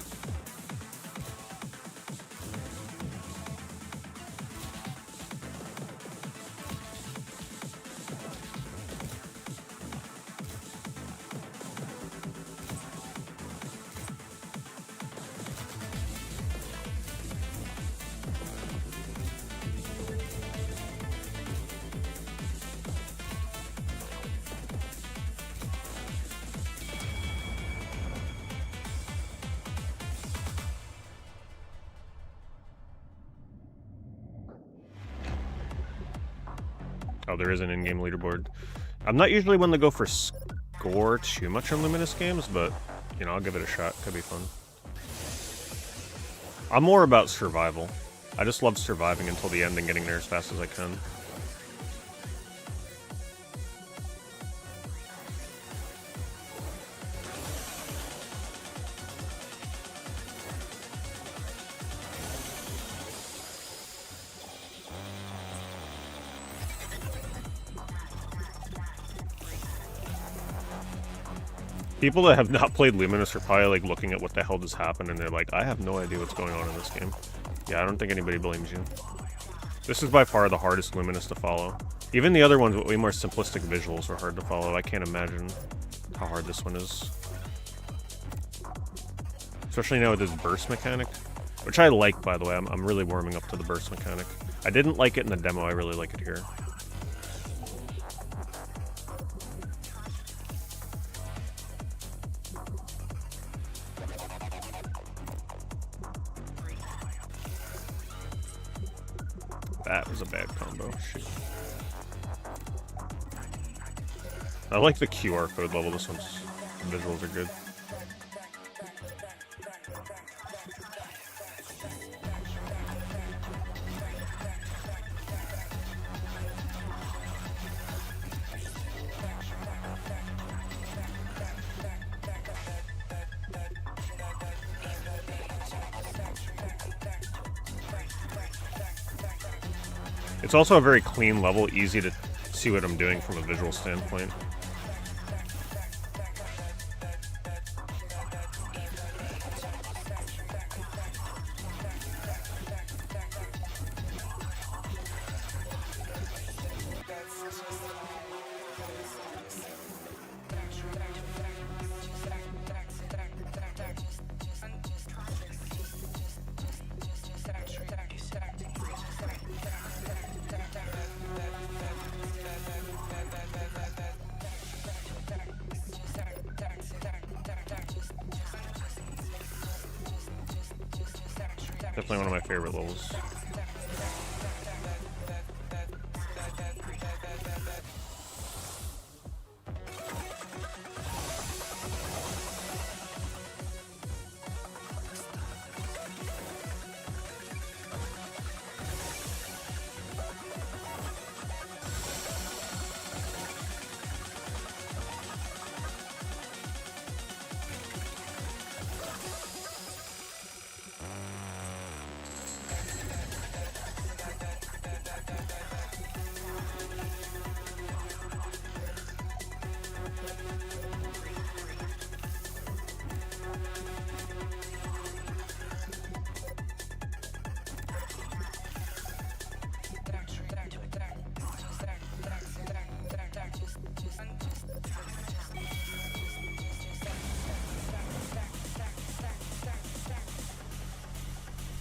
Oh, there is an in-game leaderboard. I'm not usually one to go for score too much on Luminous games, but, you know, I'll give it a shot. Could be fun. I'm more about survival. I just love surviving until the end and getting there as fast as I can. People that have not played Luminous are probably like looking at what the hell just happened and they're like, I have no idea what's going on in this game. Yeah, I don't think anybody blames you. This is by far the hardest Luminous to follow. Even the other ones with way more simplistic visuals were hard to follow. I can't imagine how hard this one is. Especially now with this burst mechanic, which I like, by the way. I'm really warming up to the burst mechanic. I didn't like it in the demo, I really like it here. That was a bad combo. Shit. I like the QR code level. This one's the visuals are good. It's also a very clean level, easy to see what I'm doing from a visual standpoint. Definitely one of my favorite levels.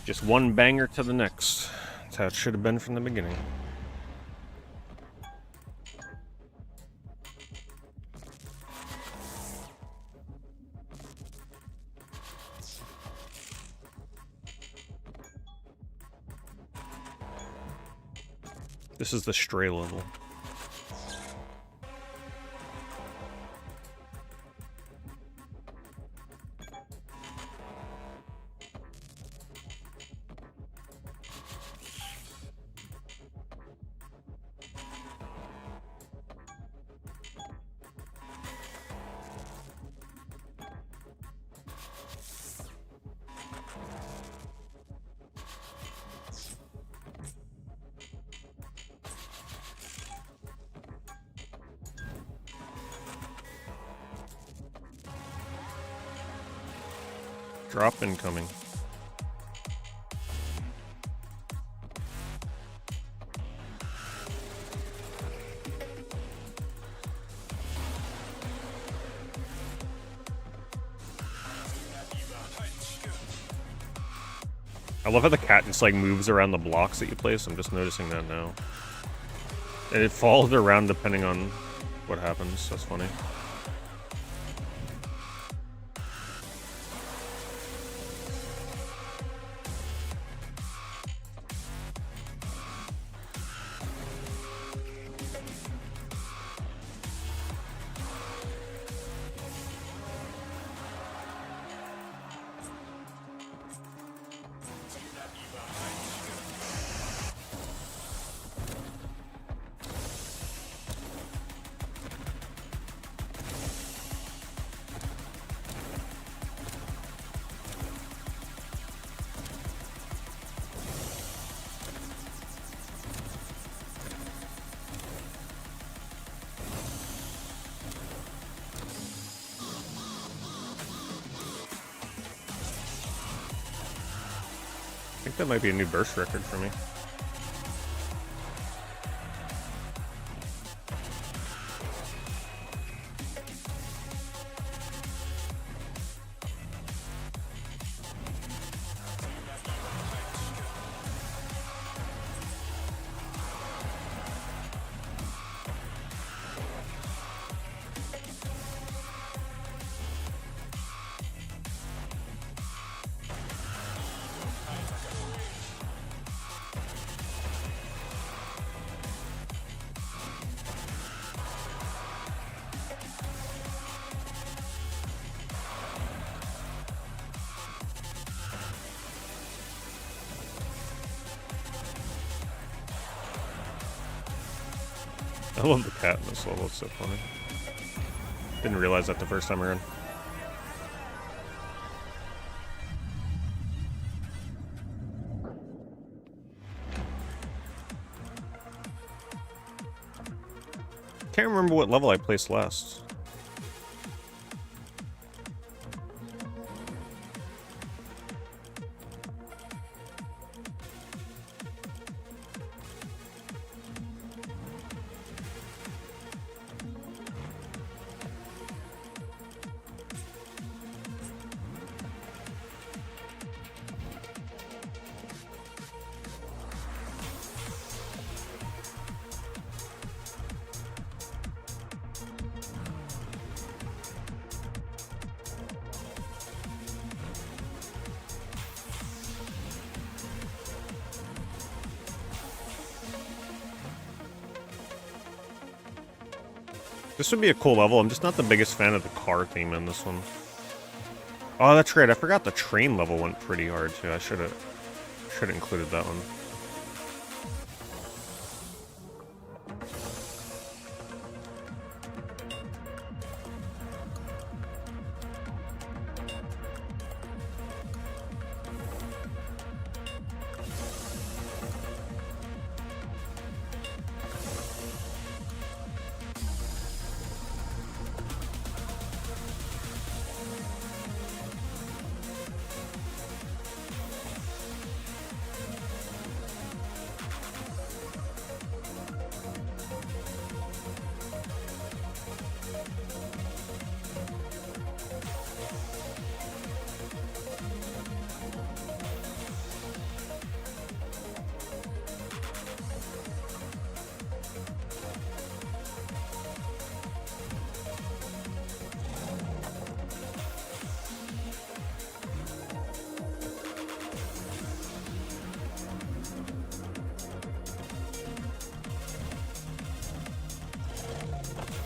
Just one banger to the next. That's how it should have been from the beginning. This is the stray level. Drop incoming. I love how the cat just like moves around the blocks that you place. I'm just noticing that now. And it follows around depending on what happens. That's funny. I think that might be a new burst record for me. I love the cat in this level, it's so funny. Didn't realize that the first time around. Can't remember what level I placed last. This would be a cool level. I'm just not the biggest fan of the car theme in this one. Oh, that's right. I forgot the train level went pretty hard too. I should have included that one.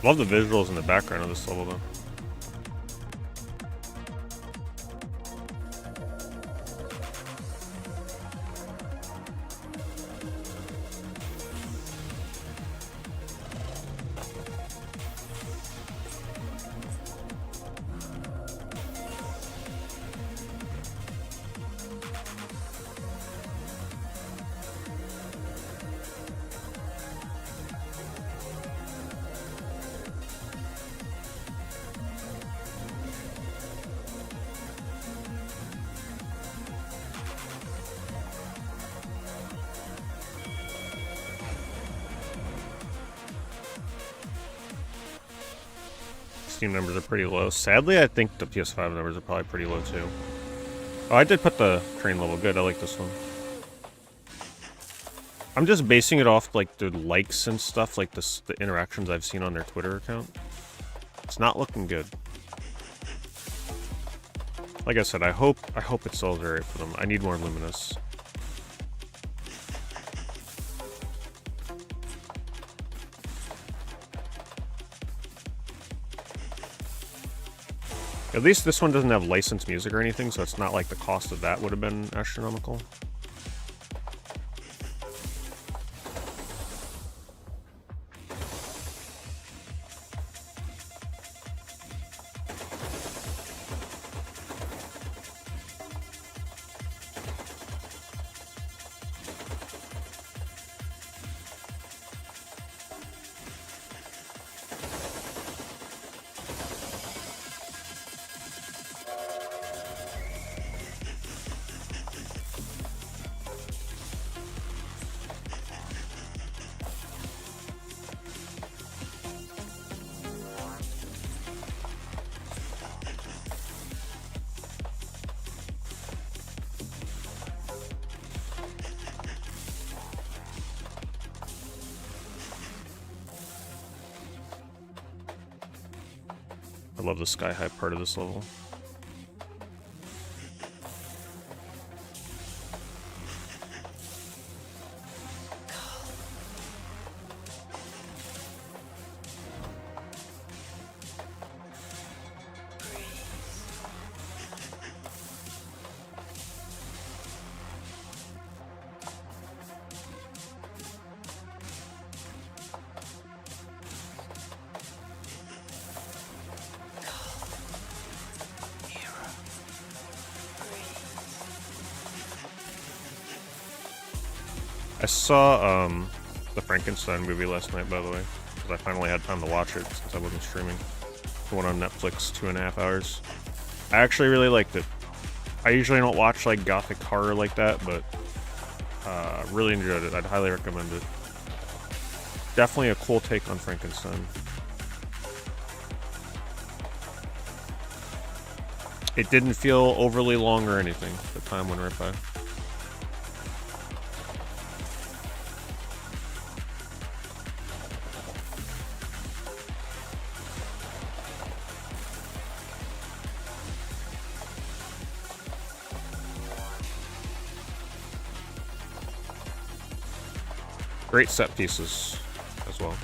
Love the visuals in the background of this level, though. Steam numbers are pretty low. Sadly, I think the PS5 numbers are probably pretty low too. Oh, I did put the train level good. I like this one. I'm just basing it off like the likes and stuff, like the interactions I've seen on their Twitter account. It's not looking good. Like I said, I hope it sells alright for them. I need more Luminous. At least this one doesn't have licensed music or anything, so it's not like the cost of that would have been astronomical. I love the sky-high part of this level. I saw the Frankenstein movie last night, by the way, because I finally had time to watch it since I wasn't streaming. The one on Netflix, 2.5 hours. I actually really liked it. I usually don't watch like gothic horror like that, but really enjoyed it. I'd highly recommend it. Definitely a cool take on Frankenstein. It didn't feel overly long or anything. The time went right by. Great set pieces as well.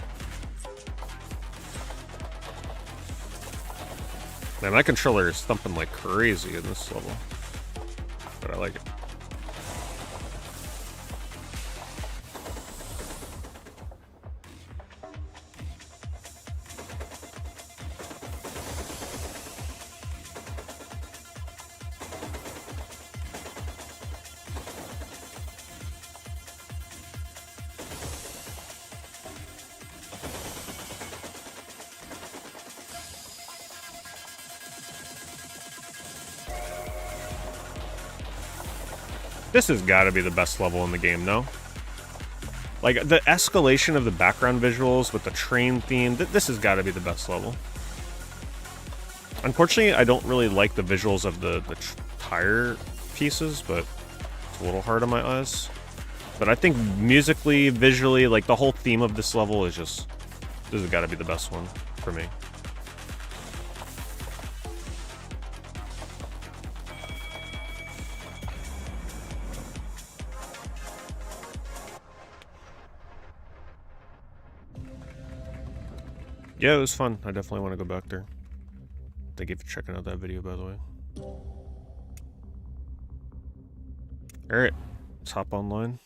Man, my controller is thumping like crazy in this level, but I like it. This has got to be the best level in the game, no? Like, the escalation of the background visuals with the train theme, this has got to be the best level. Unfortunately, I don't really like the visuals of the tire pieces, but it's a little hard on my eyes. But I think musically, visually, like, the whole theme of this level is just... This has got to be the best one for me. Yeah, it was fun. I definitely want to go back there. Thank you for checking out that video, by the way. Alright, let's hop online.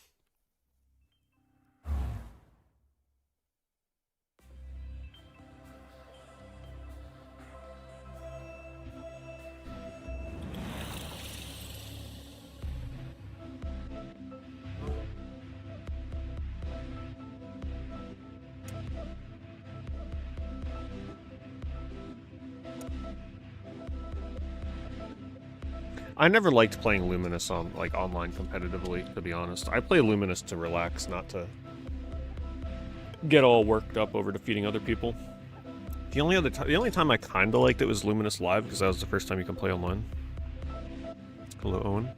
I never liked playing Luminous on like online competitively, to be honest. I play Luminous to relax, not to get all worked up over defeating other people. The only time I kind of liked it was Luminous Live, because that was the first time you can play online. Hello, Owen.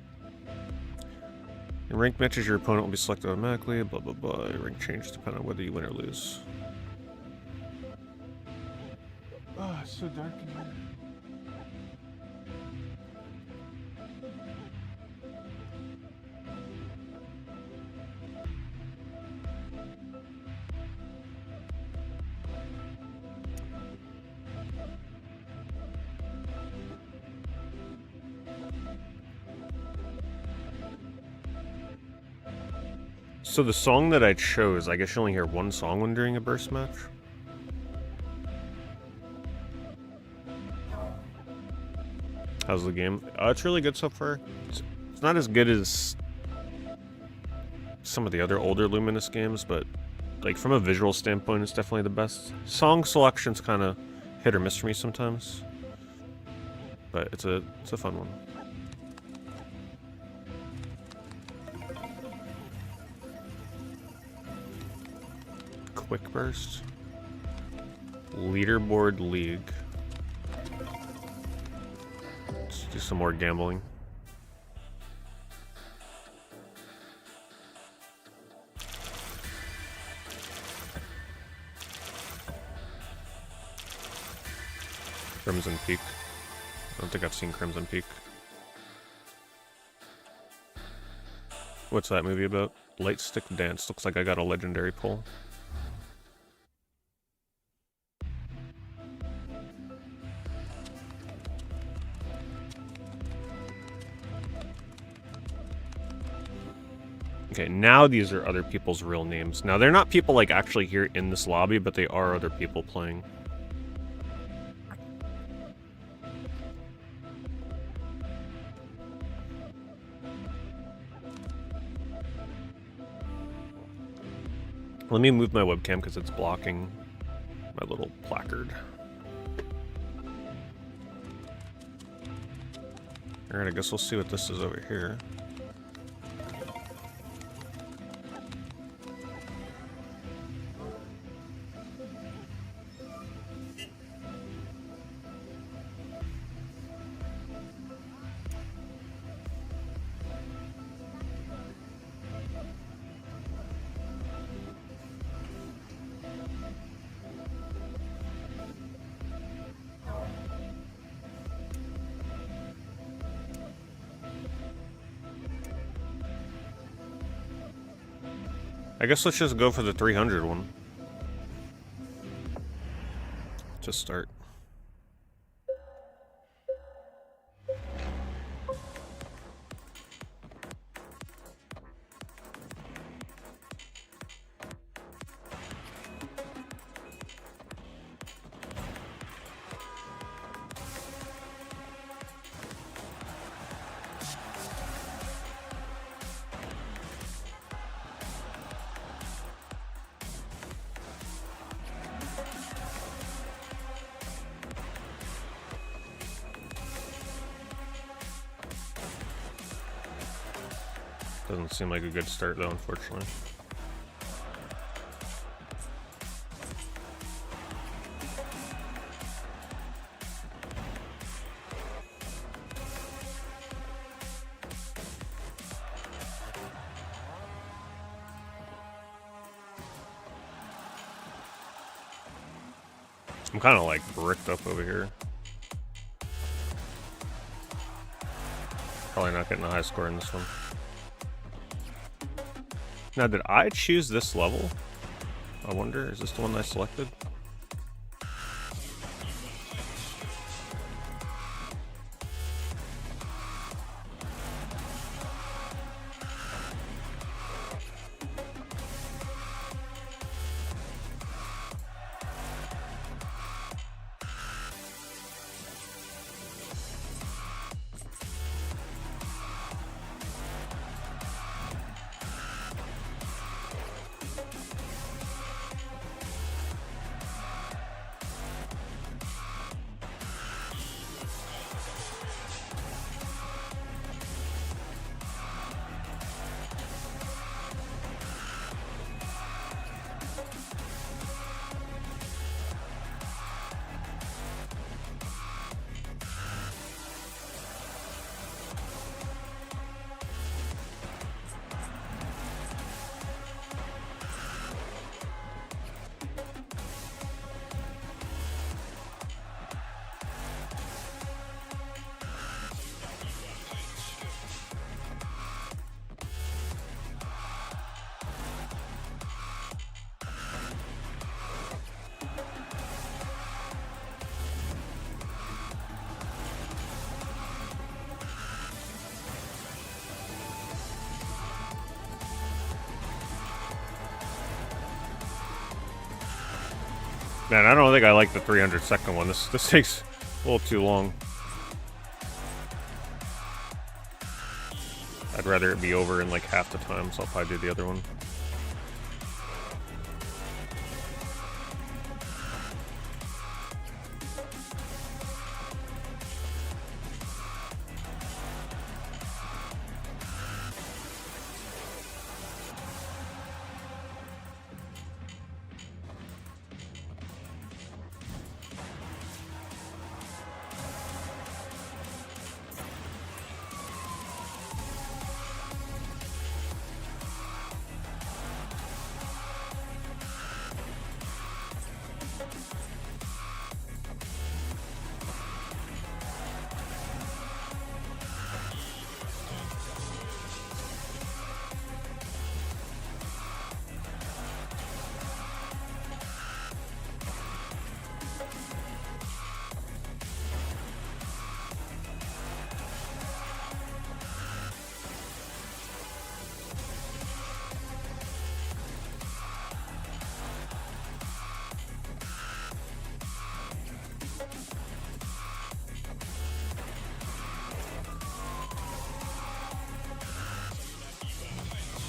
In ranked matches, your opponent will be selected automatically. Blah blah blah. Your rank changes depending on whether you win or lose. Oh, it's so dark in here. So the song that I chose, I guess you only hear one song when during a burst match. How's the game? It's really good so far. It's not as good as some of the other older Luminous games, but like from a visual standpoint, it's definitely the best. Song selection's kind of hit or miss for me sometimes, but it's a fun one. Quick burst. Leaderboard League. Let's do some more gambling. Crimson Peak. I don't think I've seen Crimson Peak. What's that movie about? Light Stick Dance. Looks like I got a legendary pull. Okay, now these are other people's real names. Now, they're not people, like, actually here in this lobby, but they are other people playing. Let me move my webcam because it's blocking my little placard. Alright, I guess we'll see what this is over here. I guess let's just go for the 300 one. To start. Doesn't seem like a good start though, unfortunately. I'm kind of like bricked up over here. Probably not getting a high score in this one. Now, did I choose this level? I wonder, is this the one I selected? Man, I don't think I like the 300-second one. This takes a little too long. I'd rather it be over in like half the time, so I'll probably do the other one.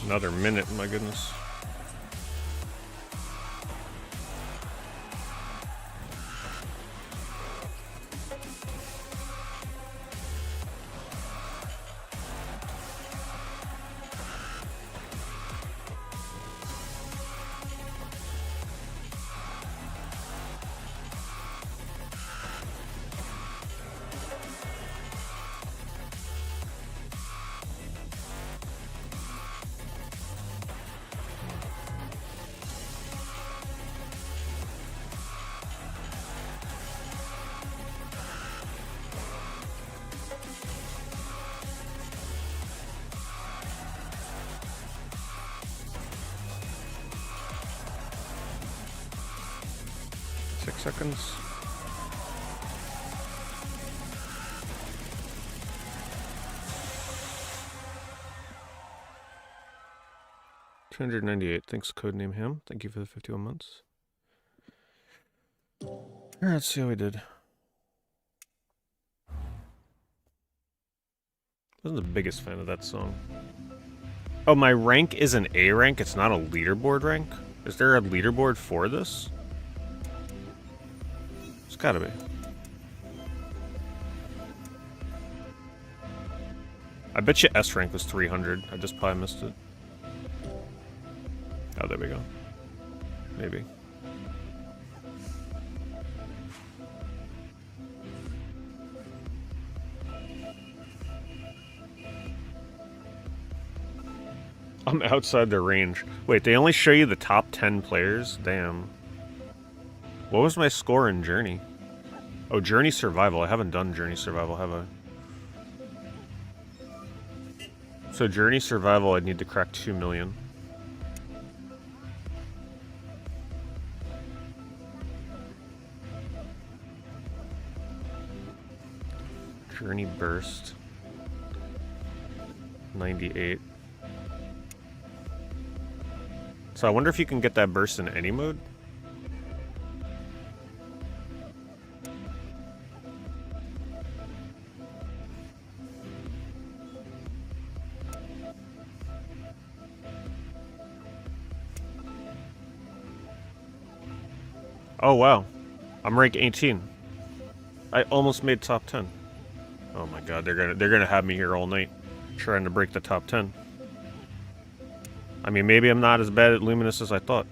Another minute, my goodness. Seconds. $298. Thanks, Codename Ham. Thank you for the 51 months. Alright, let's see how we did. Wasn't the biggest fan of that song. Oh, my rank is an A rank. It's not a leaderboard rank. Is there a leaderboard for this? It's gotta be. I bet you S rank was 300. I just probably missed it. Oh, there we go. Maybe. I'm outside their range. Wait, they only show you the top 10 players? Damn. What was my score in Journey? Oh, Journey Survival. I haven't done Journey Survival, have I? So Journey Survival, I'd need to crack 2 million. Journey Burst. 98. So I wonder if you can get that burst in any mode? Oh wow, I'm rank 18. I almost made top 10. Oh my god, they're gonna have me here all night, trying to break the top 10. I mean, maybe I'm not as bad at Luminous as I thought.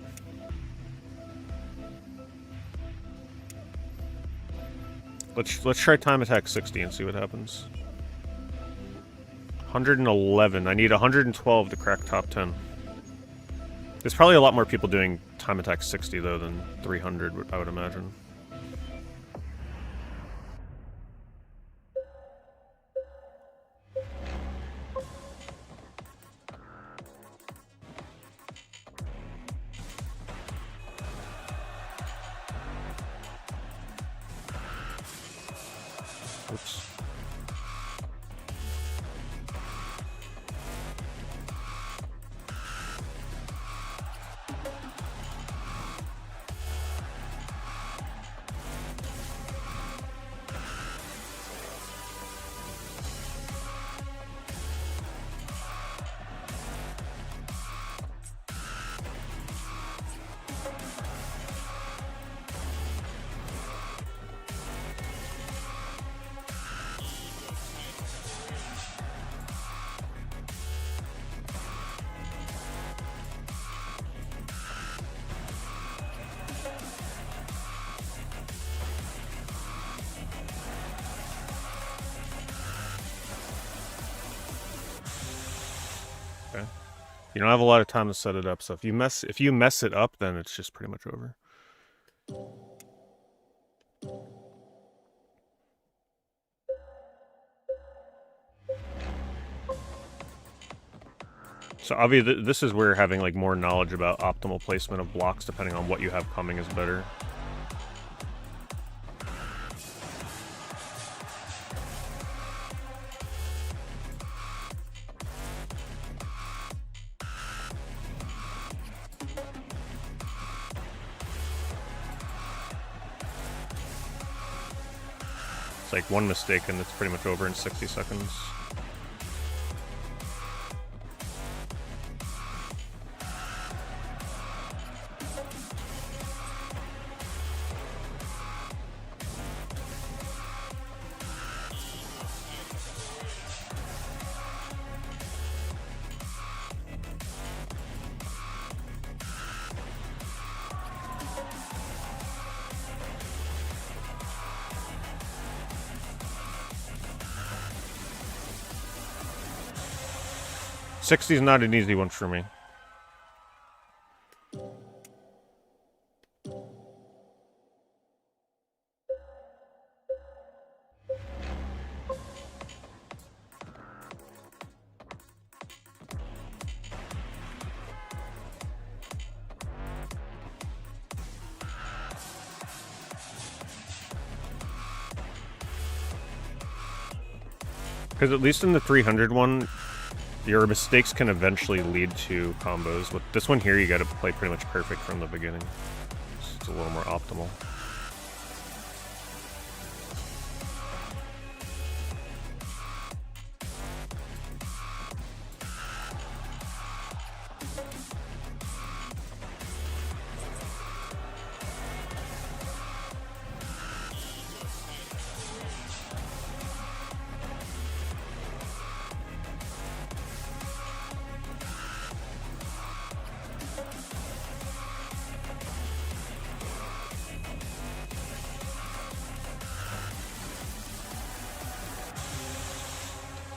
Let's try time attack 60 and see what happens. 111. I need 112 to crack top 10. There's probably a lot more people doing time attack 60 though than 300, I would imagine. Oops. You don't have a lot of time to set it up, so if you mess it up, then it's just pretty much over. So obviously, this is where having like more knowledge about optimal placement of blocks, depending on what you have coming, is better. It's like one mistake and it's pretty much over in 60 seconds. '60 is not an easy one for me. Because at least in the 300 one, your mistakes can eventually lead to combos. With this one here, you gotta play pretty much perfect from the beginning. It's a little more optimal.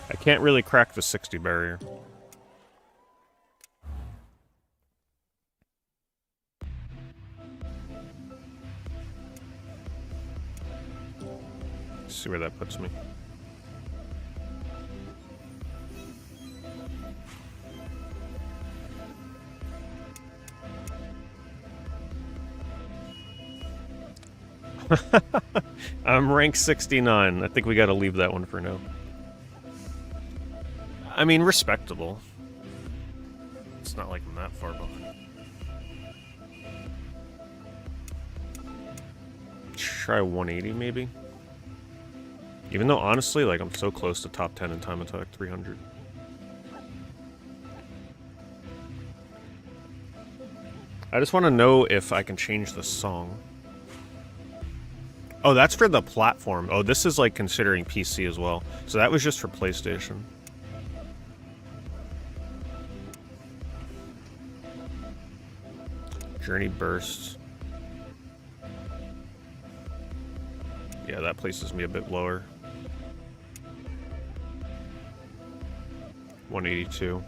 I can't really crack the 60 barrier. Let's see where that puts me. I'm rank 69. I think we gotta leave that one for now. I mean, respectable. It's not like I'm that far behind. Try 180 maybe? Even though, honestly, like, I'm so close to top 10 in time attack 300. I just want to know if I can change the song. Oh, that's for the platform. Oh, this is, like, considering PC as well. So that was just for PlayStation. Journey Burst. Yeah, that places me a bit lower. 182.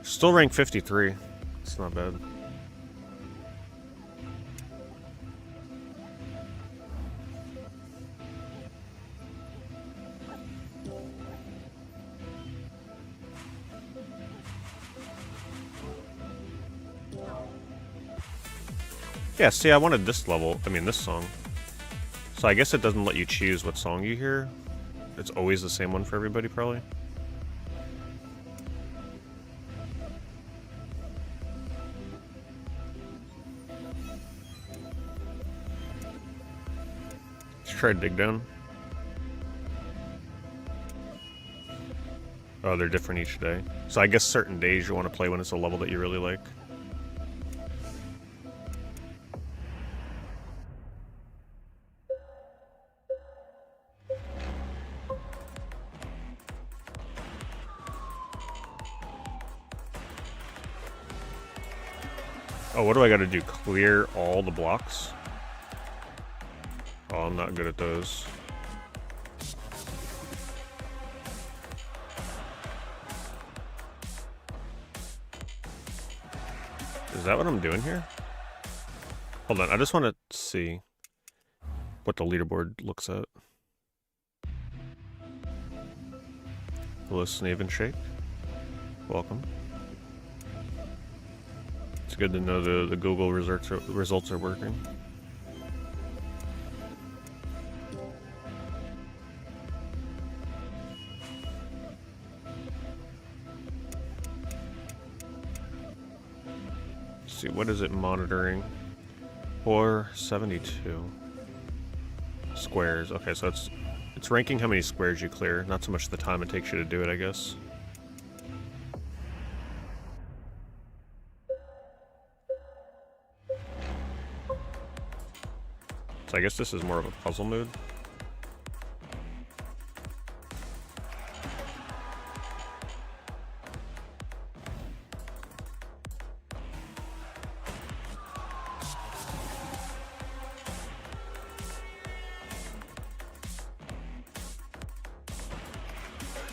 Still rank 53. It's not bad. Yeah, see, I wanted this level, this song. So I guess it doesn't let you choose what song you hear. It's always the same one for everybody, probably. Let's try Dig Down. Oh, they're different each day. So I guess certain days you want to play when it's a level that you really like. Oh, what do I gotta do? Clear all the blocks? Oh, I'm not good at those. Is that what I'm doing here? Hold on, I just want to see what the leaderboard looks at. Hello, Snave and Shake. Welcome. It's good to know the Google results are working. Let's see, what is it monitoring? 472 squares. Okay, so it's ranking how many squares you clear, not so much the time it takes you to do it, I guess. So I guess this is more of a puzzle mode.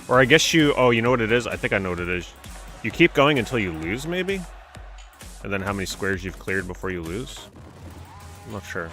Or I guess oh, you know what it is? I think I know what it is. You keep going until you lose, maybe? And then how many squares you've cleared before you lose? I'm not sure.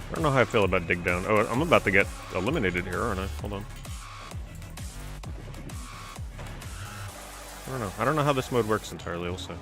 I don't know how I feel about dig down. Oh, I'm about to get eliminated here, aren't I? Hold on. I don't know. I don't know how this mode works entirely, we'll see.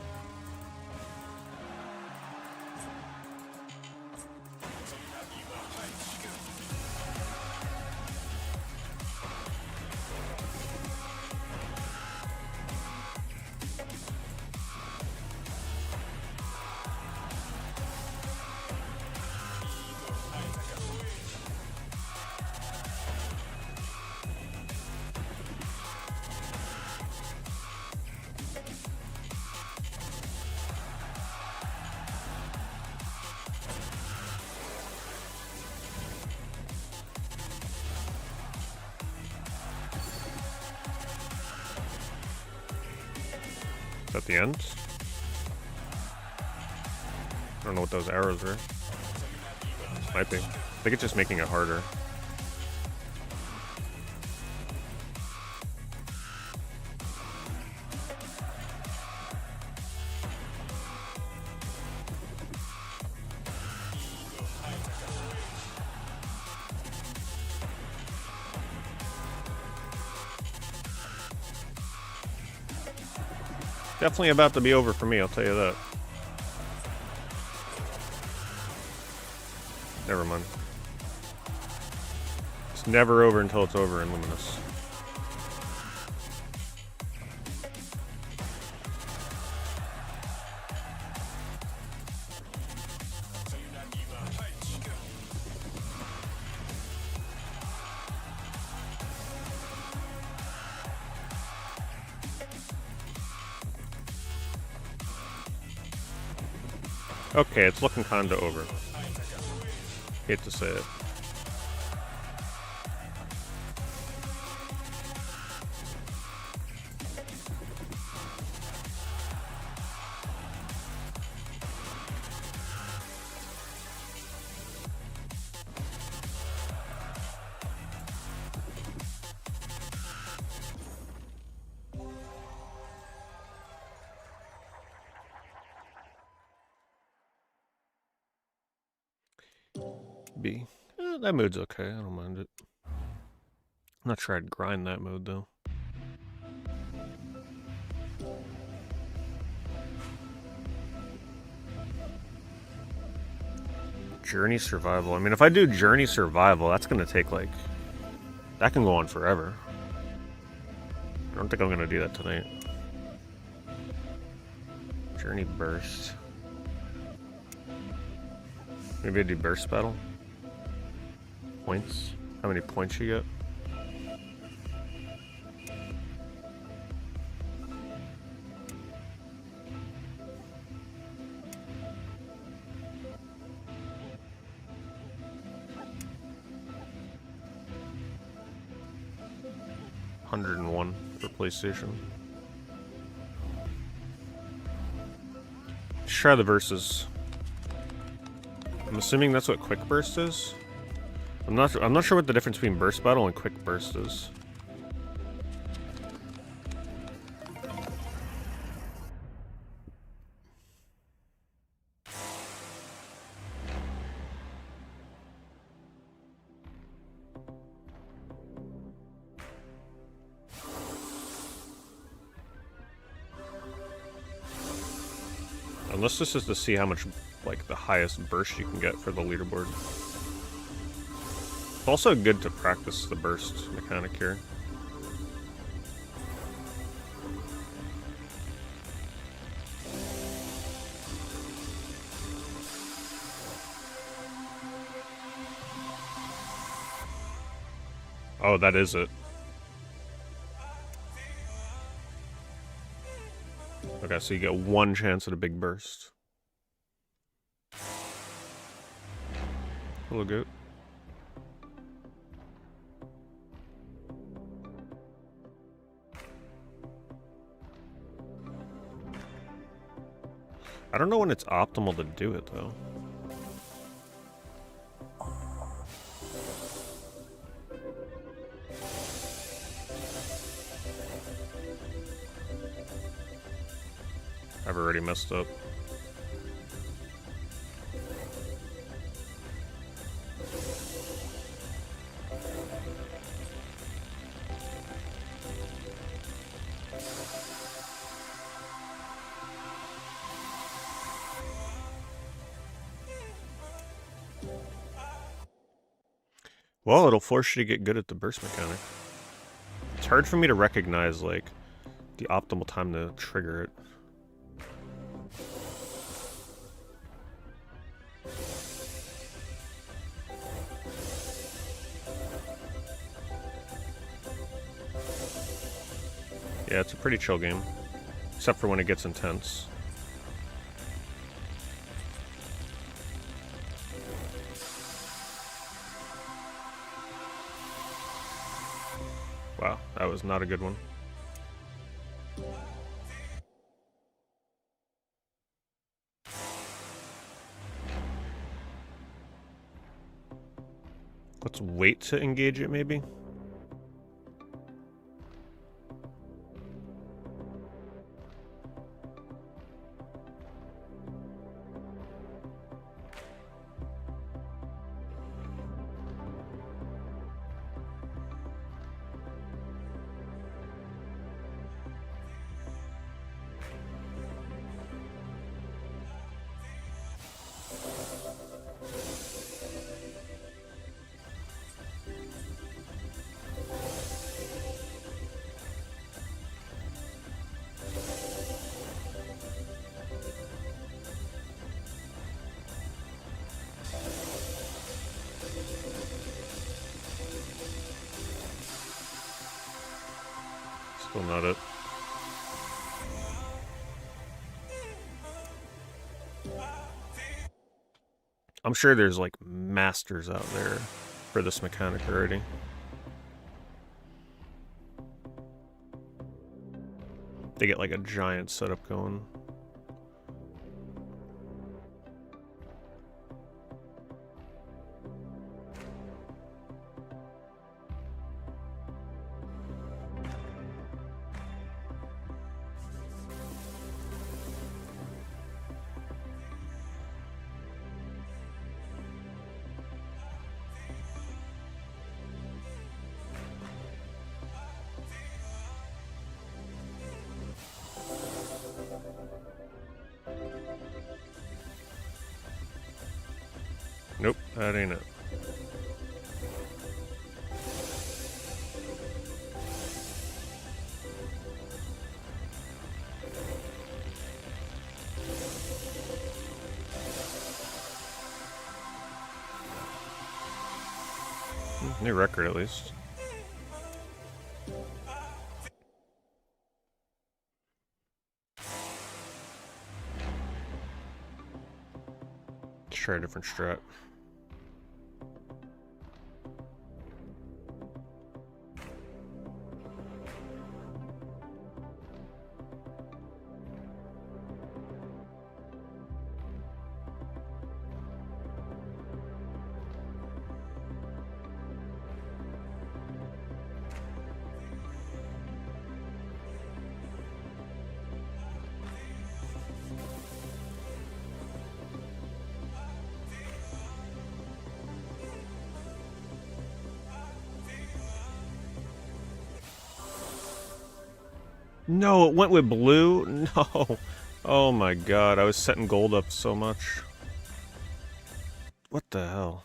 At the end? I don't know what those arrows are. Might be. I think it's just making it harder. Definitely about to be over for me, I'll tell you that. Never mind. It's never over until it's over in Luminous. Okay, it's looking kinda over. Hate to say it. B. That mode's okay, I don't mind it. I'm not sure I'd grind that mode though. Journey survival. I mean, if I do journey survival, that's gonna take like That can go on forever. I don't think I'm gonna do that tonight. Journey burst. Maybe I do burst battle. Points. How many points you get? $101 for PlayStation. Let's try the verses. I'm assuming that's what quick burst is. I'm not sure what the difference between burst battle and quick burst is. Unless this is to see how much, like, the highest burst you can get for the leaderboard. It's also good to practice the burst mechanic here. Oh, that is it. Okay, so you get one chance at a big burst. Hello, goat. I don't know when it's optimal to do it, though. I've already messed up. Well, it'll force you to get good at the burst mechanic. It's hard for me to recognize, like, the optimal time to trigger it. Yeah, it's a pretty chill game. Except for when it gets intense. Wow, that was not a good one. Let's wait to engage it, maybe? Still not it. I'm sure there's like masters out there for this mechanic already. They get like a giant setup going. Nope, that ain't it. New record, at least. Let's try a different strat. No, it went with blue? No. Oh my god, I was setting gold up so much. What the hell?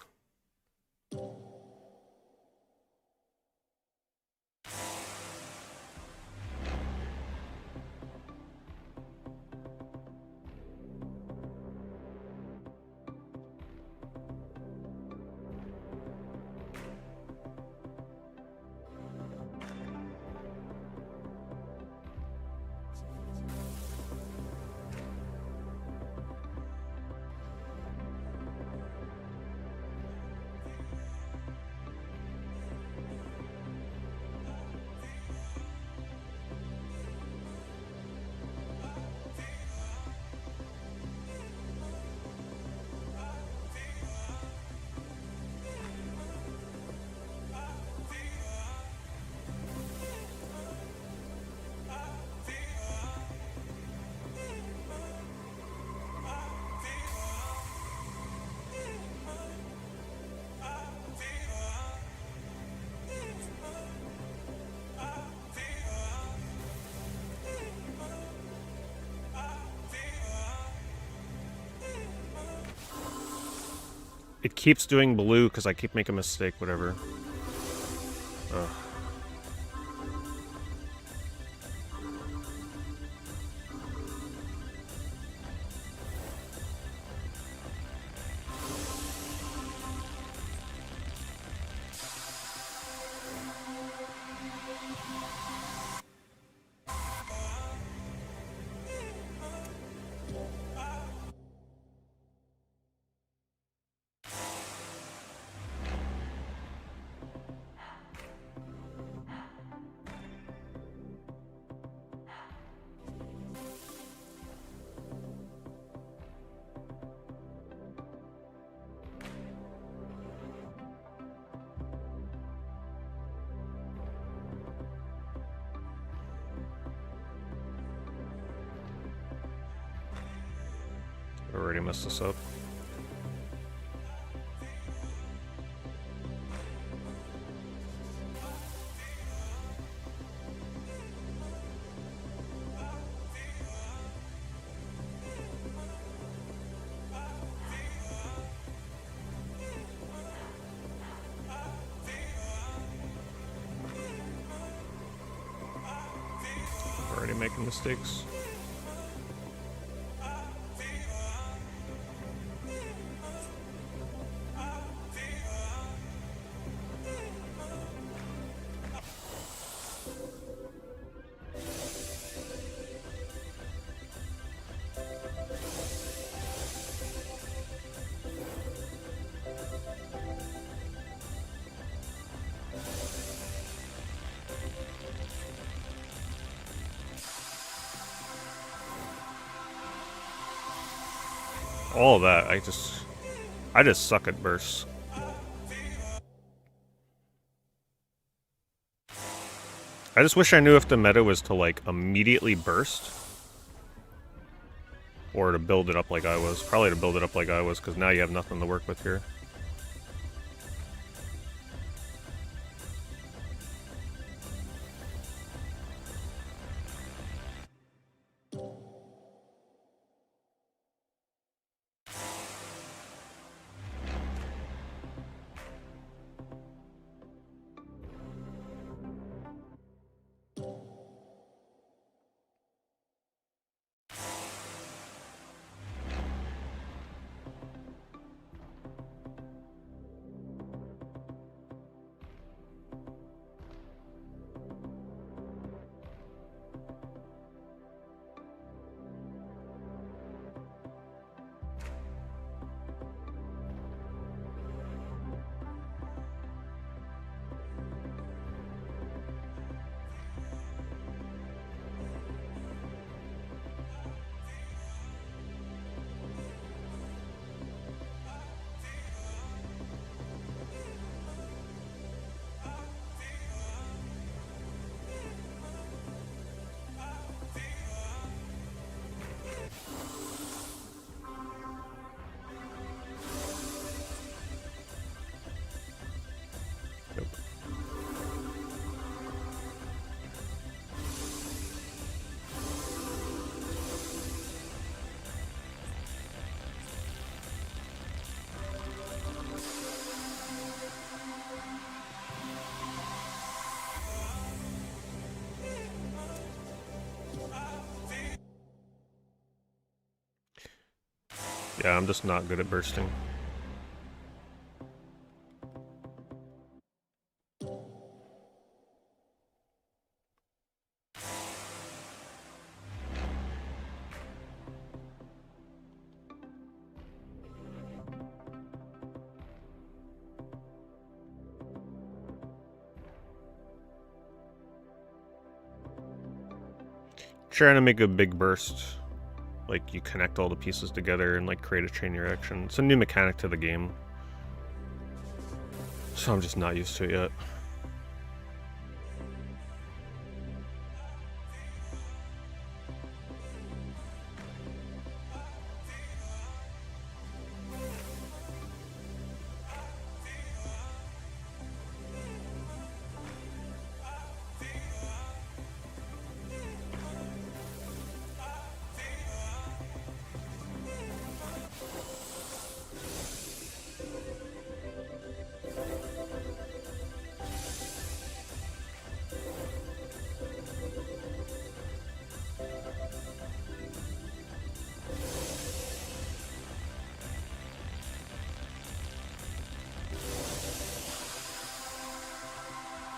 It keeps doing blue because I keep making a mistake, whatever. Ugh. I already messed this up. Already making mistakes. All of that, I just suck at bursts. I just wish I knew if the meta was to, like, immediately burst. Or to build it up like I was. Probably to build it up like I was, because now you have nothing to work with here. Yeah, I'm just not good at bursting. Trying to make a big burst. Like, you connect all the pieces together and, like, create a chain reaction. It's a new mechanic to the game. So I'm just not used to it yet.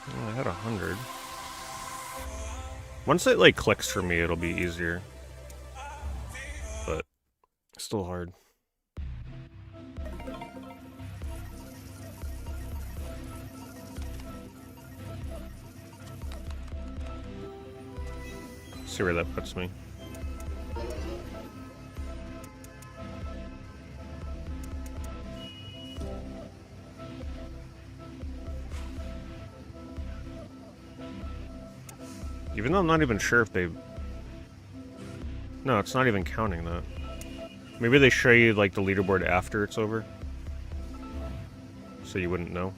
Oh, I had 100. Once it, like, clicks for me, it'll be easier. But still hard. See where that puts me. Even though I'm not even sure if they... No, it's not even counting that. Maybe they show you, like, the leaderboard after it's over. So you wouldn't know.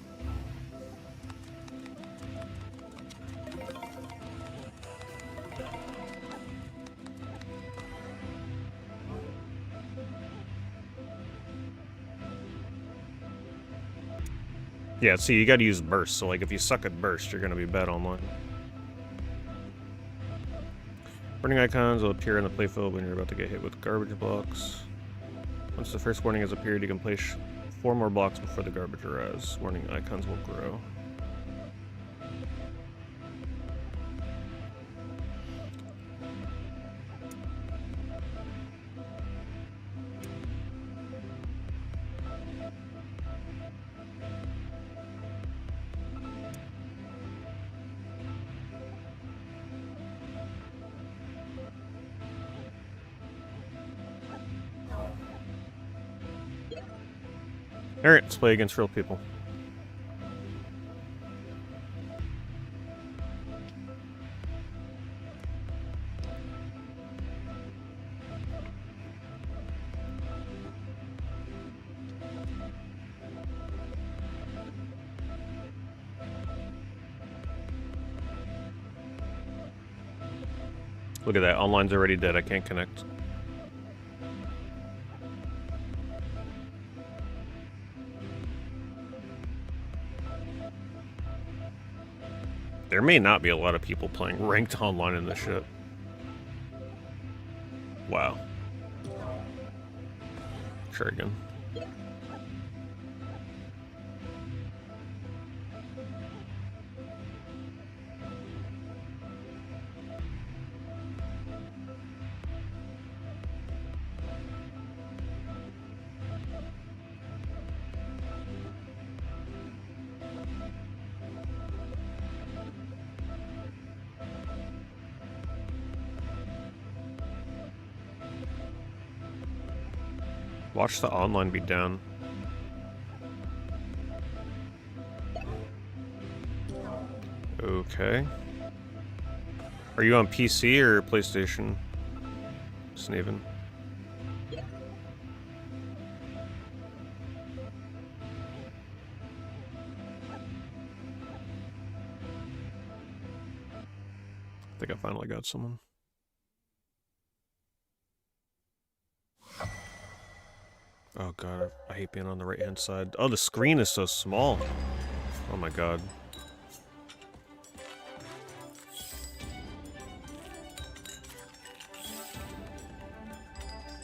Yeah, see, you gotta use burst, so, like, if you suck at burst, you're gonna be bad online. Warning icons will appear in the playfield when you're about to get hit with garbage blocks. Once the first warning has appeared, you can place 4 more blocks before the garbage arrives. Warning icons will grow. Alright, let's play against real people. Look at that, online's already dead, I can't connect. There may not be a lot of people playing ranked online in this shit. Wow. Try again. Watch the online be down. Okay. Are you on PC or PlayStation, Snaven? I think I finally got someone. Oh god, I hate being on the right-hand side. Oh, the screen is so small. Oh my god.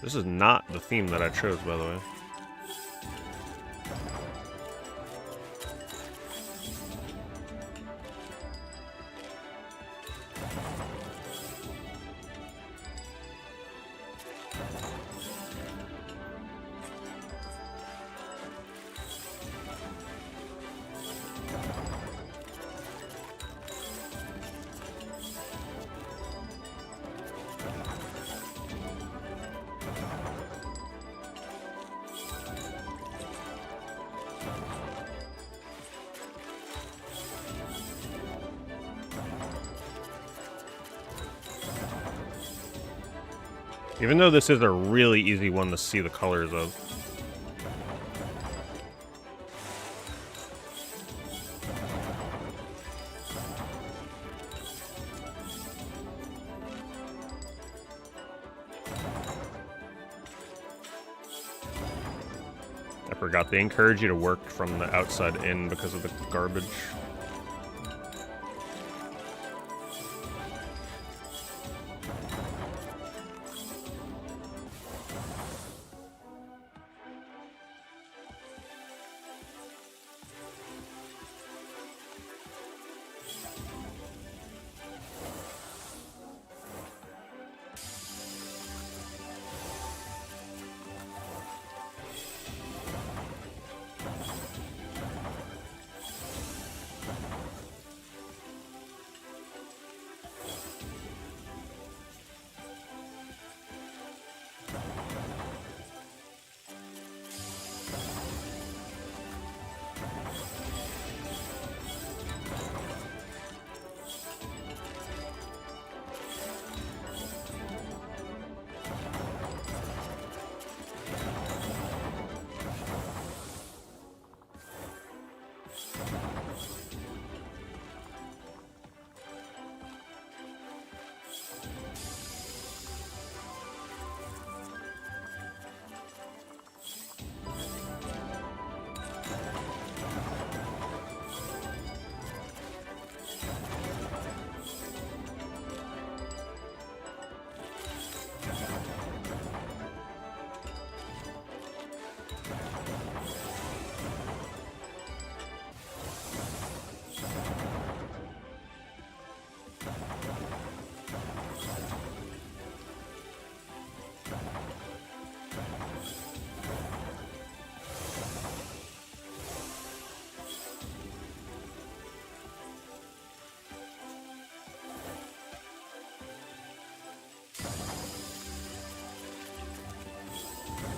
This is not the theme that I chose, by the way. Even though this is a really easy one to see the colors of. I forgot, they encourage you to work from the outside in because of the garbage.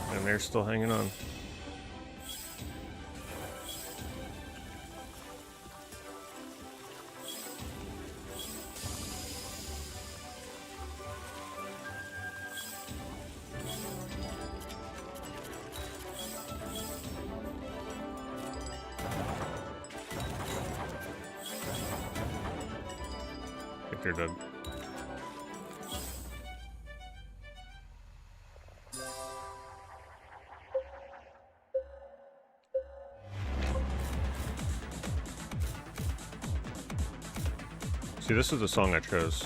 And they're still hanging on. I think they're dead. See, this is the song I chose.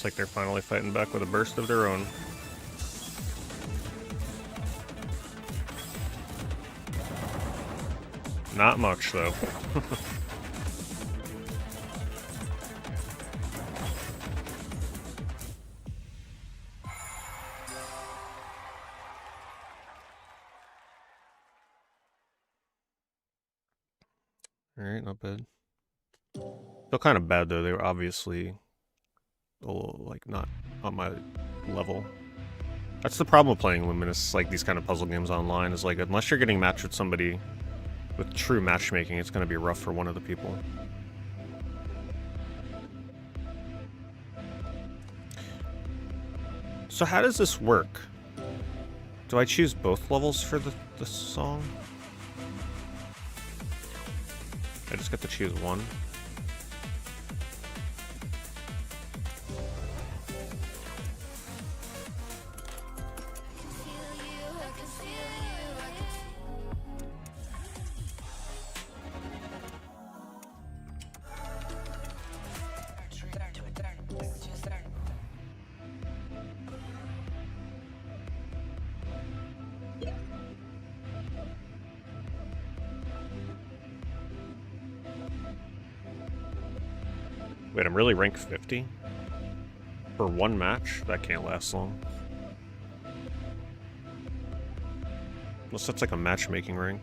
Looks like they're finally fighting back with a burst of their own. Not much, though. Alright, not bad. Feel kind of bad, though. They were obviously a little, like, not on my level. That's the problem with playing Luminous, like, these kind of puzzle games online, is, like, unless you're getting matched with somebody with true matchmaking, it's going to be rough for one of the people. So how does this work? Do I choose both levels for the song? I just get to choose one. Wait, I'm really ranked 50? For one match? That can't last long. Unless that's like a matchmaking rank.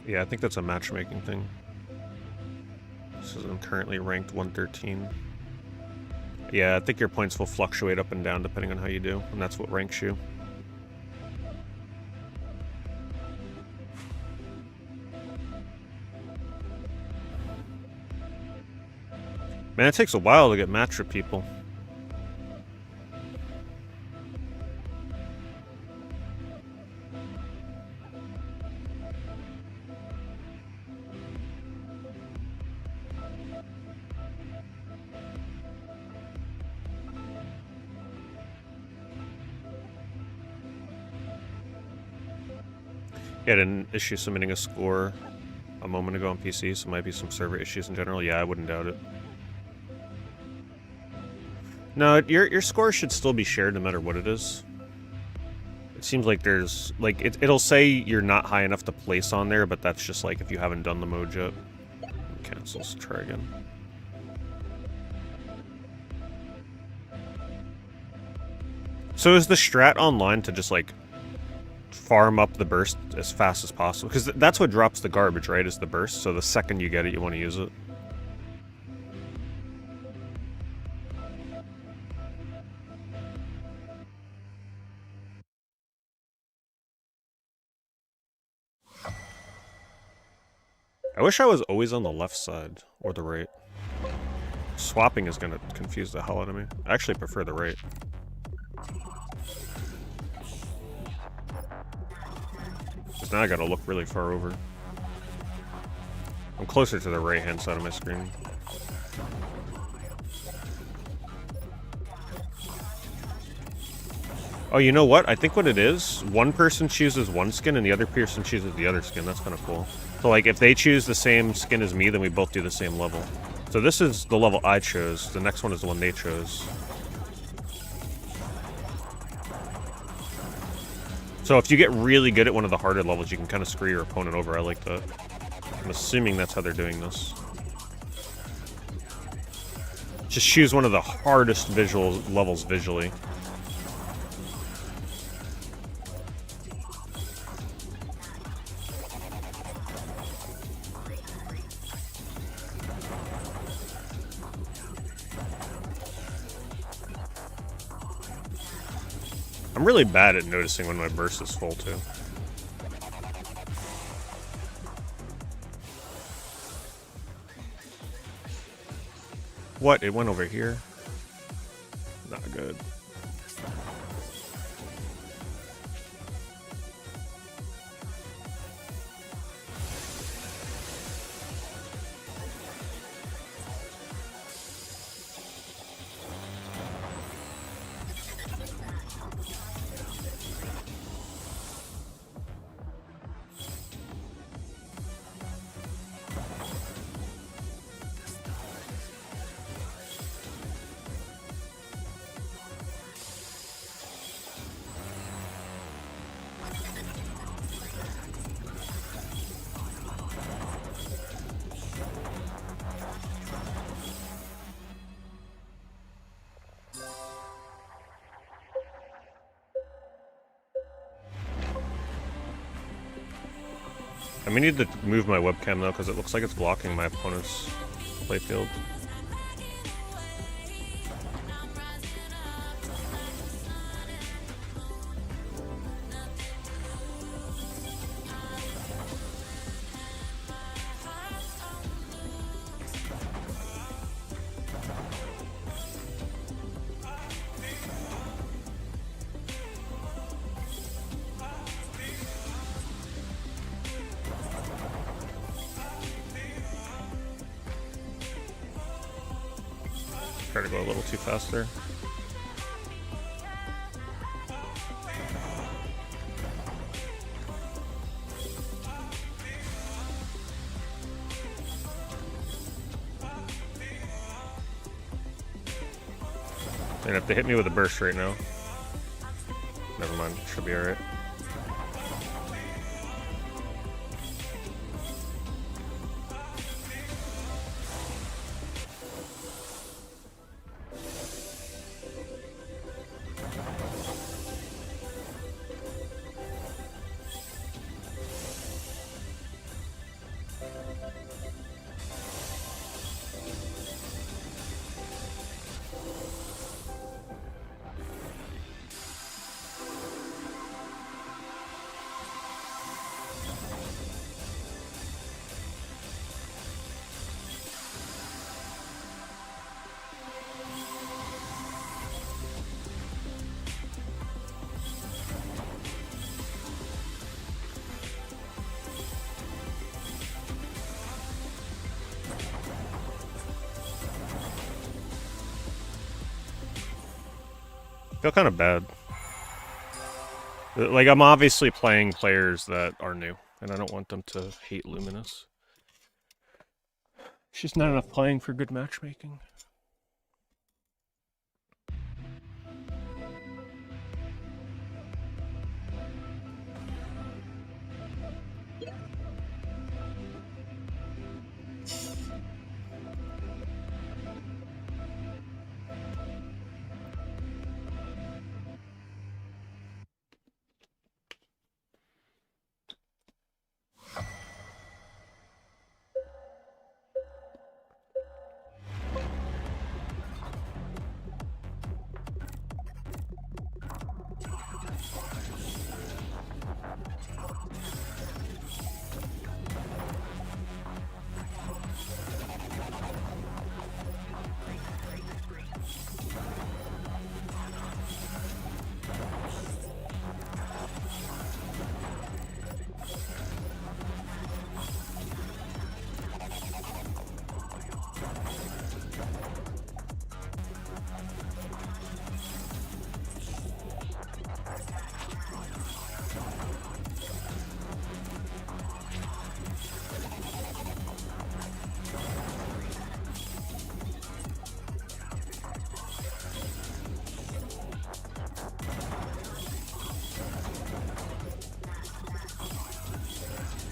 Yeah, I think that's a matchmaking thing. This is I'm currently ranked 113. Yeah, I think your points will fluctuate up and down depending on how you do, and that's what ranks you. Man, it takes a while to get matched with people. Yeah, I didn't issue submitting a score a moment ago on PC, so might be some server issues in general. Yeah, I wouldn't doubt it. No, your score should still be shared no matter what it is. It seems like there's, like, it'll say you're not high enough to place on there, but that's just like if you haven't done the mode yet. Cancels, try again. So is the strat online to just, like, farm up the burst as fast as possible? Because that's what drops the garbage, right, is the burst. So the second you get it, you want to use it. I wish I was always on the left side, or the right. Swapping is going to confuse the hell out of me. I actually prefer the right. Because now I gotta look really far over. I'm closer to the right-hand side of my screen. Oh, you know what? I think what it is, one person chooses one skin and the other person chooses the other skin. That's kind of cool. So, like, if they choose the same skin as me, then we both do the same level. So this is the level I chose. The next one is the one they chose. So if you get really good at one of the harder levels, you can kind of screw your opponent over. I like that. I'm assuming that's how they're doing this. Just choose one of the hardest levels visually. I'm really bad at noticing when my burst is full, too. What? It went over here? Not good. I may need to move my webcam though, because it looks like it's blocking my opponent's playfield. Try to go a little too fast there. And if they hit me with a burst right now, never mind, should be alright. I feel kind of bad. Like, I'm obviously playing players that are new, and I don't want them to hate Luminous. It's just not enough playing for good matchmaking.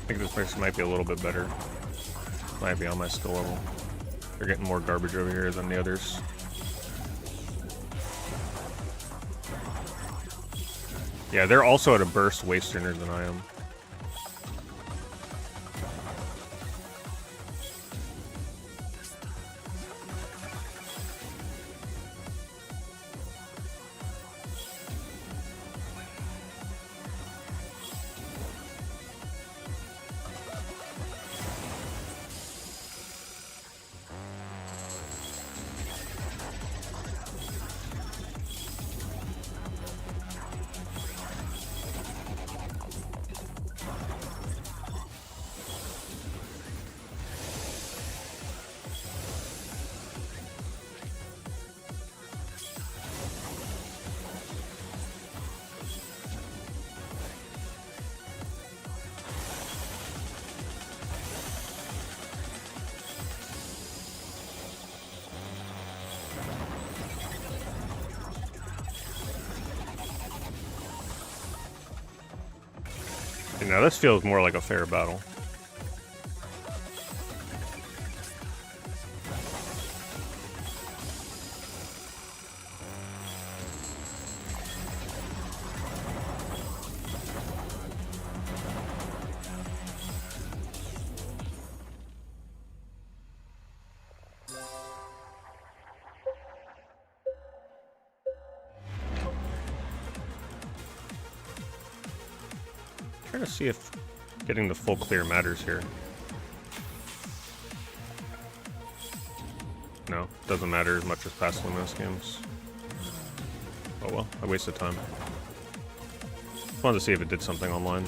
I think this person might be a little bit better. Might be on my skill level. They're getting more garbage over here than the others. Yeah, they're also at a burst way sooner than I am. Now this feels more like a fair battle. Trying to see if getting the full clear matters here. No, doesn't matter as much as past Luminous games. Oh well, I wasted time. Just wanted to see if it did something online.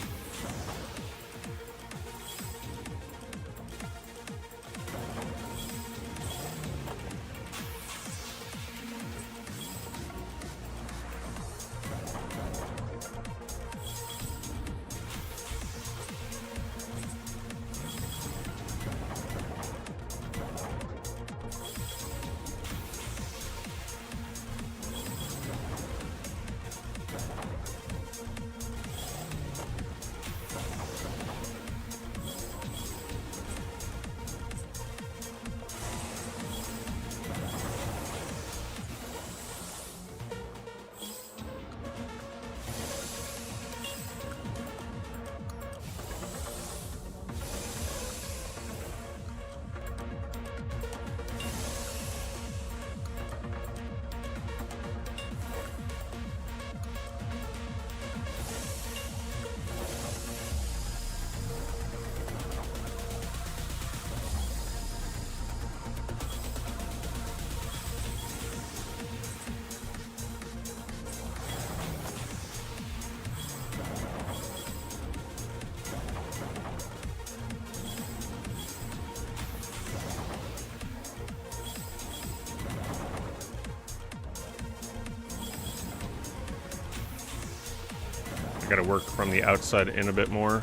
Gotta work from the outside in a bit more.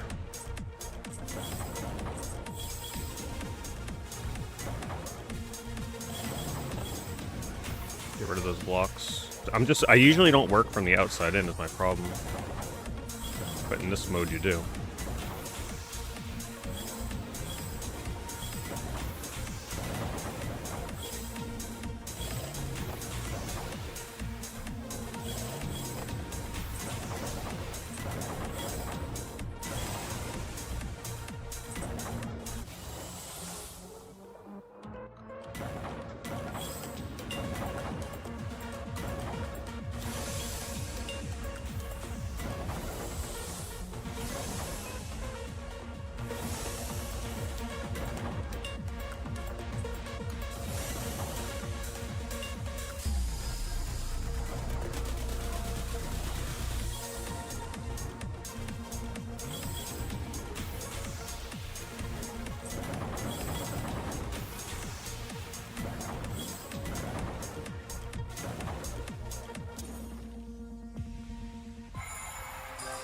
Get rid of those blocks. I usually don't work from the outside in is my problem. But in this mode you do.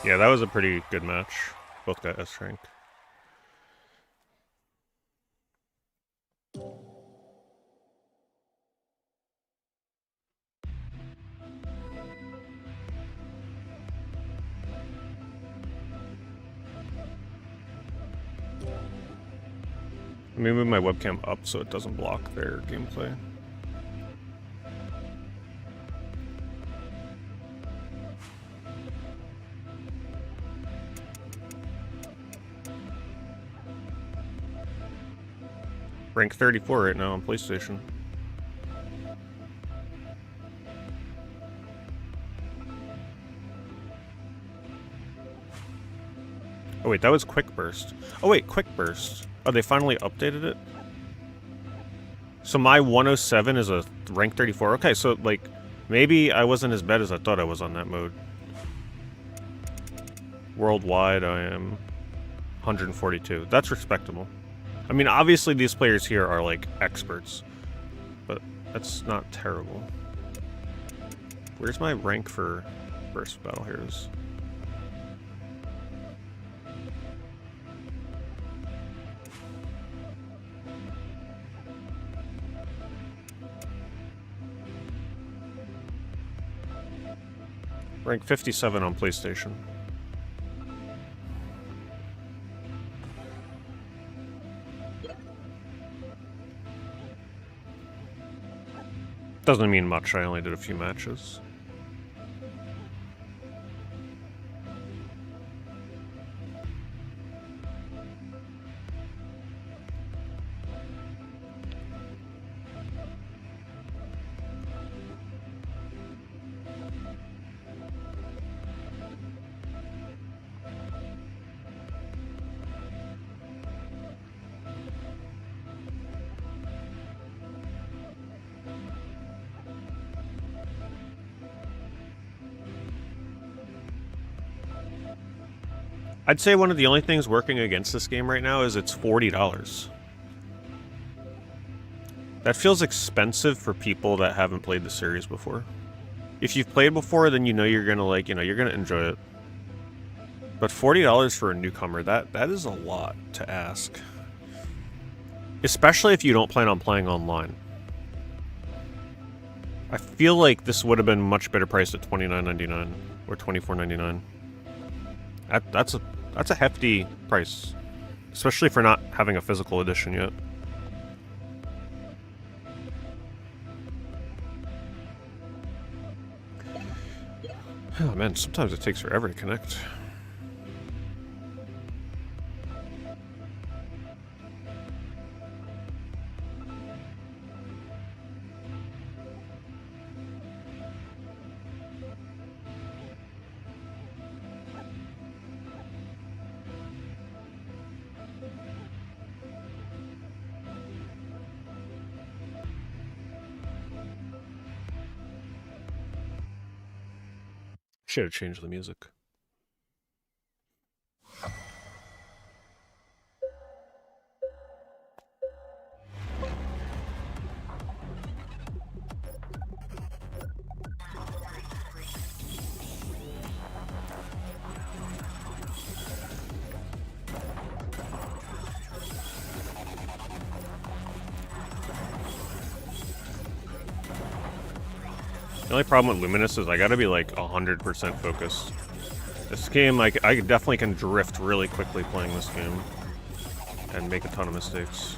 Yeah, that was a pretty good match. Both got S rank. Let me move my webcam up so it doesn't block their gameplay. Rank 34 right now on PlayStation. Oh wait, that was Quick Burst. Oh wait, Quick Burst. Oh, they finally updated it? So my 107 is a rank 34. Okay, so like, maybe I wasn't as bad as I thought I was on that mode. Worldwide, I am 142. That's respectable. I mean, obviously these players here are like experts, but that's not terrible. Where's my rank for Burst Battle Heroes? Rank 57 on PlayStation. Doesn't mean much, I only did a few matches. I'd say one of the only things working against this game right now is it's $40. That feels expensive for people that haven't played the series before. If you've played before, then you know you're gonna like, you're gonna enjoy it. But $40 for a newcomer, that is a lot to ask. Especially if you don't plan on playing online. I feel like this would have been much better priced at $29.99 or $24.99. That's a hefty price, especially for not having a physical edition yet. Oh man, sometimes it takes forever to connect. Should have changed the music. The only problem with Luminous is I gotta be like 100% focused. This game, I definitely can drift really quickly playing this game and make a ton of mistakes.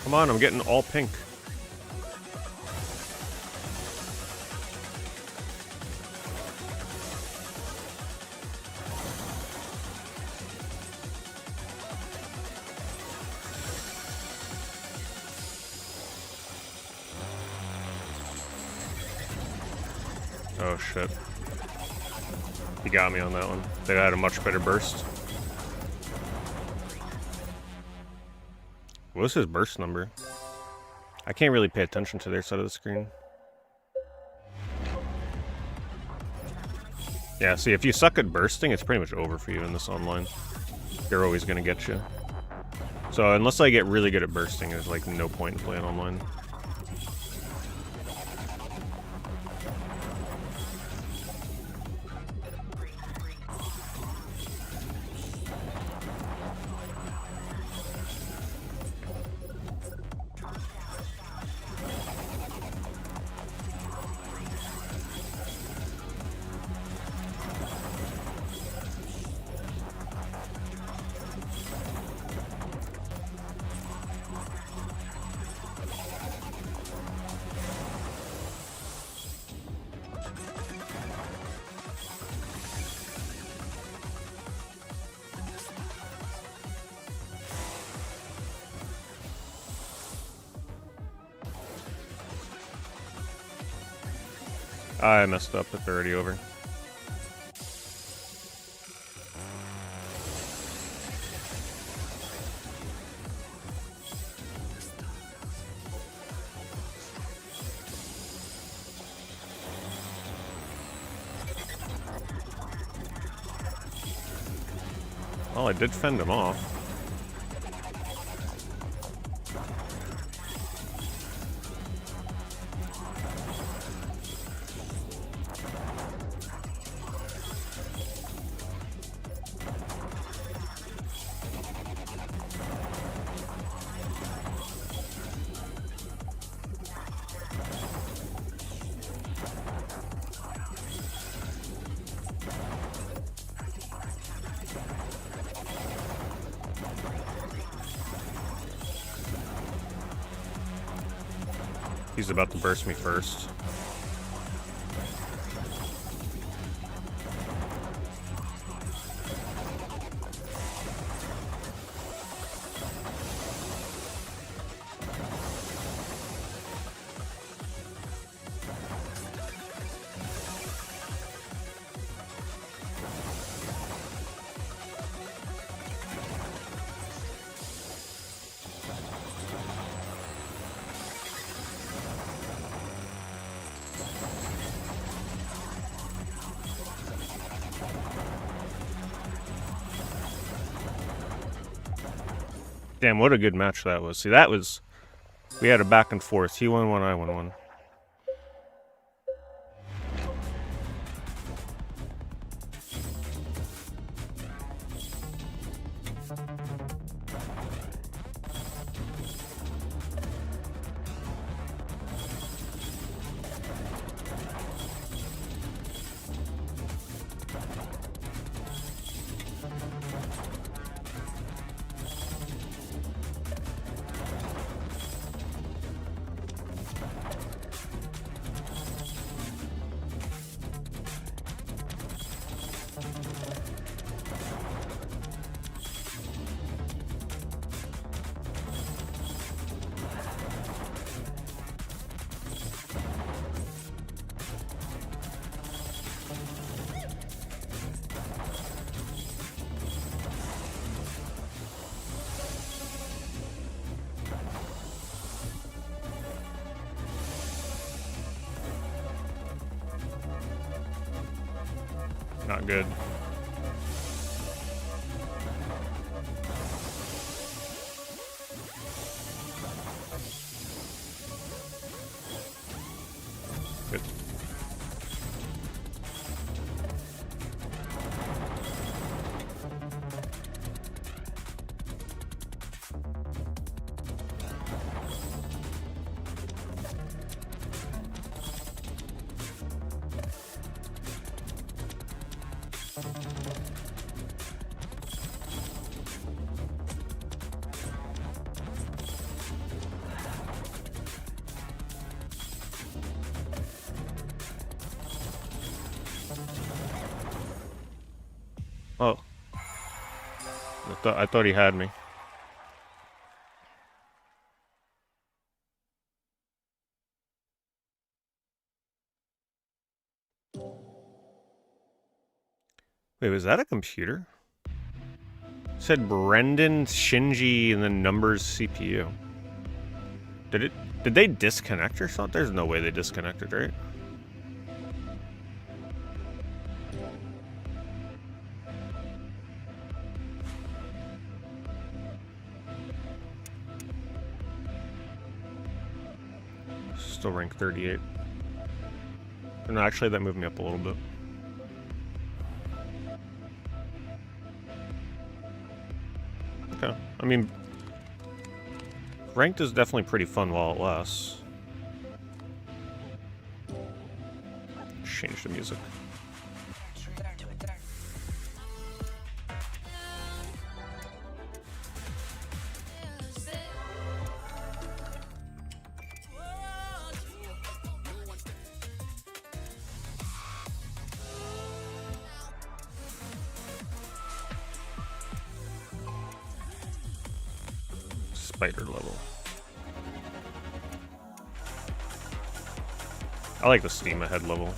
Come on, I'm getting all pink. Oh shit. He got me on that one. They had a much better burst. What's his burst number? I can't really pay attention to their side of the screen. Yeah, see, if you suck at bursting, it's pretty much over for you in this online. They're always gonna get you. So unless I get really good at bursting, there's like no point in playing online. I messed up, it's already over. Well, I did fend him off. He's about to burst me first. Damn, what a good match that was. See, that was... We had a back and forth. He won one, I won one. Not good. Good. Oh. I thought he had me. Wait, was that a computer? It said Brendan, Shinji, and then numbers CPU. Did they disconnect or something? There's no way they disconnected, right? Still rank 38. No, actually, that moved me up a little bit. Okay. I mean, ranked is definitely pretty fun while it lasts. Change the music. Spider level. I like the Steam ahead level.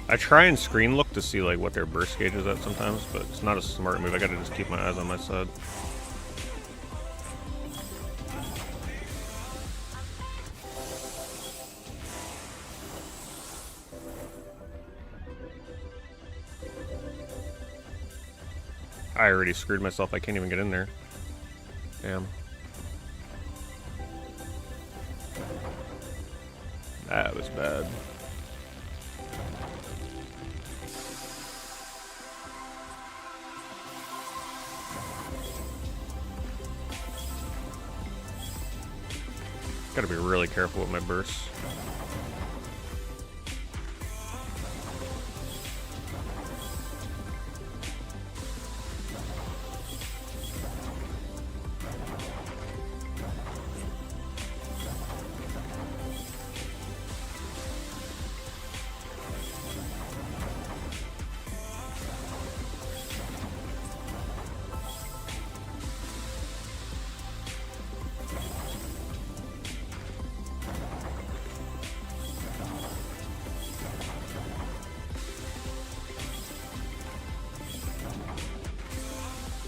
I try and screen look to see like what their burst gauge is at sometimes, but it's not a smart move. I gotta just keep my eyes on my side. I already screwed myself. I can't even get in there. Damn. That was bad. Gotta be really careful with my bursts.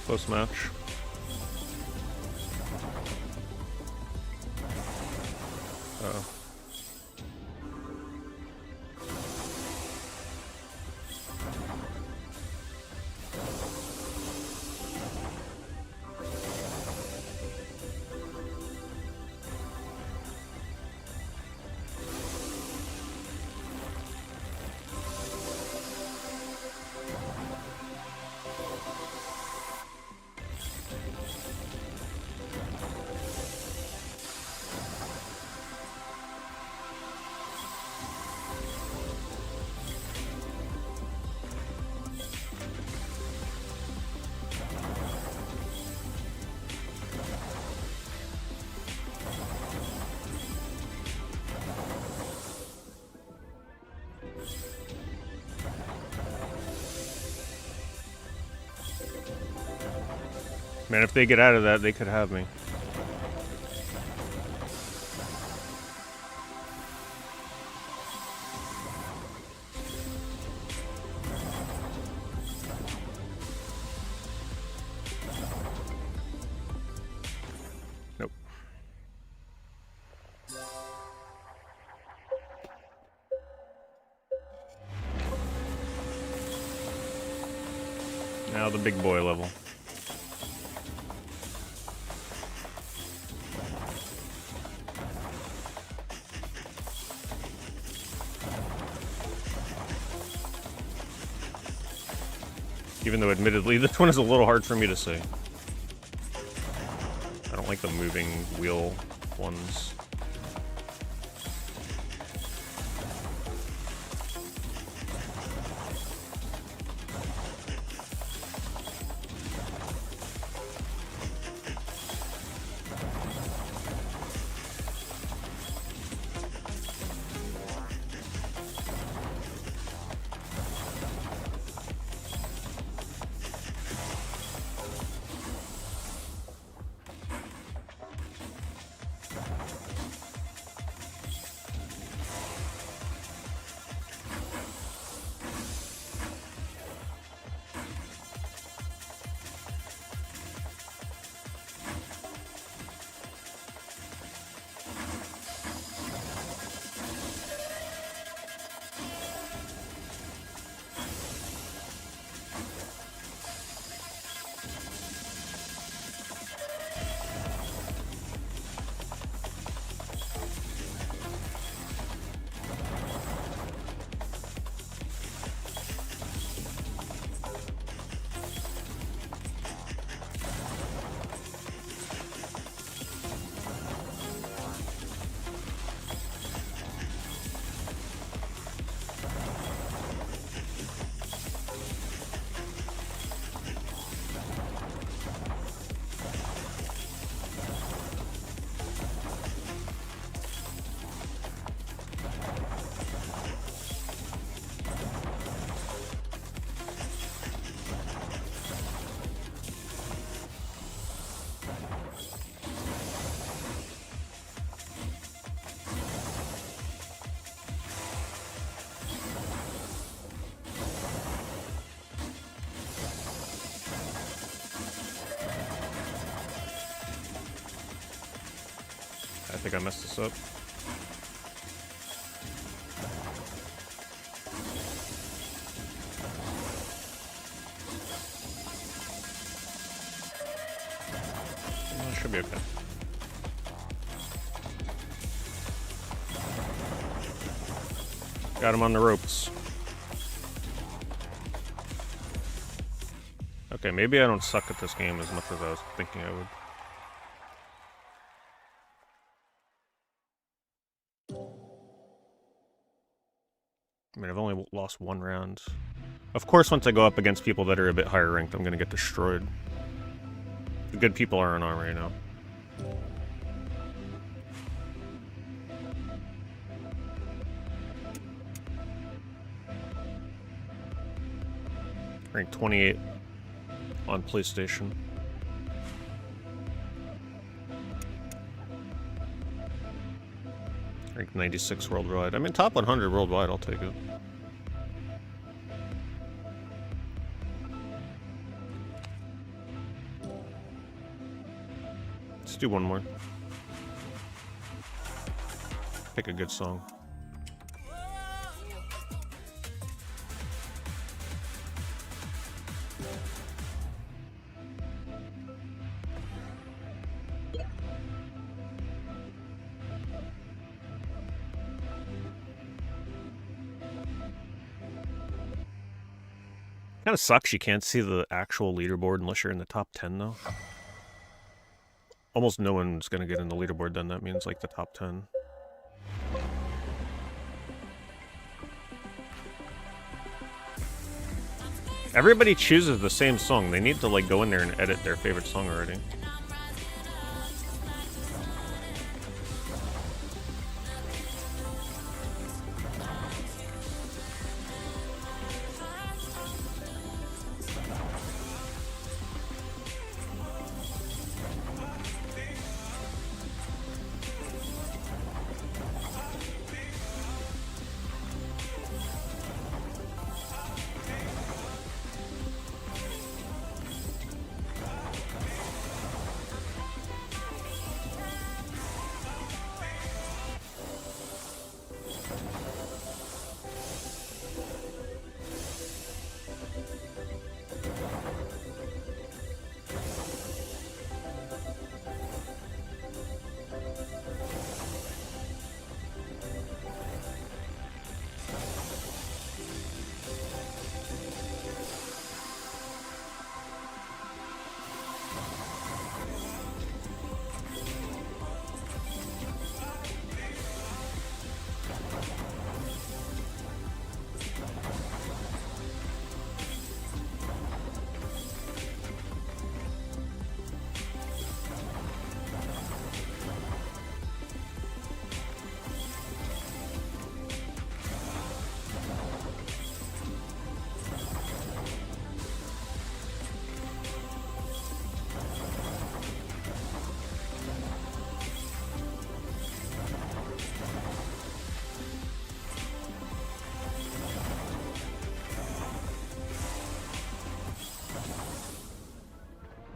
Close match. Uh-oh. Man, if they get out of that, they could have me. Nope. Now the big boy level. Even though, admittedly, this one is a little hard for me to say. I don't like the moving wheel ones. I think I messed this up. Well, it should be okay. Got him on the ropes. Okay, maybe I don't suck at this game as much as I was thinking I would. I mean, I've only lost one round. Of course, once I go up against people that are a bit higher ranked, I'm gonna get destroyed. The good people aren't on right now. Rank 28 on PlayStation. Rank 96 worldwide. I mean, top 100 worldwide, I'll take it. Let's do one more. Pick a good song. Kind of sucks you can't see the actual leaderboard unless you're in the top 10, though. Almost no one's gonna get in the leaderboard then, that means like the top 10. Everybody chooses the same song. They need to like go in there and edit their favorite song already.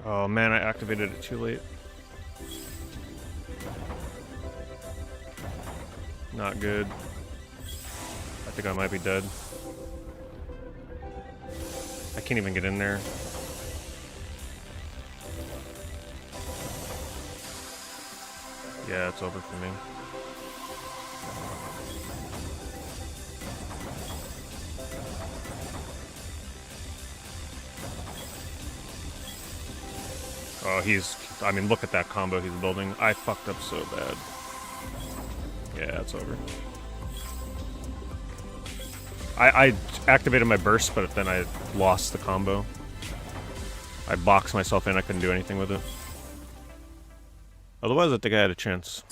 Oh man, I activated it too late. Not good. I think I might be dead. I can't even get in there. Yeah, it's over for me. Oh, I mean, look at that combo he's building. I fucked up so bad. Yeah, it's over. I activated my burst, but then I lost the combo. I boxed myself in, I couldn't do anything with it. Otherwise, I think I had a chance.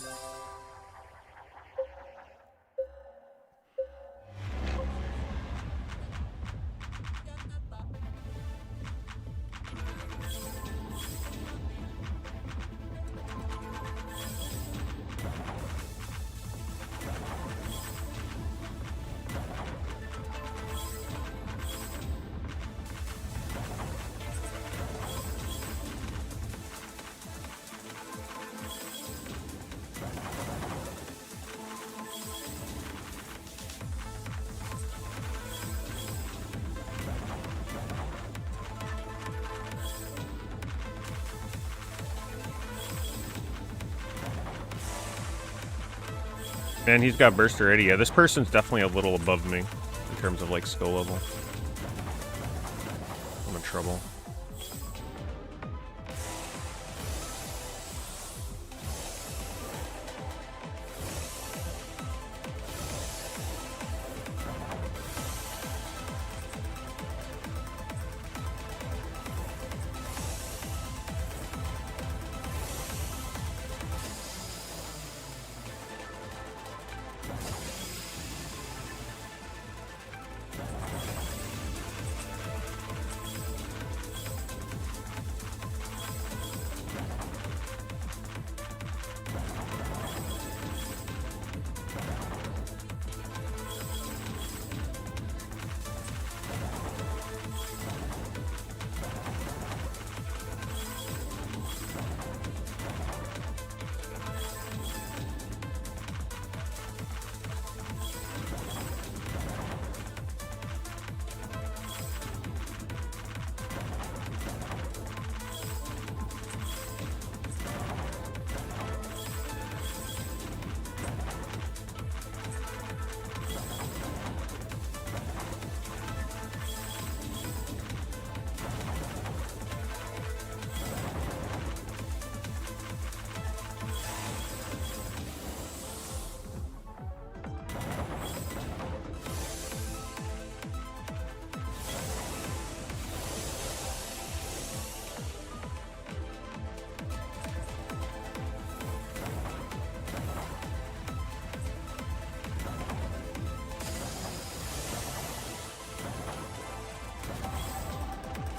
And he's got burst already. Yeah, this person's definitely a little above me in terms of like skill level. I'm in trouble.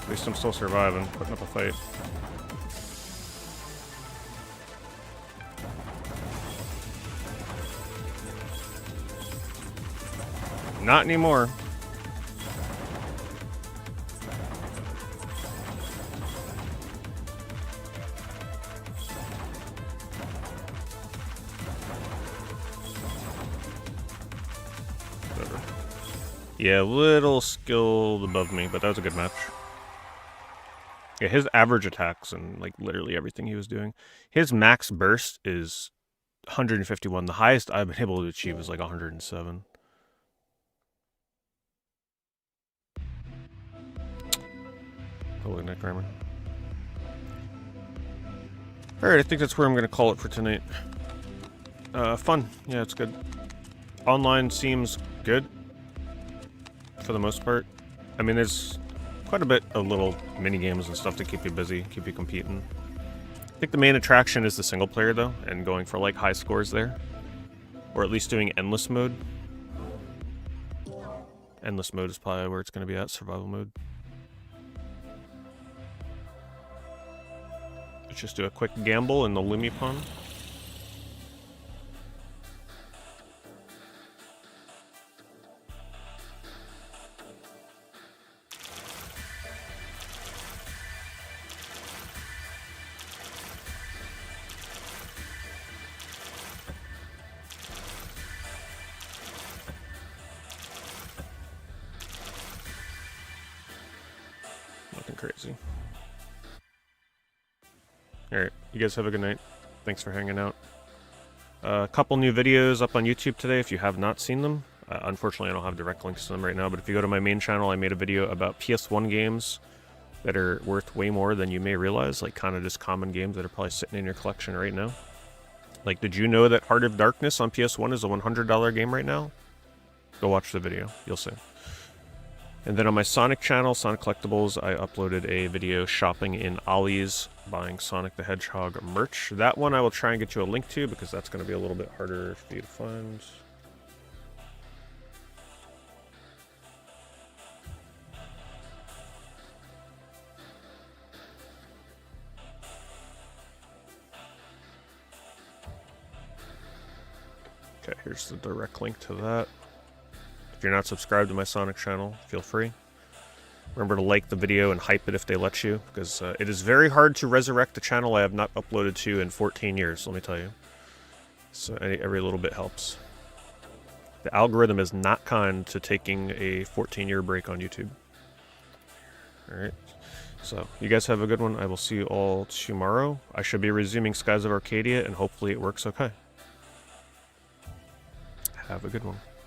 At least I'm still surviving, putting up a fight. Not anymore. Whatever. Yeah, little skilled above me, but that was a good match. Yeah, his average attacks and like literally everything he was doing. His max burst is 151. The highest I've been able to achieve is like 107. Holy neck rammer. Alright, I think that's where I'm going to call it for tonight. Fun. Yeah, it's good. Online seems good. For the most part. I mean, there's quite a bit of little mini games and stuff to keep you busy, keep you competing. I think the main attraction is the single player though, and going for like high scores there. Or at least doing endless mode. Endless mode is probably where it's going to be at, survival mode. Let's just do a quick gamble in the Lumi pond. Nothing crazy. Alright, you guys have a good night. Thanks for hanging out. A couple new videos up on YouTube today if you have not seen them. Unfortunately, I don't have direct links to them right now, but if you go to my main channel, I made a video about PS1 games that are worth way more than you may realize, like kind of just common games that are probably sitting in your collection right now. Like, did you know that Heart of Darkness on PS1 is a $100 game right now? Go watch the video, you'll see. And then on my Sonic channel, Sonic Collectibles, I uploaded a video shopping in Ollie's, buying Sonic the Hedgehog merch. That one I will try and get you a link to, because that's going to be a little bit harder for you to find. Okay, here's the direct link to that. If you're not subscribed to my Sonic channel, feel free. Remember to like the video and hype it if they let you, because it is very hard to resurrect the channel I have not uploaded to in 14 years, let me tell you. So every little bit helps. The algorithm is not kind to taking a 14-year break on YouTube. Alright, so you guys have a good one. I will see you all tomorrow. I should be resuming Skies of Arcadia, and hopefully it works okay. Have a good one.